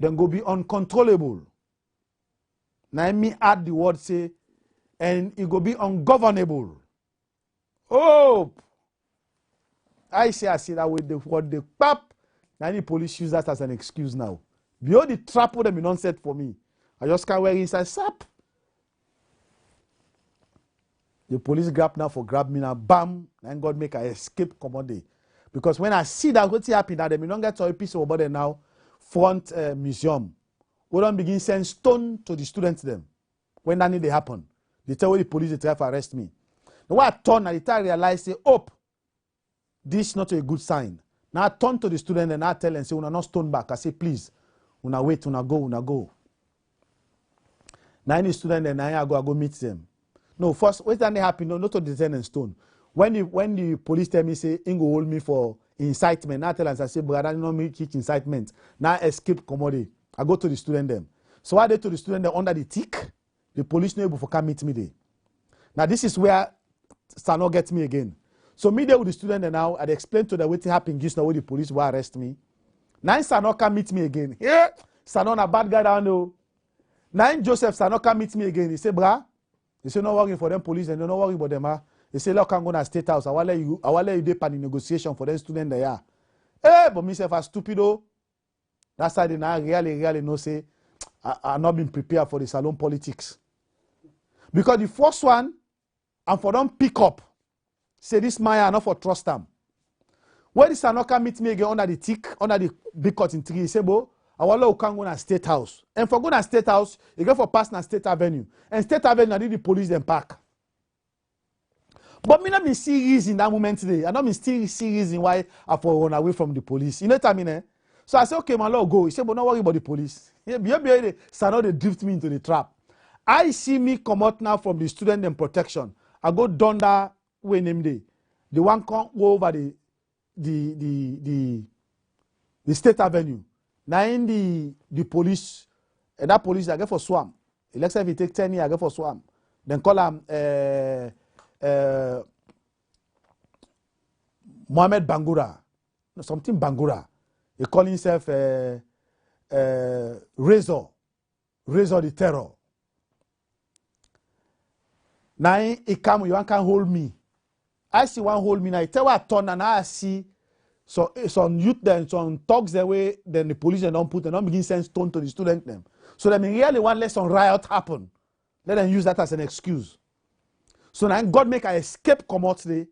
then go be uncontrollable. Now me add the word say, and it go be ungovernable. Oh, I see that with the what the pap. Now the police use that as an excuse now. Beyond the trap what them not set for me. I just can't wear inside sap. The police grab me now, bam, and God make I escape commode. Because when I see that what's happening, that they don't get to a piece over there now, front museum, we don't begin send stone to the students them. When that need to happen, they tell the police they try to arrest me. Now when I turn and the time I realize, say, oh, this is not a good sign. Now I turn to the student and I tell and say, una not stone back. I say, please, una wait, una go. Now any student and I go meet them. No, first, what then they happen? No, not to detain and stone. When the police tell me, say, Ingo hold me for incitement, now I tell and I say, brother, no me teach incitement. Now I escape commodity. I go to the student them. So I did to the student them under the tick. The police no able to come meet me there. Now this is where Sano gets me again. So me there with the student and now I'd explain to them what happened just now when the police will arrest me. Now Sano come meet me again. Yeah, Sano a bad guy down there. Now Joseph Sano come meet me again. He say, brah, he say no worry for them police and don't worry about them. They say, look, I'm going to State House. I will let you dip on the negotiation for the student there. Hey, but myself as stupido. That's why they now really know say I'm not been prepared for the salon politics. Because the first one, and for them pick up, say this Maya not for trust them. When this Anoka meet me again under the big cotton tree, he say, bo, I want to go to State House. And for going to State House, you go for passing State Avenue. And State Avenue, I did the police then park. But me not be serious in that moment today. I not be still serious in why I for run away from the police. You know what I mean? Eh? So I say, okay, my lord, go. He said, but don't worry about the police. So now they drift me into the trap. I see me come out now from the student and protection. I go down that way name day. The one come go over the State Avenue. Now in the police, and that police I get for swam. Let's say if you take 10 years, I get for swam. Then call him Mohammed Bangura. No, something Bangura. He call himself Razor the Terror. Now he come, you can't hold me. I see one hold me now. He tell what I turn and I see some youth then, some talks the way then the police don't put and don't begin send stone to the student them. So they really want let some riot happen. Let them use that as an excuse. So now God make I escape come out today.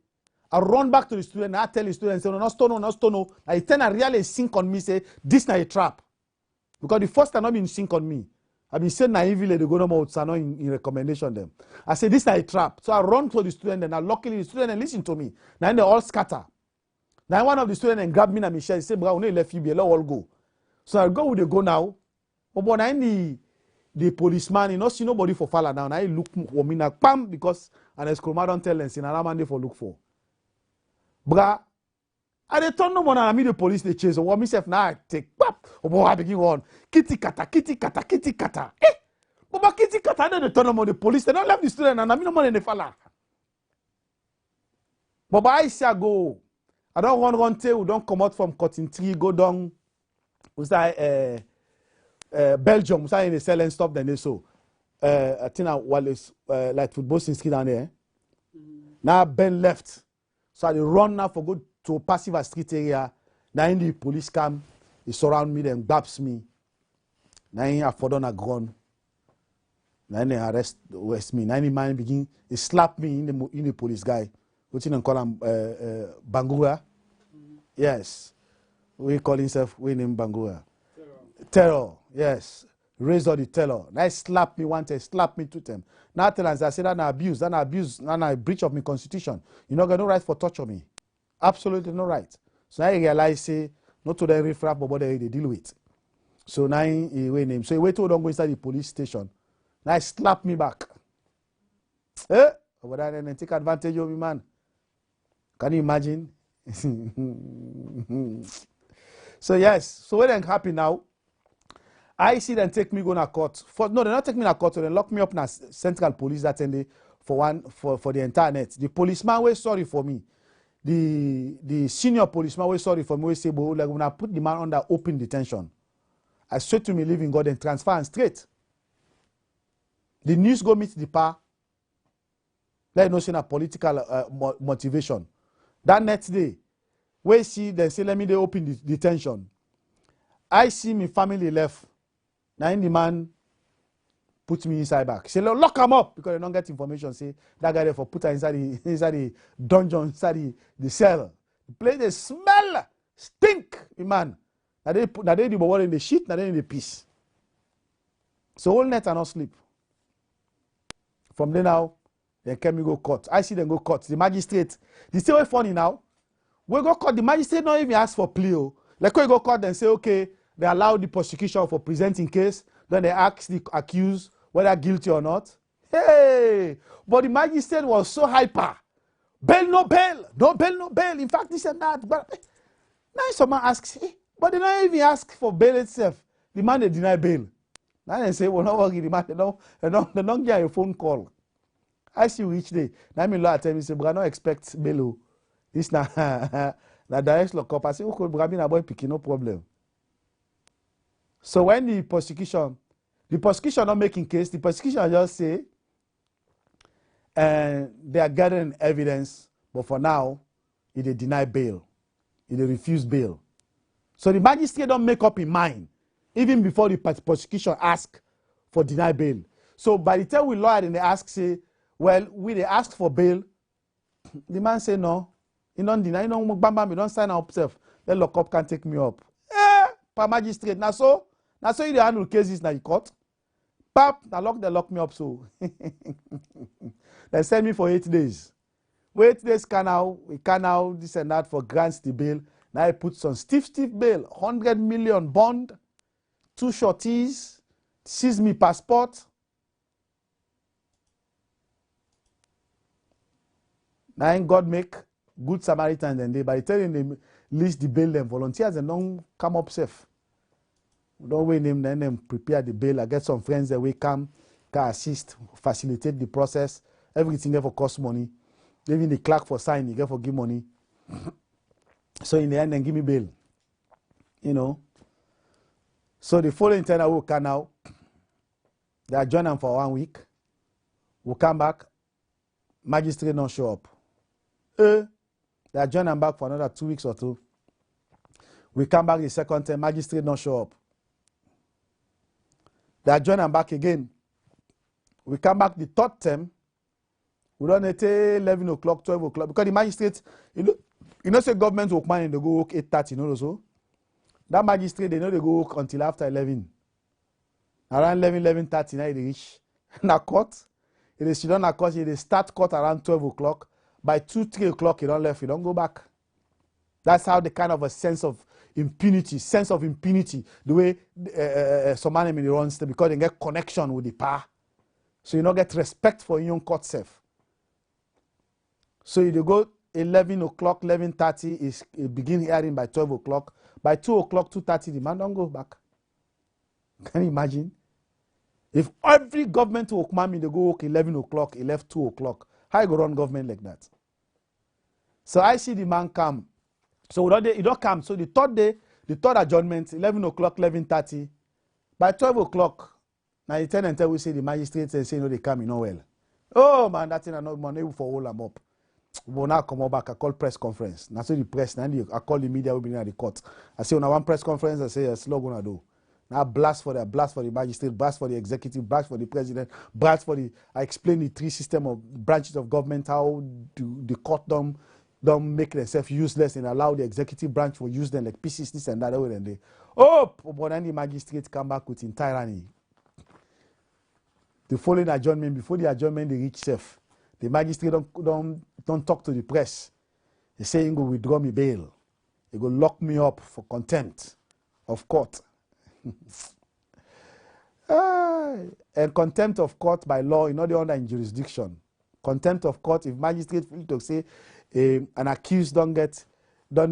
I run back to the student and I tell the student, say, no, not stone, no, stone, no. I turn and really sink on me, say, this not a trap. Because the first time not been sink on me. I've been saying naively they go no more in recommendation them. I say this is a trap. So I run to the student and luckily the student and listen to me. Now they all scatter. Now one of the students and grab me and Michelle say, "Bro, we left you be all go." So I go with the go now. But now the policeman, you know, see nobody for falla now. Now I look for me now, pam, because an escroma don't tell them, say, "Na man they for look for." Bra, I dey turn no more and I meet the police they chase. Or myself now I take pap. I begin on kitty kata. Eh, but kitty kata they turn no more the police. They don't left the student and I mean no more in the falla. But I say I go. I don't run till we don't come out from cotton tree, go down. We say Belgium. We say in the cell and stop. Then they so. I think while it's like football since down there. Now Ben left, so I run now for good to passive a street area. Now in the police come, he surround me, then grabs me. Now I fall down a gun. Now they arrest me. Now the man begin, he slap me in the police guy. What you call him Bangura? Yes. We call himself, we name Bangura. Terror, yes. Razor the Terror. Now slap me one time, slap me two times. Now tell us, I say that abuse, that breach of my constitution. You not got no right for torture me. Absolutely no right. So now I realize, say, not to the riffraff, but what they deal with. So now he wait him. So he wait till don't go inside the police station. Now he slap me back. Eh? But then take advantage of me, man. Can you imagine? So yes, so what then happen now? I see them take me go to court. No, they not take me to court. So they lock me up in a central police that day for the entire net. The policeman was sorry for me. The senior policeman was sorry for me. We say, but like when I put the man under open detention, I straight to me living God and transfer and straight. The news go meet the power. Let no say a political motivation. That next day, we see they say let me they open the detention. I see my family left. Now in the man put me inside back. Say lock him up because they don't get information. Say that guy there for put her inside the dungeon, inside the cell. The place they smell, stink, man. Now they do what in the shit, now they in the peace. So all night I not sleep. From there now, they can me go court. I see them go court. The magistrate, the same way funny now. We go court. The magistrate not even ask for plea. Like we go court and say okay, they allow the prosecution for presenting case. Then they ask the accused whether guilty or not. Hey, but the magistrate was so hyper. Bail, no bail, no bail, no bail. In fact, this and that. But now someone asks, hey, but they don't even ask for bail itself. The man they deny bail. Now they say, well, no worry, the man they don't get a phone call. I see you each day. Now me lawyer tell me say, but I don't expect bail. This na direct lock up. I say, okay, but I mean, boy picking no problem. So when the prosecution not making case, the prosecution just say, and they are gathering evidence, but for now, they deny bail. They refuse bail. So the magistrate don't make up his mind, even before the prosecution ask for deny bail. So by the time we lawyer and they ask, say, well, they ask for bail, the man say no, he don't deny, he don't bam, he don't sign up himself. Then lock up can take me up. Per magistrate. Now so you dey handle cases na the court. Pap, they lock me up so. They send me for 8 days. 8 days we can now this and that for grants the bail. Now I put some stiff bail, 100 million bond, 2 shorties, seize me passport. Now ain't God make good Samaritans and they by the time they list the bail them volunteers and don't come up safe. Don't wait them, then them prepare the bail. I get some friends that will come, can assist, facilitate the process. Everything there for cost money. Even the clerk for sign, you get for give money. So in the end, then give me bail. You know. So the following time I will come now. They adjourn them for 1 week. We'll come back. Magistrate don't show up. They adjourn them back for another 2 weeks or 2. We come back the second time. Magistrate don't show up. They adjourn them back again. We come back the third time. We don't need 11 o'clock, 12 o'clock. Because the magistrate, you know, say government work man and they go work 8:30, you know, so. That magistrate, they know they go work until after 11. Around 11:30, now they reach. Na court. If they sit down na court, they start court around 12 o'clock. By 2, 3 o'clock, you don't left, you don't go back. That's how the kind of a sense of impunity, the way some enemy runs them, because they get connection with the power. So you don't get respect for your own court self. So you go 11 o'clock, 11:30 is begin hearing by 12 o'clock. By 2 o'clock, 2:30, the man don't go back. Can you imagine? If every government work man they go work 11 o'clock, he left 2 o'clock. How you go run government like that? So I see the man come. So he don't come. So the third day, the third adjournment, 11 o'clock, 11:30. By 12 o'clock, now the tenant will say the magistrate and say no, they come, you know well. Oh man, that's not money for all them up. We'll now come back. I call press conference. Now so the press, now I call the media will be at the court. I say on one press conference, I say yes, not gonna do. Now blast for the magistrate, blast for the executive, blast for the president, blast for the. I explain the 3 system of branches of government, how the court don't make themselves useless and allow the executive branch to use them like pieces, this and that. And they, but then the magistrate come back with tyranny. The following adjournment, before the adjournment, they reach safe. The magistrate don't talk to the press. They say he go withdraw me bail. He go lock me up for contempt of court. And contempt of court by law, not the under in jurisdiction. Contempt of court, if magistrate feel to say an accused don't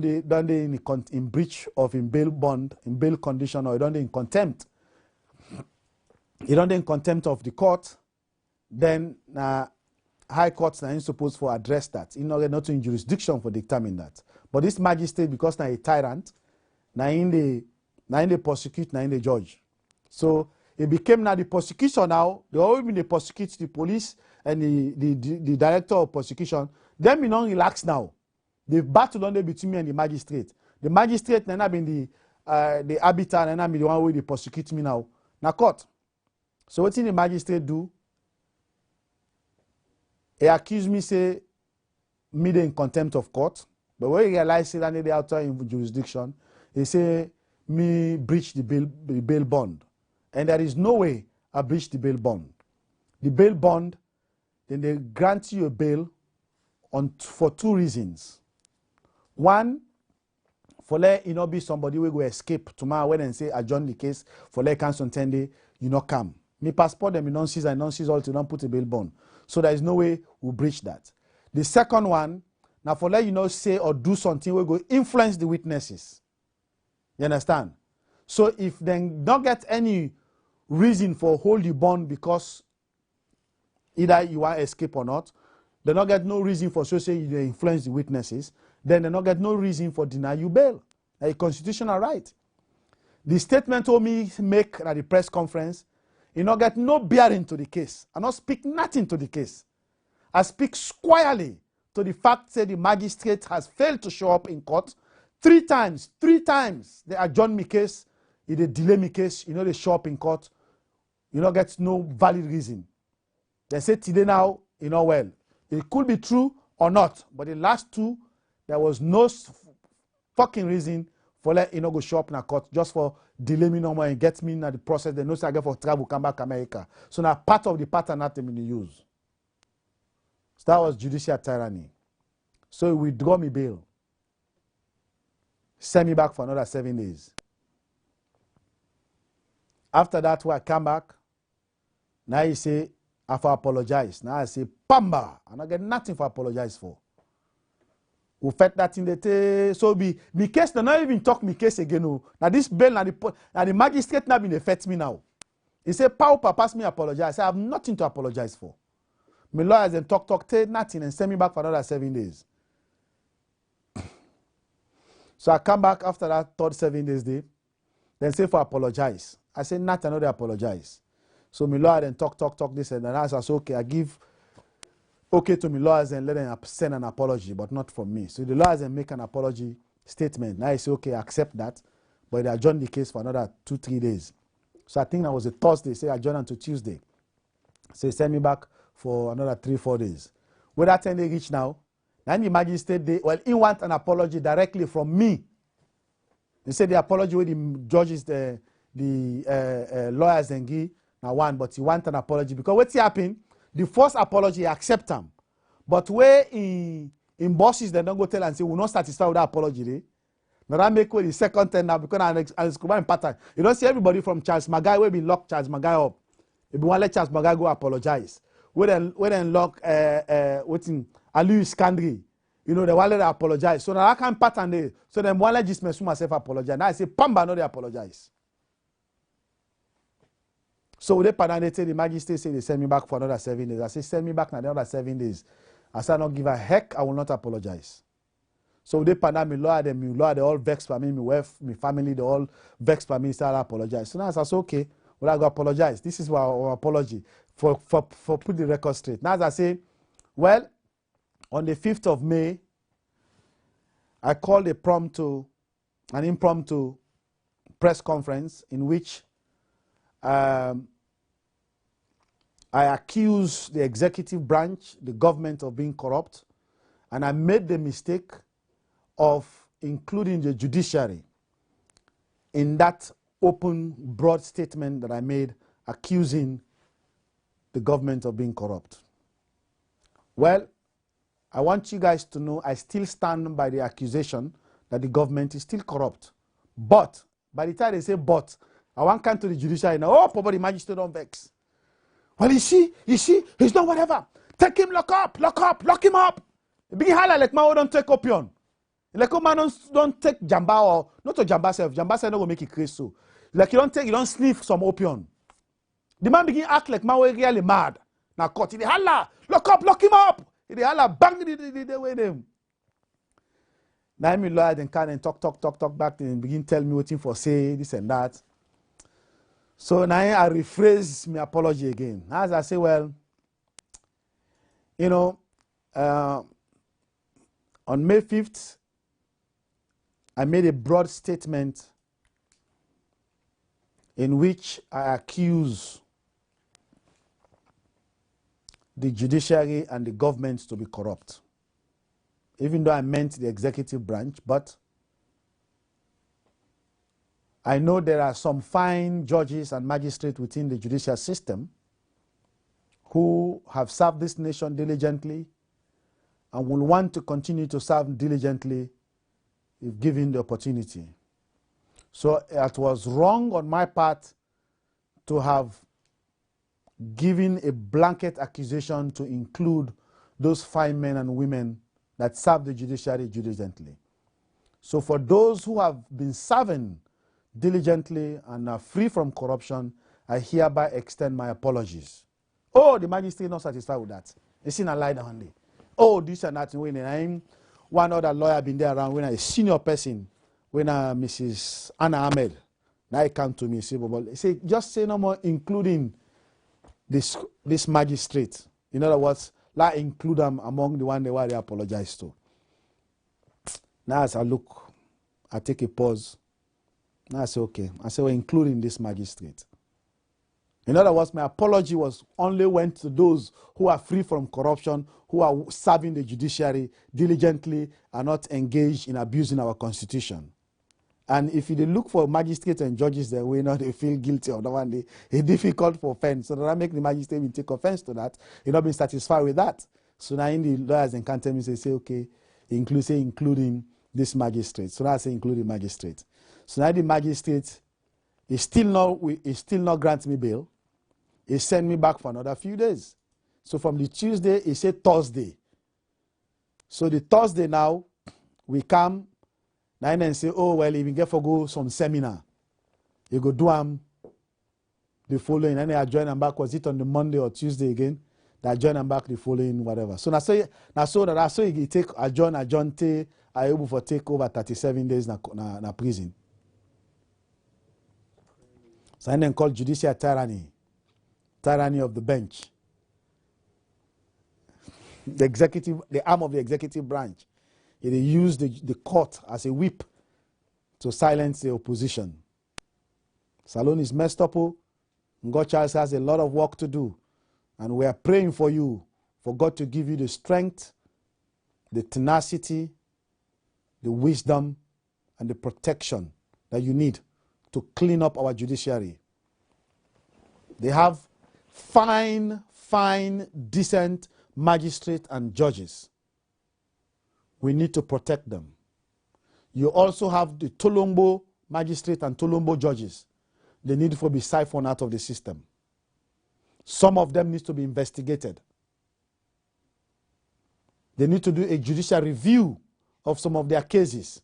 in breach of in bail bond, in bail condition, or don't in contempt. You don't in contempt of the court, then high courts are supposed to address that. You know, not in jurisdiction for determining that. But this magistrate, because now a tyrant, now in the prosecute, now in the judge. So it became now the prosecution now. They always been the prosecute the police and the director of prosecution. Them we don't relax now. The battle on between me and the magistrate. The magistrate now been the arbiter and now be the one way they prosecute me now. Now court. So what did the magistrate do? He accused me, say, me in contempt of court. But when he realized that they are outside in jurisdiction, he say, me breach the bail bond. And there is no way I breach the bail bond. The bail bond, then they grant you a bail for 2 reasons. One, for let you not be somebody who will escape tomorrow when and say adjourn the case for let cancel 10 days, you not come. Me passport them, you don't seize and don't seize all to don't put a bail bond. So there is no way we breach that. The second one, now for let you not say or do something, we go influence the witnesses. You understand? So if they don't get any reason for hold the bond because either you want to escape or not, they don't get no reason for so say you influence the witnesses, then they don't get no reason for deny you bail. A constitutional right. The statement told me make at the press conference, you not get no bearing to the case. I not speak nothing to the case. I speak squarely to the fact that the magistrate has failed to show up in court 3 times. 3 times they adjourn me case, they delay me case, they show up in court, get no valid reason. They say today now, well, it could be true or not, but the last 2, there was no fucking reason for let go show up in a court just for delay me no more and get me in the process. They know say I get for travel, come back America. So now part of the pattern that they use. So that was judicial tyranny. So he withdraw me bail. Send me back for another 7 days. After that, when I come back, now he say, I have to apologize. Now I say, Pamba, and I get nothing for apologize for. We fed that in the day. So me case, they not even talk me case again. No. Now this bail, now the magistrate now been affect me now. He say, Papa, pass me apologize. I say, I have nothing to apologize for. My lawyers then talk, nothing, and send me back for another 7 days. So I come back after that 3rd 7 days day, then say for apologize. I say, nothing, I know they apologize. So my lawyer then talk this and then I say, okay, I give okay to my lawyers and let them send an apology, but not from me. So the lawyers then make an apology statement. Now I say, okay, I accept that, but they adjourn the case for another 2-3 days. So I think that was a Thursday, say adjourn until Tuesday. So he send me back for another 3-4 days. Where that time they reach now, then the magistrate, he want an apology directly from me. They said the apology with the judges, the lawyers and give now one, but he want an apology because what's happened? The first apology he accept them, but where in bosses they don't go tell and say we're not satisfied with that apology. Now that make way the second time now because I'm pattern. You don't see everybody from Charles Magai will be locked Charles Magai up. If you want let Charles Magai go apologize, we then lock what's in Louis Kandri. They want let apologize. So now that kind of pattern there. So then one let Jesmed Suma self apologize. Now I say Pamba no they apologize. So they the magistrate say they send me back for another 7 days. I say send me back now another 7 days. I say I don't give a heck, I will not apologize. So they me lawyer, they all vex for me, my wife, my family, they all vex for me, say I apologize. So now I say okay, well I go apologize. This is our apology for put the record straight. Now as I say, well, on the 5th of May, I called an impromptu press conference in which I accuse the executive branch, the government, of being corrupt, and I made the mistake of including the judiciary in that open, broad statement that I made accusing the government of being corrupt. Well, I want you guys to know I still stand by the accusation that the government is still corrupt. But, by the time they say but, I want to come to the judiciary now. Oh, Papa, the magistrate don't vex. Well, you see, he's not whatever. Take him, lock him up. Big hala like man don't take opium. Like man don't take jamba or not to jamba self. Jamba self no go make it crazy so. Like you don't sniff some opium. The man begin act like man really mad. Now court, he hala, lock him up. He hala bang the way them. Now me lawyer then can and talk back and begin tell me waiting for say this and that. So now I rephrase my apology again. As I say, well, on May 5th, I made a broad statement in which I accuse the judiciary and the government to be corrupt. Even though I meant the executive branch, but I know there are some fine judges and magistrates within the judicial system who have served this nation diligently and will want to continue to serve diligently if given the opportunity. So it was wrong on my part to have given a blanket accusation to include those fine men and women that serve the judiciary diligently. So for those who have been serving diligently and are free from corruption, I hereby extend my apologies. Oh, the magistrate not satisfied with that. They seen a lie down there. Oh, this and that. When I'm one other lawyer been there around, when a senior person, when Mrs. Anna Ahmed, now he come to me, say, just say no more, including this magistrate. In other words, let's include them among the one they were they apologize to. Now as I look, I take a pause. Now I say, okay. I say, we're including this magistrate. In other words, my apology only went to those who are free from corruption, who are serving the judiciary diligently, and not engaged in abusing our constitution. And if you look for magistrates and judges that we know they feel guilty of that one, it's difficult for offense. So that make the magistrate will take offense to that. You're not being satisfied with that. So now in the lawyers and cantonments, they say, okay, including this magistrate. So now I say including magistrate. So now the magistrate is still not grant me bail. He sent me back for another few days. So from the Tuesday, he said Thursday. So the Thursday now, we come and say, oh, well, if you get for go some seminar, you go do the following. And I join them back. Was it on the Monday or Tuesday again? That join them back the following, whatever. So that's so you take a John are able to take over 37 days na prison. So I then call judicial tyranny of the bench. The arm of the executive branch. They use the court as a whip to silence the opposition. Salone is messed up. God Charles has a lot of work to do. And we are praying for you, for God to give you the strength, the tenacity, the wisdom, and the protection that you need to clean up our judiciary. They have fine, decent magistrates and judges. We need to protect them. You also have the Tolombo magistrate and Tolombo judges. They need to be siphoned out of the system. Some of them need to be investigated. They need to do a judicial review of some of their cases.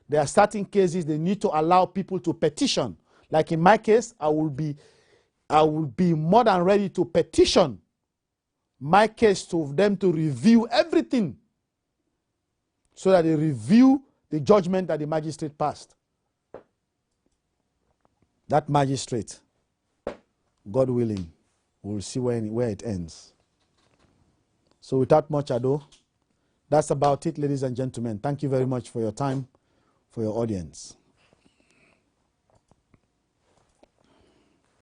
There are certain cases they need to allow people to petition. Like in my case, I will be more than ready to petition my case to them to review everything, so that they review the judgment that the magistrate passed. That magistrate, God willing, we'll see where it ends. So without much ado, that's about it, ladies and gentlemen. Thank you very much for your time, for your audience.